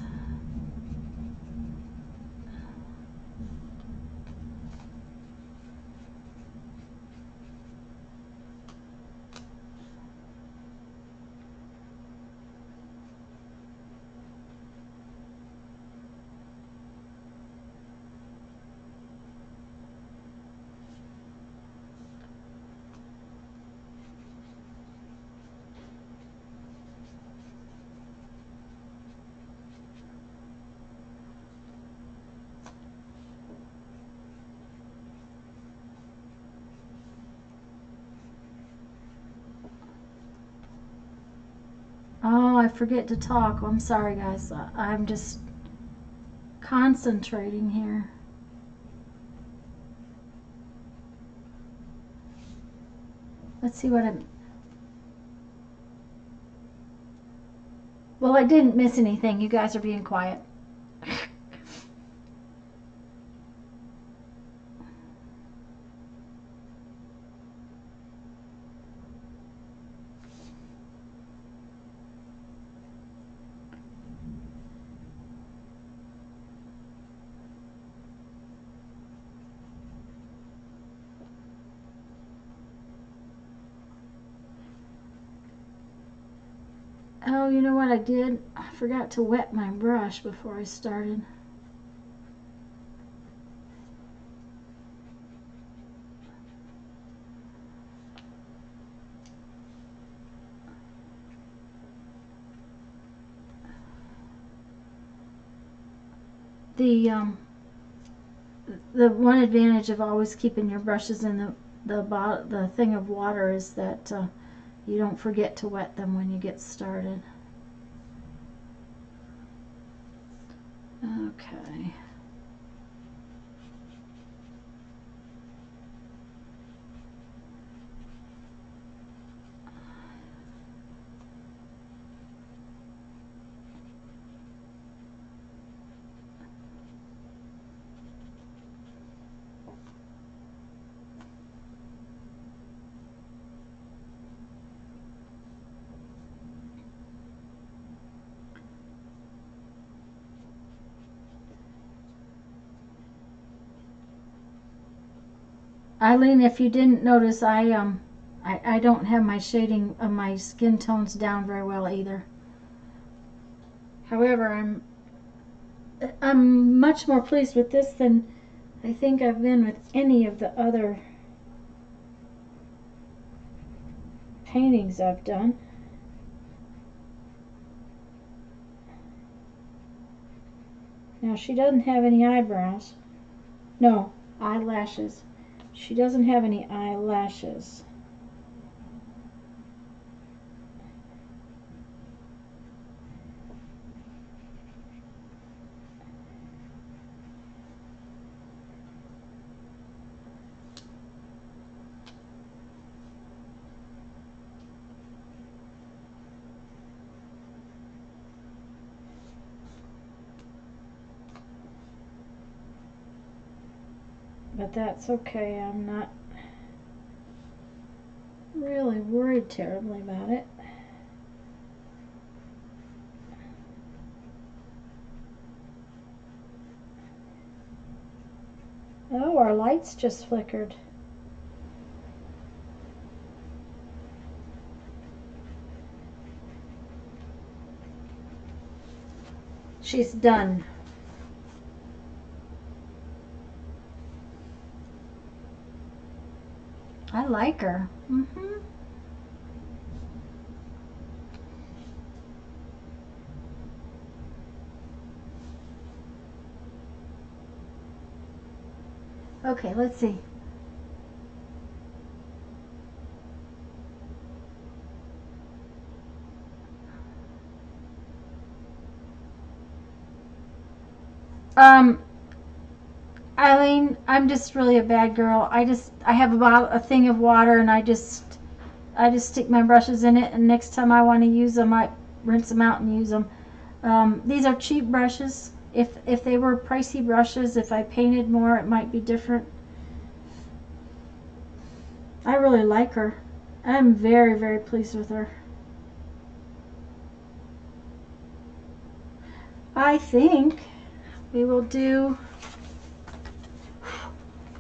Oh, I forget to talk. I'm sorry, guys. I'm just concentrating here. Let's see what I'm... Well, I didn't miss anything. You guys are being quiet. Oh, you know what I did? I forgot to wet my brush before I started. The one advantage of always keeping your brushes in the thing of water is that you don't forget to wet them when you get started. Okay. Eileen, if you didn't notice, I don't have my shading of my skin tones down very well either. However, I'm much more pleased with this than I think I've been with any of the other paintings I've done. Now she doesn't have any eyebrows. No, eyelashes. She doesn't have any eyelashes. But that's okay. I'm not really worried terribly about it. Oh, our lights just flickered. She's done. I like her. Okay, let's see. Eileen, I'm just really a bad girl. I have about a thing of water, and I just stick my brushes in it, and next time I want to use them, I rinse them out and use them. These are cheap brushes. If they were pricey brushes, if I painted more, it might be different. I really like her. I'm very, very pleased with her. I think we will do,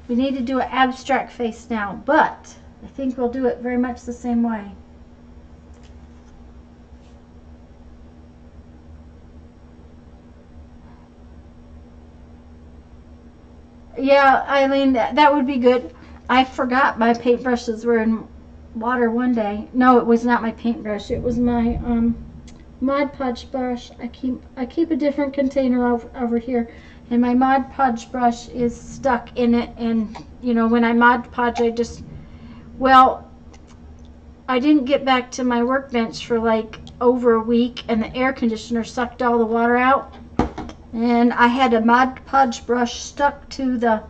we need to do an abstract face now, but I think we'll do it very much the same way. Yeah, Eileen, that would be good. I forgot my paintbrushes were in water one day. No, it was not my paintbrush. It was my Mod Podge brush. I keep a different container over here, and my Mod Podge brush is stuck in it. And you know, when I Mod Podge, I didn't get back to my workbench for like over a week, and the air conditioner sucked all the water out, and I had a Mod Podge brush stuck to the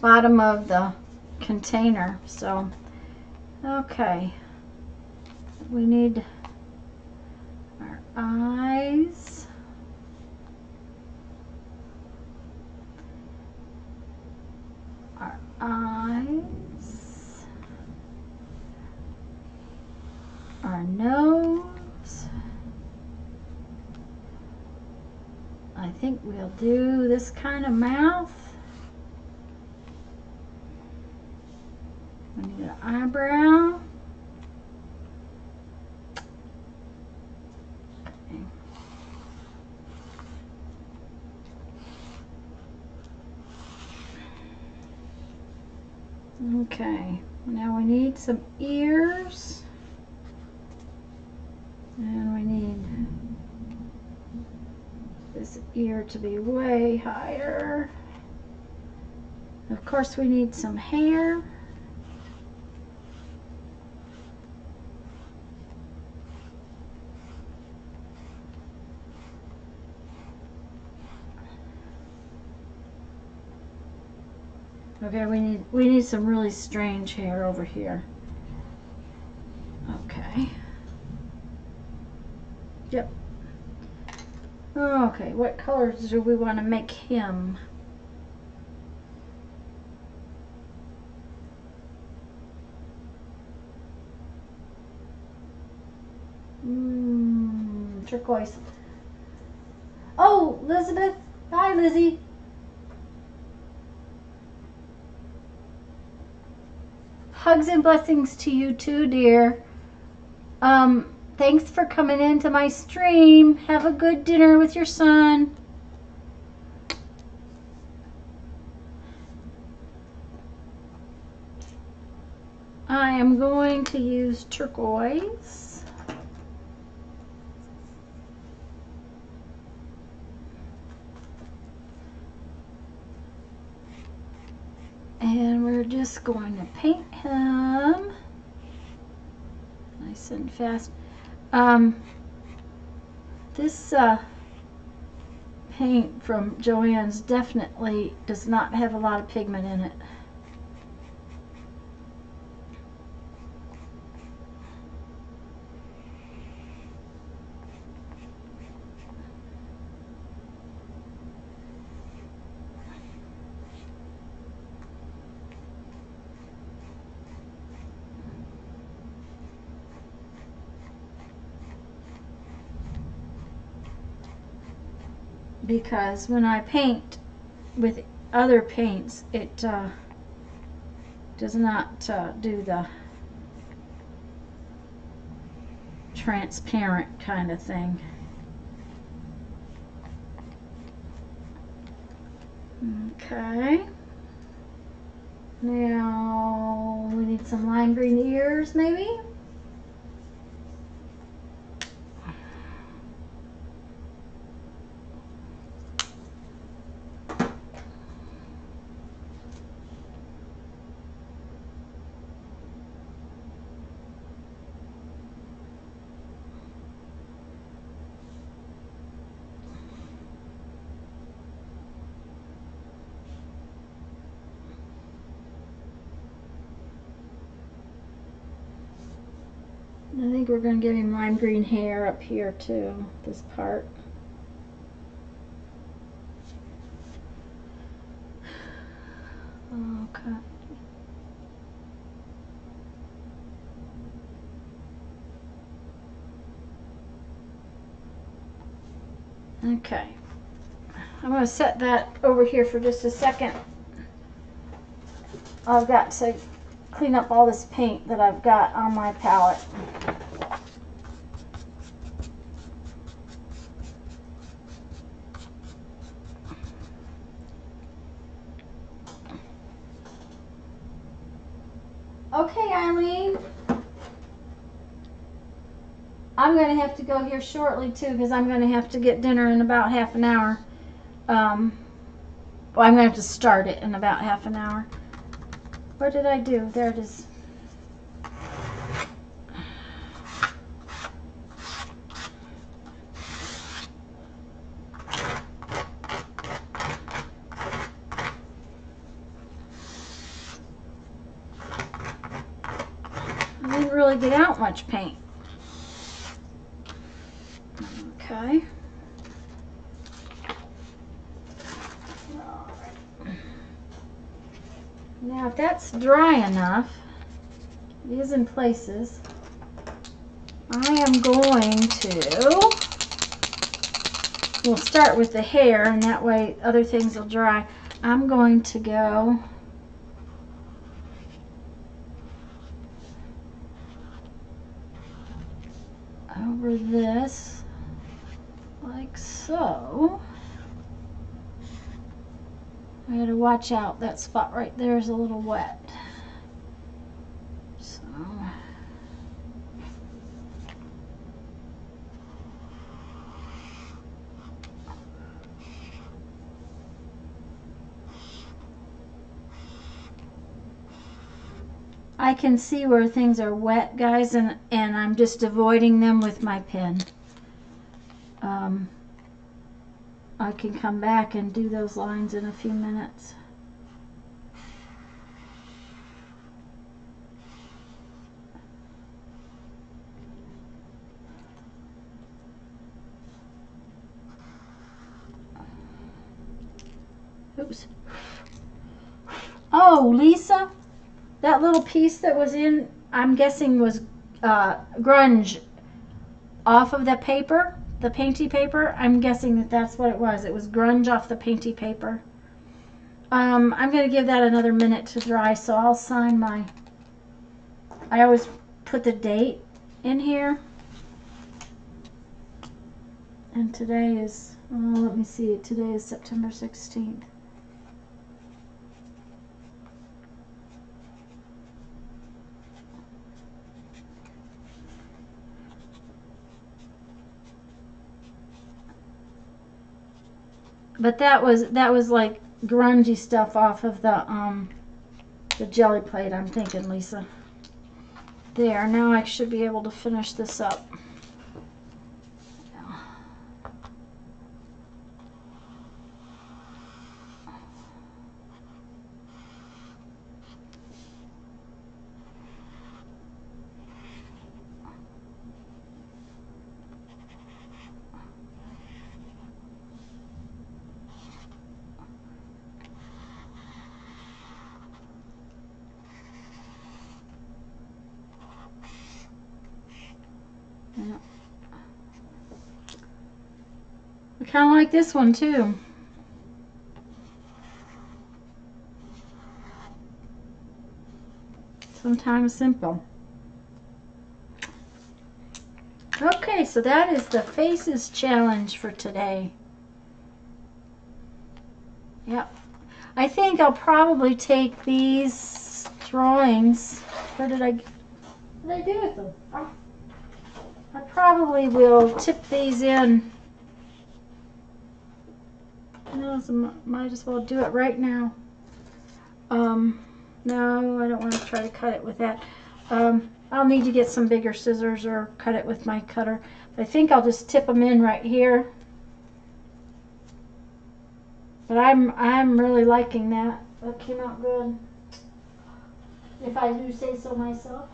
bottom of the container. So okay, we need our eyes. Our eyes. Our nose. I think we'll do this kind of mouth. We need an eyebrow. Okay, now we need some ears, and we need this ear to be way higher. Of course, we need some hair. Okay, we need some really strange hair over here. Okay. Yep. Okay, what colors do we want to make him? Turquoise. Oh, Elizabeth. Hi, Lizzie. hugs and blessings to you too, dear. Thanks for coming into my stream. Have a good dinner with your son. I am going to use turquoise. And we're just going to paint him nice and fast. This paint from Joann's definitely does not have a lot of pigment in it. Because when I paint with other paints, it does not do the transparent kind of thing. Okay. Now we need some lime green ears, maybe. I think we're going to give him lime green hair up here too, this part. Okay. Okay. I'm going to set that over here for just a second. I've got to clean up all this paint that I've got on my palette. Okay, Eileen. I'm going to have to go here shortly too because I'm going to have to get dinner in about half an hour. Well, I'm going to have to start it in about half an hour. What did I do? There it is. I didn't really get out much paint. Okay. Now if that's dry enough, it is in places, I am going to, we'll start with the hair and that way other things will dry. I'm going to go over this like so. I gotta watch out, that spot right there is a little wet. So I can see where things are wet, guys, and I'm just avoiding them with my pen. I can come back and do those lines in a few minutes. Oops. Oh, Lisa, that little piece that was in, I'm guessing was grunge off of the paper. The painty paper, I'm guessing that that's what it was. It was grunge off the painty paper. I'm going to give that another minute to dry, so I'll sign my I always put the date in here. And today is, let me see, today is September 16th. But that was like grungy stuff off of the jelly plate, I'm thinking, Lisa. There, now I should be able to finish this up. I kind of like this one too. Sometimes simple. Okay, so that is the faces challenge for today. Yep. I think I'll probably take these drawings. Where did I do with them? I probably will tip these in. No, so might as well do it right now. No, I don't want to try to cut it with that. I'll need to get some bigger scissors or cut it with my cutter. But I think I'll just tip them in right here. But I'm really liking that. That came out good, if I do say so myself.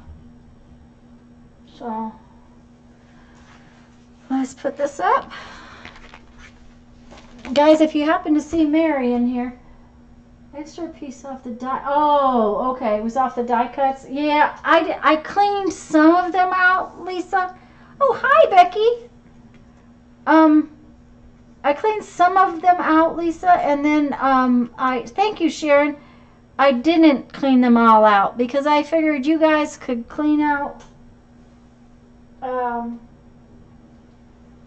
So let's put this up. Guys, if you happen to see Meri in here, extra piece off the die. Oh, okay, it was off the die cuts. Yeah, I cleaned some of them out, Lisa. Oh, hi, Becky. I cleaned some of them out, Lisa, and then thank you, Sharon. I didn't clean them all out because I figured you guys could clean out.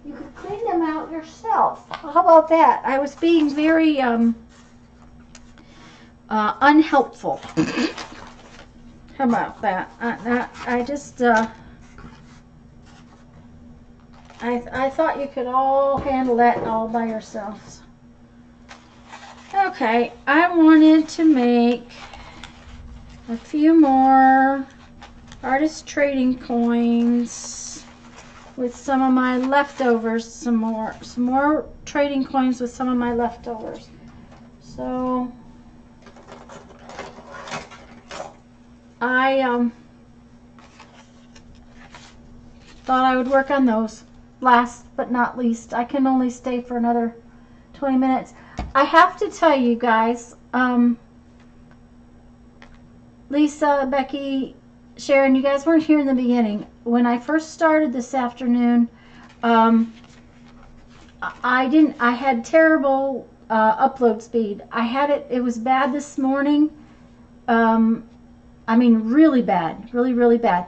You could clean them out yourself. How about that? I was being very unhelpful. How about that? I just I thought you could all handle that all by yourselves. Okay, I wanted to make a few more artist trading coins with some of my leftovers, some more trading coins with some of my leftovers. So I thought I would work on those. Last but not least, I can only stay for another 20 minutes. I have to tell you guys, Lisa, Becky, Sharon, you guys weren't here in the beginning. When I first started this afternoon, I had terrible upload speed. It was bad this morning. I mean, really bad, really bad.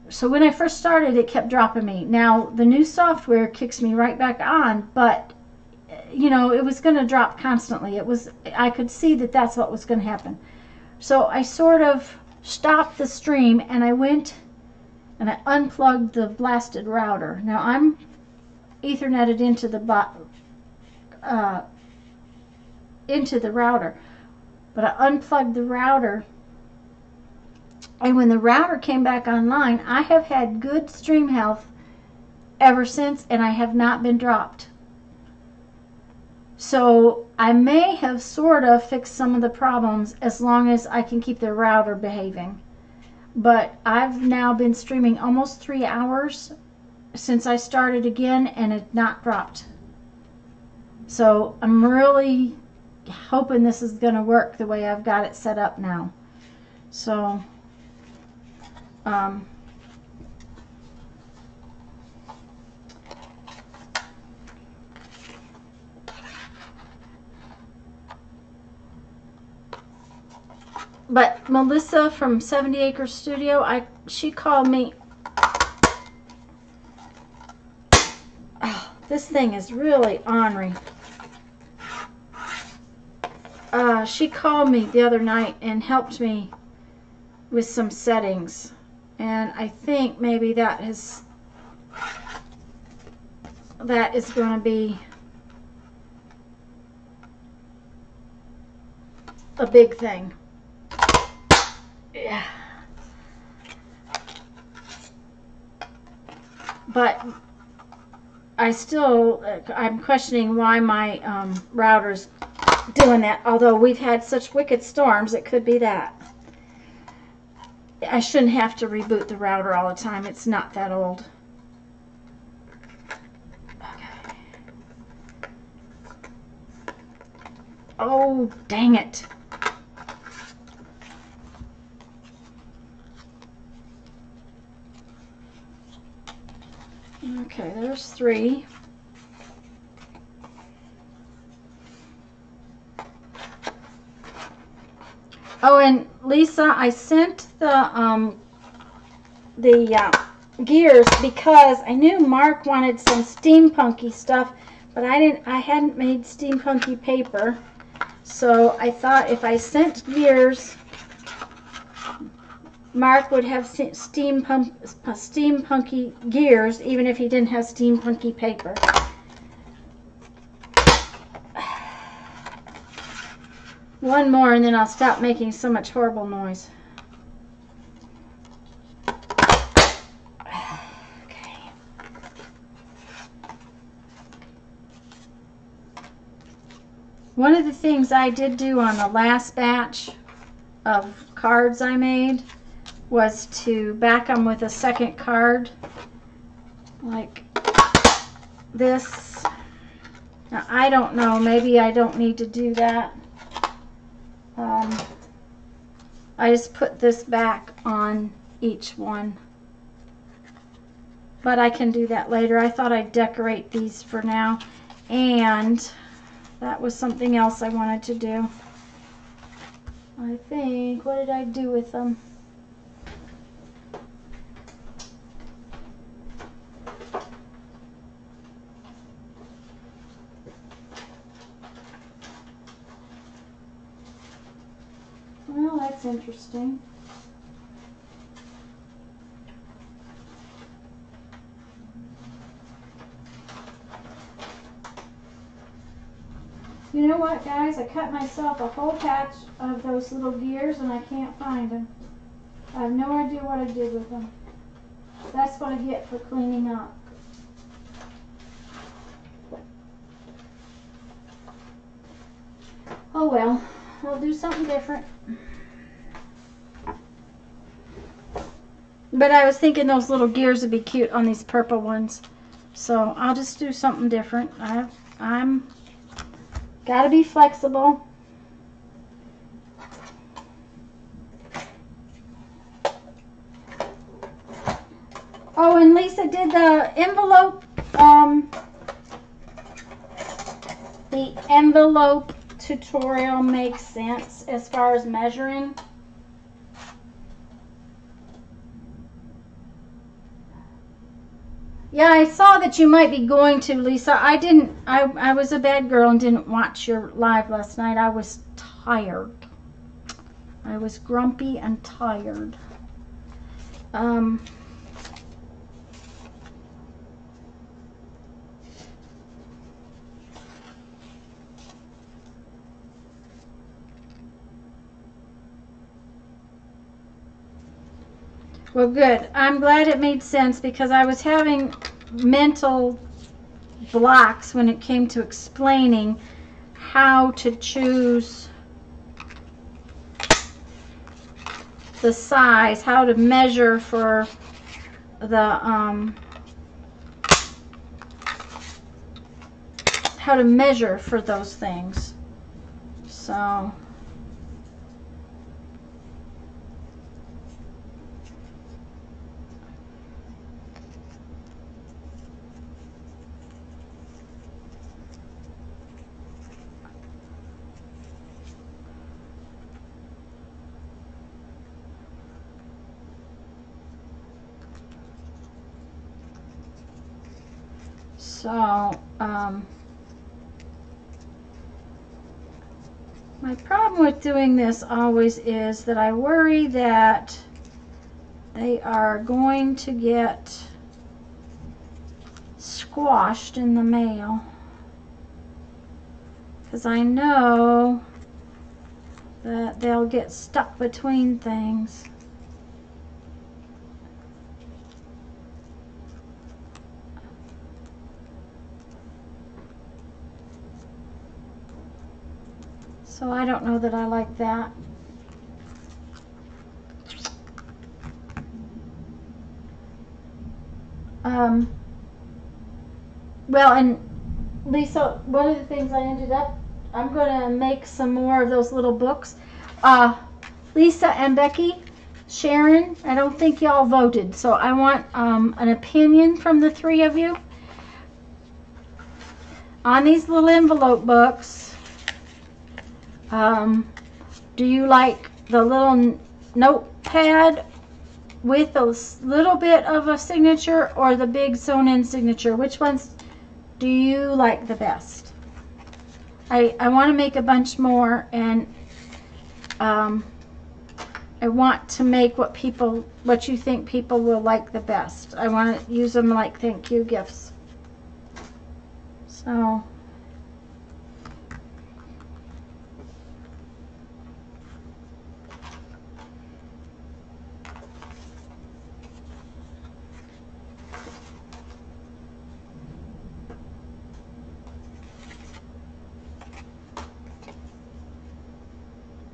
So when I first started, it kept dropping me. Now, the new software kicks me right back on, but, you know, it was going to drop constantly. I could see that that's what was going to happen. So I sort of stopped the stream, and I went and I unplugged the blasted router. Now, I'm Etherneted into the router, but I unplugged the router. And when the router came back online, I have had good stream health ever since, and I have not been dropped. So I may have sort of fixed some of the problems as long as I can keep the router behaving. But I've now been streaming almost 3 hours since I started again, and it's not dropped. So I'm really hoping this is going to work the way I've got it set up now. So But Melissa from 70 Acre Studio, she called me. Oh, this thing is really ornery. She called me the other night and helped me with some settings, and I think maybe that is going to be a big thing. Yeah. But I'm questioning why my router's doing that. Although we've had such wicked storms, it could be that. I shouldn't have to reboot the router all the time. It's not that old. Okay. Oh, dang it. Okay, there's 3. Oh, and Lisa, I sent the gears because I knew Mark wanted some steampunky stuff, but I hadn't made steampunky paper. So I thought if I sent gears, Mark would have steampunky gears, even if he didn't have steampunky paper. One more and then I'll stop making so much horrible noise. Okay. One of the things I did do on the last batch of cards I made was to back them with a second card like this. Now I don't know, maybe I don't need to do that. I just put this back on each one, but I can do that later. I thought I'd decorate these for now, and that was something else I wanted to do. I think, what did I do with them? Well, that's interesting. You know what, guys? I cut myself a whole patch of those little gears and I can't find them. I have no idea what I did with them. That's what I get for cleaning up. Oh well, we'll do something different. But I was thinking those little gears would be cute on these purple ones. So I'll just do something different. I'm gotta be flexible. Oh, and Lisa, did the envelope tutorial make sense as far as measuring? Yeah, I saw that you might be going to, Lisa. I didn't. I was a bad girl and didn't watch your live last night. I was tired. I was grumpy and tired. Well, good. I'm glad it made sense because I was having mental blocks when it came to explaining how to choose the size, how to measure for the how to measure for those things. So So, my problem with doing this always is that I worry that they are going to get squashed in the mail. Because I know that they'll get stuck between things. So I don't know that I like that. Well, and Lisa, one of the things I ended up, I'm going to make some more of those little books. Lisa and Becky, Sharon, I don't think y'all voted, so I want an opinion from the three of you on these little envelope books. Do you like the little notepad with a little bit of a signature or the big sewn-in signature? Which ones do you like the best? I want to make a bunch more, and I want to make what you think people will like the best. I want to use them like thank you gifts. So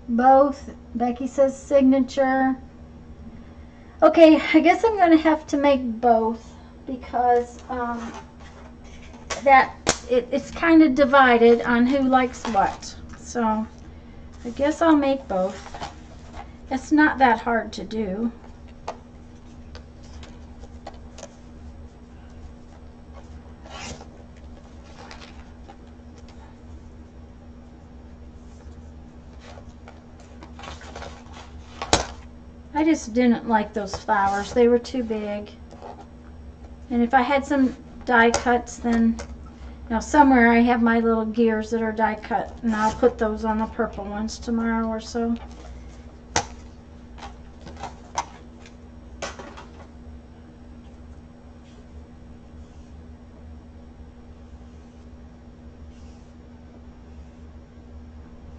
both. Becky says signature. Okay, I guess I'm going to have to make both because it's kind of divided on who likes what. So I guess I'll make both. It's not that hard to do. I just didn't like those flowers. They were too big. And if I had some die cuts, then, somewhere I have my little gears that are die cut, and I'll put those on the purple ones tomorrow or so.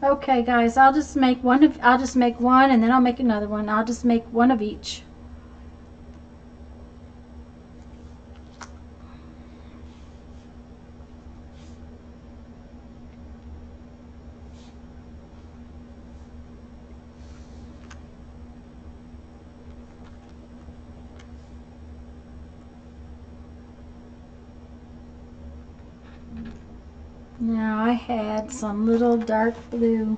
Okay, guys, I'll just make one, and then I'll make another one. I'll just make one of each. Now I had some little dark blue.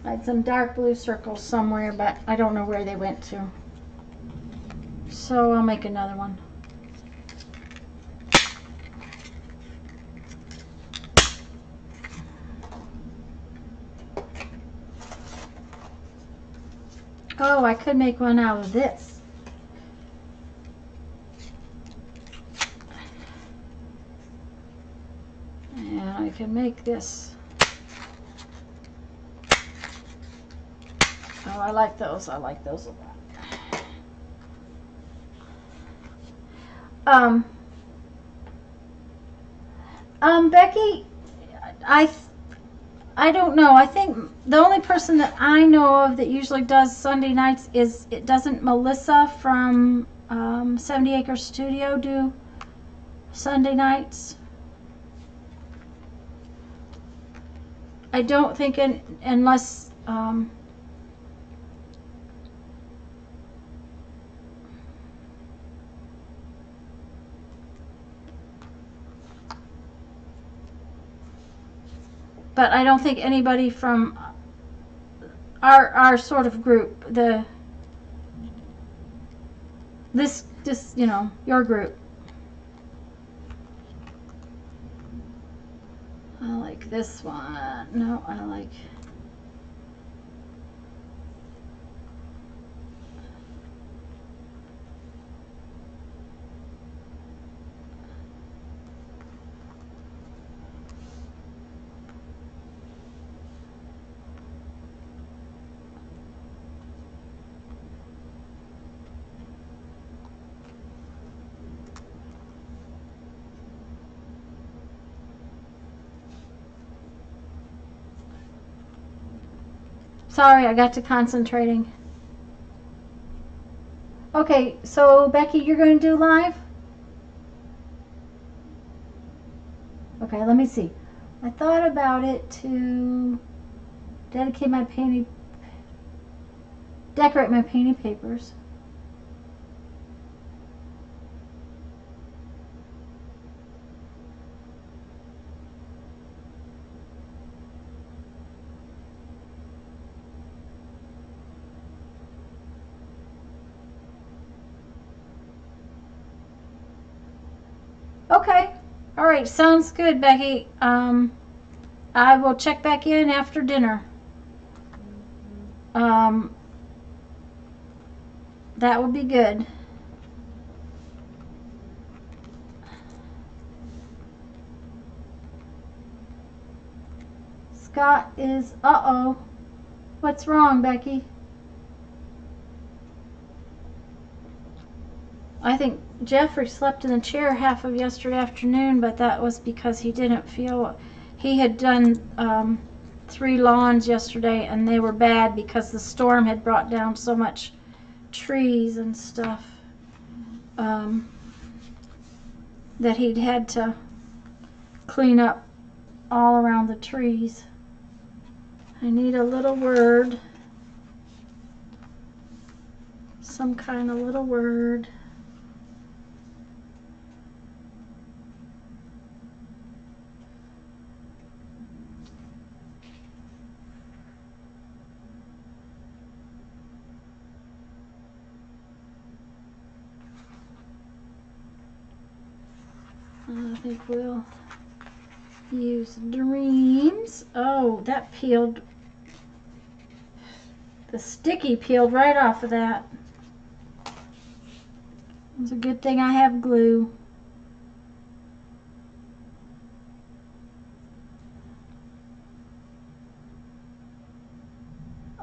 I had some dark blue circles somewhere, but I don't know where they went to. So I'll make another one. Oh, I could make one out of this. And I can make this. Oh, I like those. I like those a lot. Becky, I don't know. I think the only person that I know of that usually does Sunday nights doesn't Melissa from 70 Acre Studio do Sunday nights? I don't think unless but I don't think anybody from our sort of group, this your group. I like this one. No, I like Sorry, I got to concentrating. Okay, so Becky, you're going to do live? Okay, let me see. I thought about it to decorate my painting papers. Okay. All right, sounds good, Becky. I will check back in after dinner. That would be good. Scott is, uh-oh. What's wrong, Becky? I think Jeffrey slept in the chair half of yesterday afternoon, but that was because he didn't feel, he had done 3 lawns yesterday and they were bad because the storm had brought down so much trees and stuff that he'd had to clean up all around the trees. I need a little word, some kind of little word. I think we'll use dreams. Oh, that peeled. The sticky peeled right off of that. It's a good thing I have glue.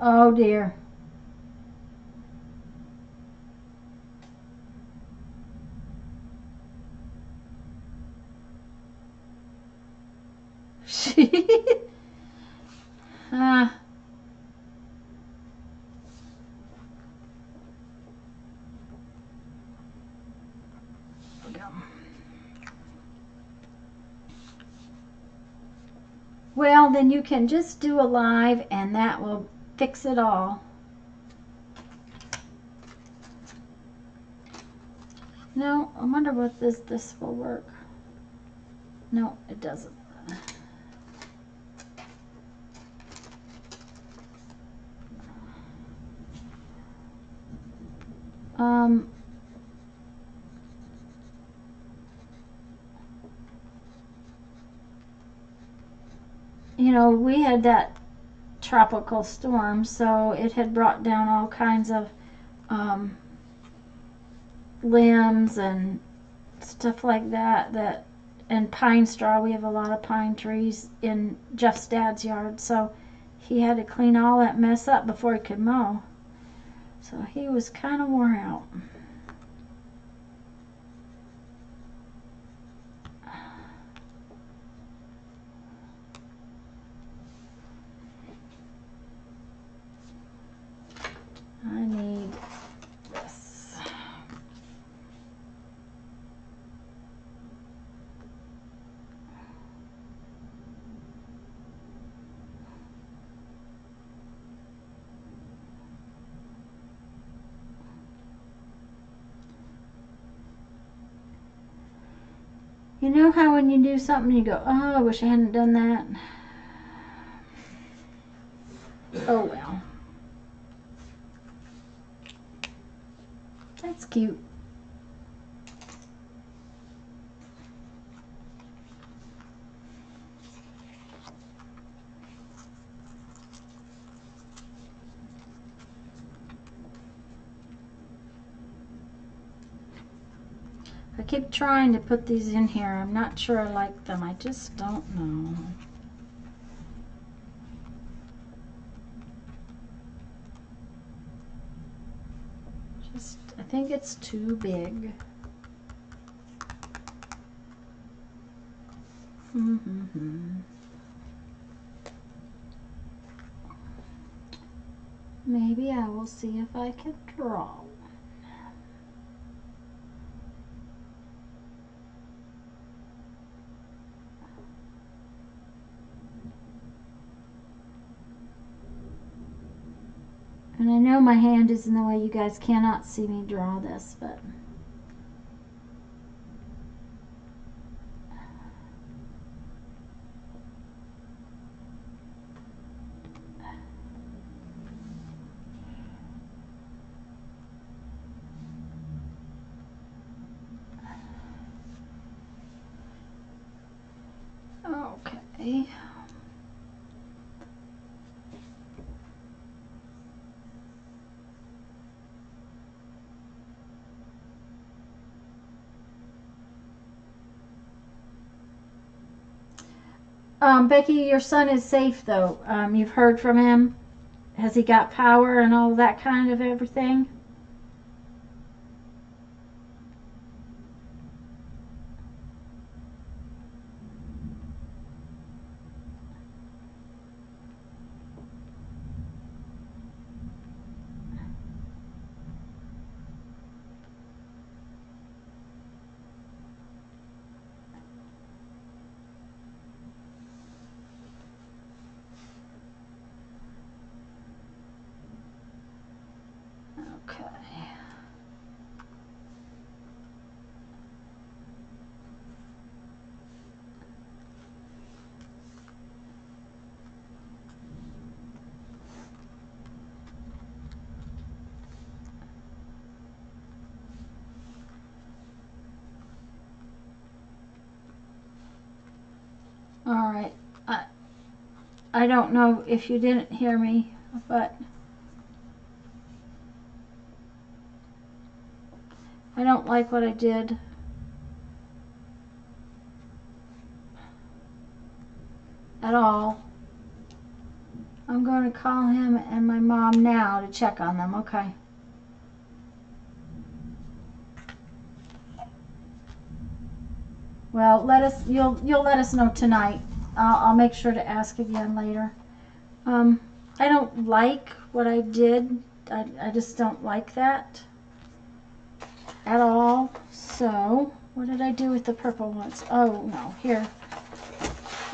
Oh dear. Ah. Well, then you can just do a live and that will fix it all. No, I wonder what this will work. No, it doesn't. You know, we had that tropical storm, so it had brought down all kinds of limbs and stuff like that, and pine straw. We have a lot of pine trees in Jeff's dad's yard, so he had to clean all that mess up before he could mow. So he was kind of wore out. I need this. You know how when you do something you go, oh, I wish I hadn't done that. Oh well. That's cute. I keep trying to put these in here. I'm not sure I like them. I just don't know. I think it's too big. maybe I will see if I can draw. And I know my hand is in the way, you guys cannot see me draw this, but okay. Becky, your son is safe though. You've heard from him? Has he got power and all that kind of everything? Okay. All right. I don't know if you didn't hear me, but I don't like what I did. At all. I'm going to call him and my mom now to check on them, okay? Well, you'll let us know tonight. I'll make sure to ask again later. I don't like what I did. I just don't like that at all. So, what did I do with the purple ones? Oh, no, here.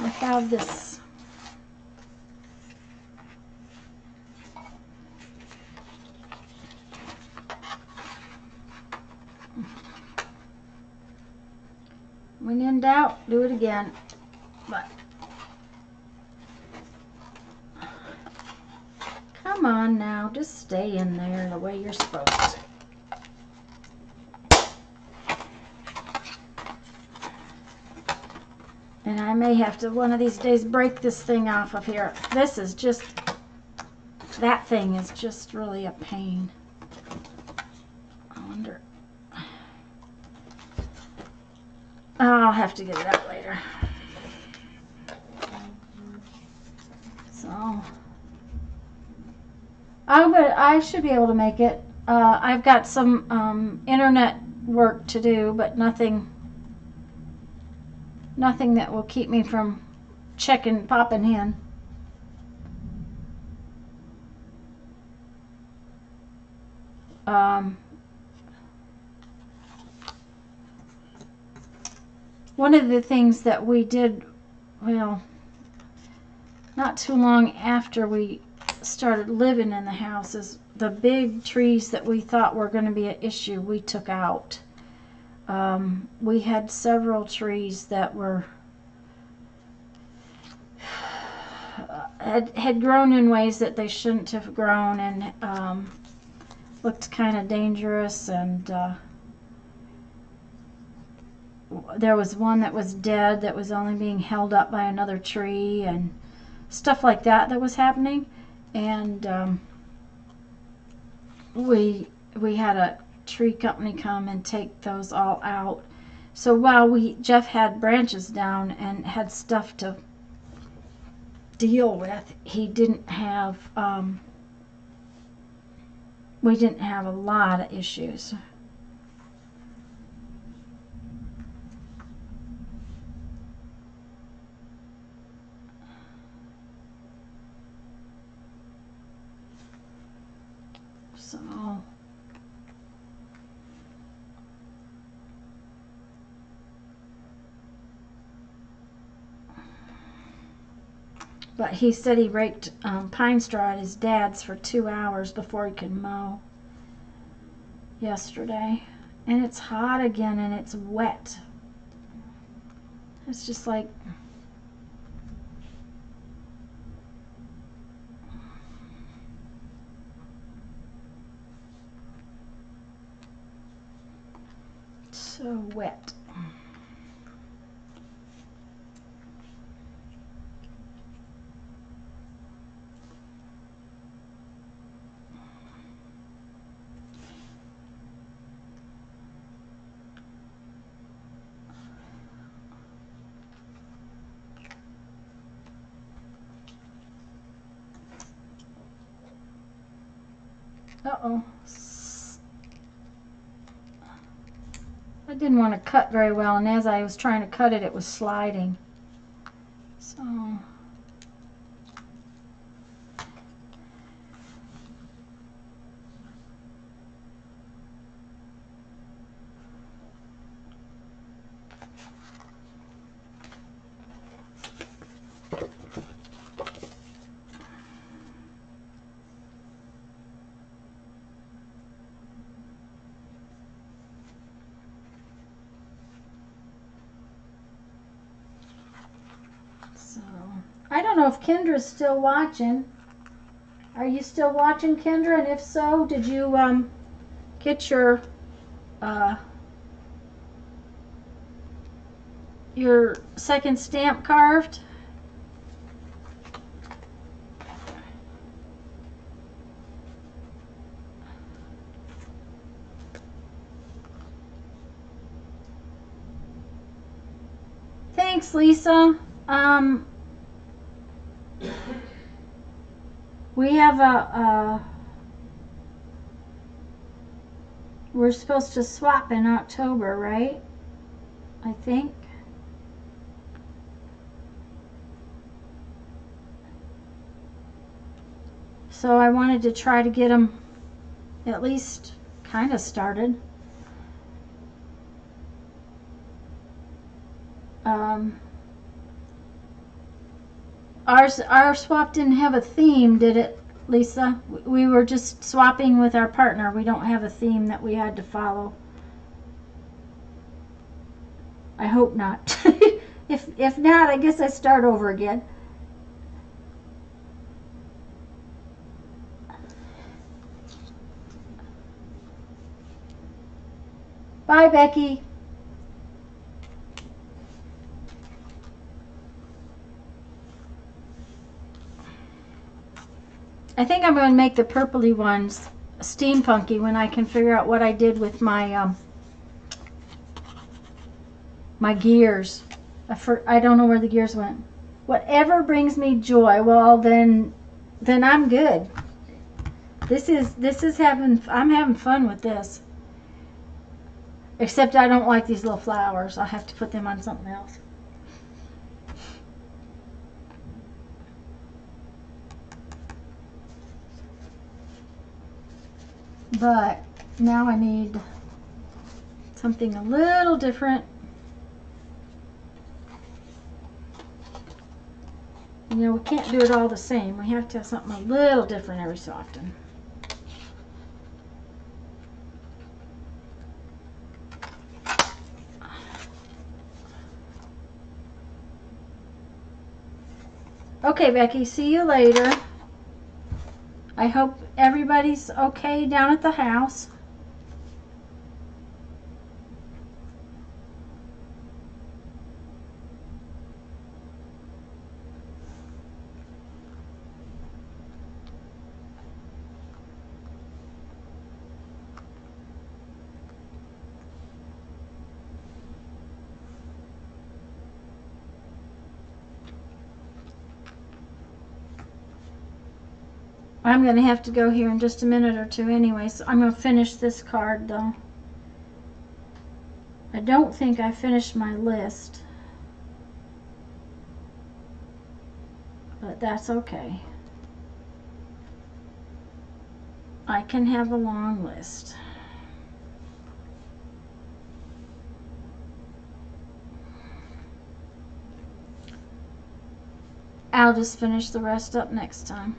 I have this. When in doubt, do it again. But come on now, just stay in there the way you're supposed to. And I may have to one of these days break this thing off of here. This is just, that thing is just really a pain. I wonder. I'll have to get it out later. So I should be able to make it. I've got some internet work to do, but nothing that will keep me from popping in. One of the things that we did, well, not too long after we started living in the house, is the big trees that we thought were going to be an issue, we took out. We had several trees that were had grown in ways that they shouldn't have grown, and looked kind of dangerous, and there was one that was dead that was only being held up by another tree, and stuff like that was happening. And we had a tree company come and take those all out. So while Jeff had branches down and had stuff to deal with, he didn't have we didn't have a lot of issues. But he said he raked pine straw at his dad's for 2 hours before he could mow yesterday. And it's hot again and it's wet. It's just like, so wet. Uh-oh. I didn't want to cut very well, and as I was trying to cut it, it was sliding. So... I don't know if Kendra's still watching. Are you still watching, Kendra? And if so, did you get your second stamp carved? Thanks, Lisa. We have we're supposed to swap in October, right? I think. So I wanted to try to get them at least kind of started. Our swap didn't have a theme, did it, Lisa? We were just swapping with our partner. We don't have a theme that we had to follow. I hope not. If not, I guess I start over again. Bye, Becky. I think I'm going to make the purpley ones steampunky when I can figure out what I did with my my gears. I don't know where the gears went. Whatever brings me joy, well then I'm good. This is I'm having fun with this. Except I don't like these little flowers. I'll have to put them on something else. But now I need something a little different. You know, we can't do it all the same. We have to have something a little different every so often. Okay, Becky, see you later. I hope everybody's okay down at the house. I'm going to have to go here in just a minute or two anyway, so I'm going to finish this card though. I don't think I finished my list, but that's okay. I can have a long list. I'll just finish the rest up next time.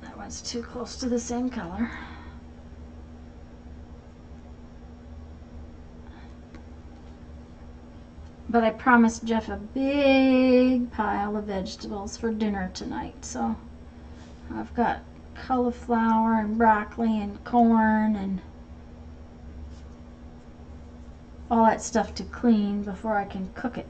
That one's too close to the same color. But I promised Jeff a big pile of vegetables for dinner tonight. So I've got cauliflower and broccoli and corn and all that stuff to clean before I can cook it.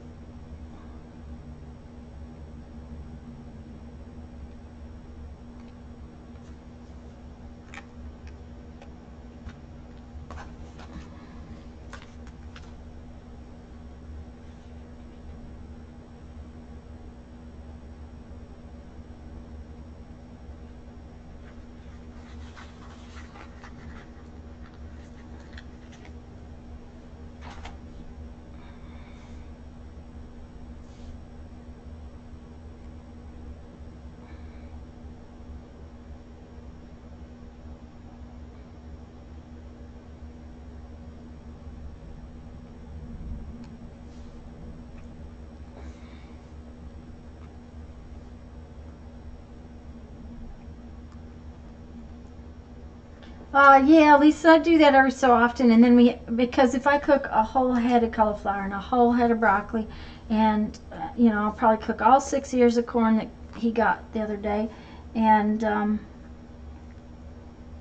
Yeah, Lisa, I do that every so often, and then because if I cook a whole head of cauliflower and a whole head of broccoli, and you know, I'll probably cook all 6 ears of corn that he got the other day, and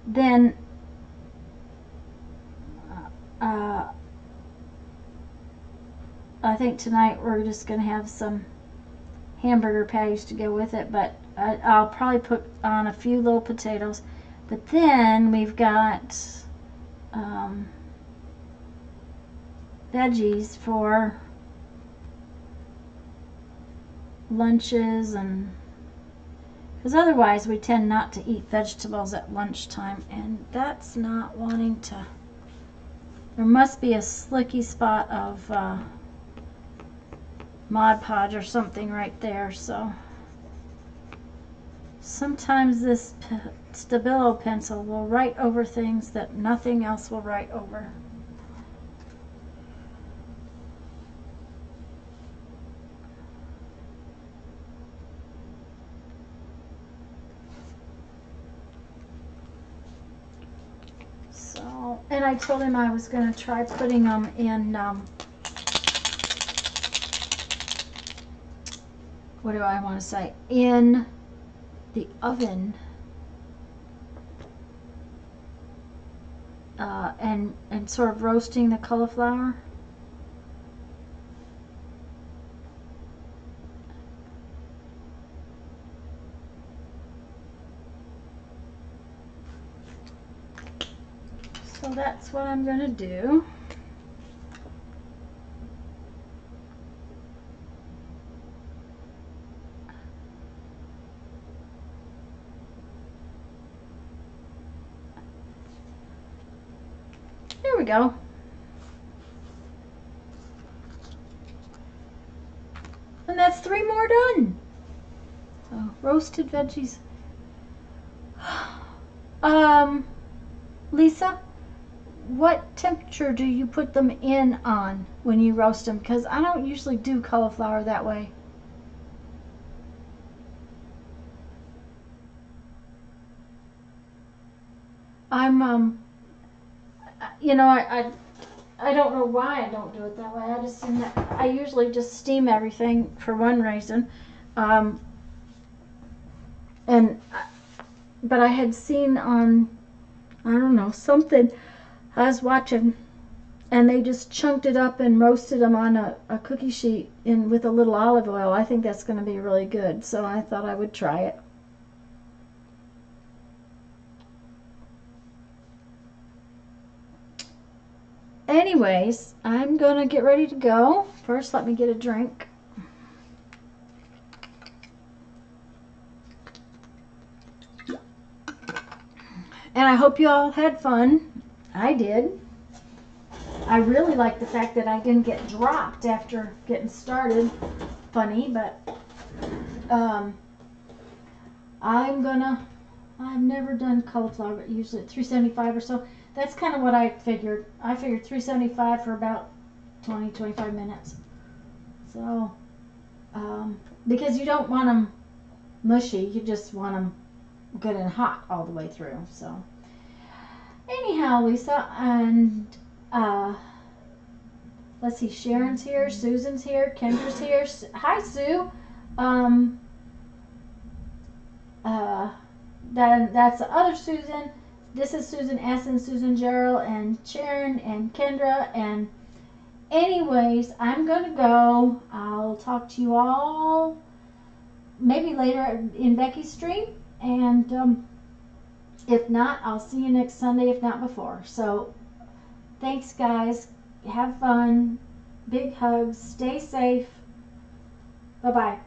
then I think tonight we're just gonna have some hamburger patties to go with it, but I'll probably put on a few little potatoes. But then we've got veggies for lunches, and because otherwise we tend not to eat vegetables at lunchtime, and that's not wanting to. There must be a slicky spot of Mod Podge or something right there. So sometimes this Stabilo pencil will write over things that nothing else will write over. So, and I told him I was going to try putting them in, what do I want to say, in the oven. And sort of roasting the cauliflower. So that's what I'm going to do. There we go. And that's 3 more done. So roasted veggies. Lisa, what temperature do you put them in on when you roast them? Because I don't usually do cauliflower that way. I'm you know, I don't know why I don't do it that way. I just assume that I usually just steam everything for one reason. But I had seen on, I don't know, something I was watching, and they just chunked it up and roasted them on a cookie sheet with a little olive oil. I think that's going to be really good, so I thought I would try it. Anyways, I'm gonna get ready to go. First, let me get a drink. And I hope you all had fun. I did. I really like the fact that I didn't get dropped after getting started. Funny, but I'm gonna I've never done cauliflower, but usually at 375 or so. That's kind of what I figured. I figured 375 for about 20-25 minutes. So, because you don't want them mushy, you just want them good and hot all the way through. So, anyhow, Lisa, and let's see, Sharon's here, Susan's here, Kendra's here. Hi, Sue. That's the other Susan. This is Susan S. and Susan Gerald and Sharon and Kendra. And anyways, I'm going to go. I'll talk to you all maybe later in Becky's stream. And if not, I'll see you next Sunday, if not before. So thanks, guys. Have fun. Big hugs. Stay safe. Bye-bye.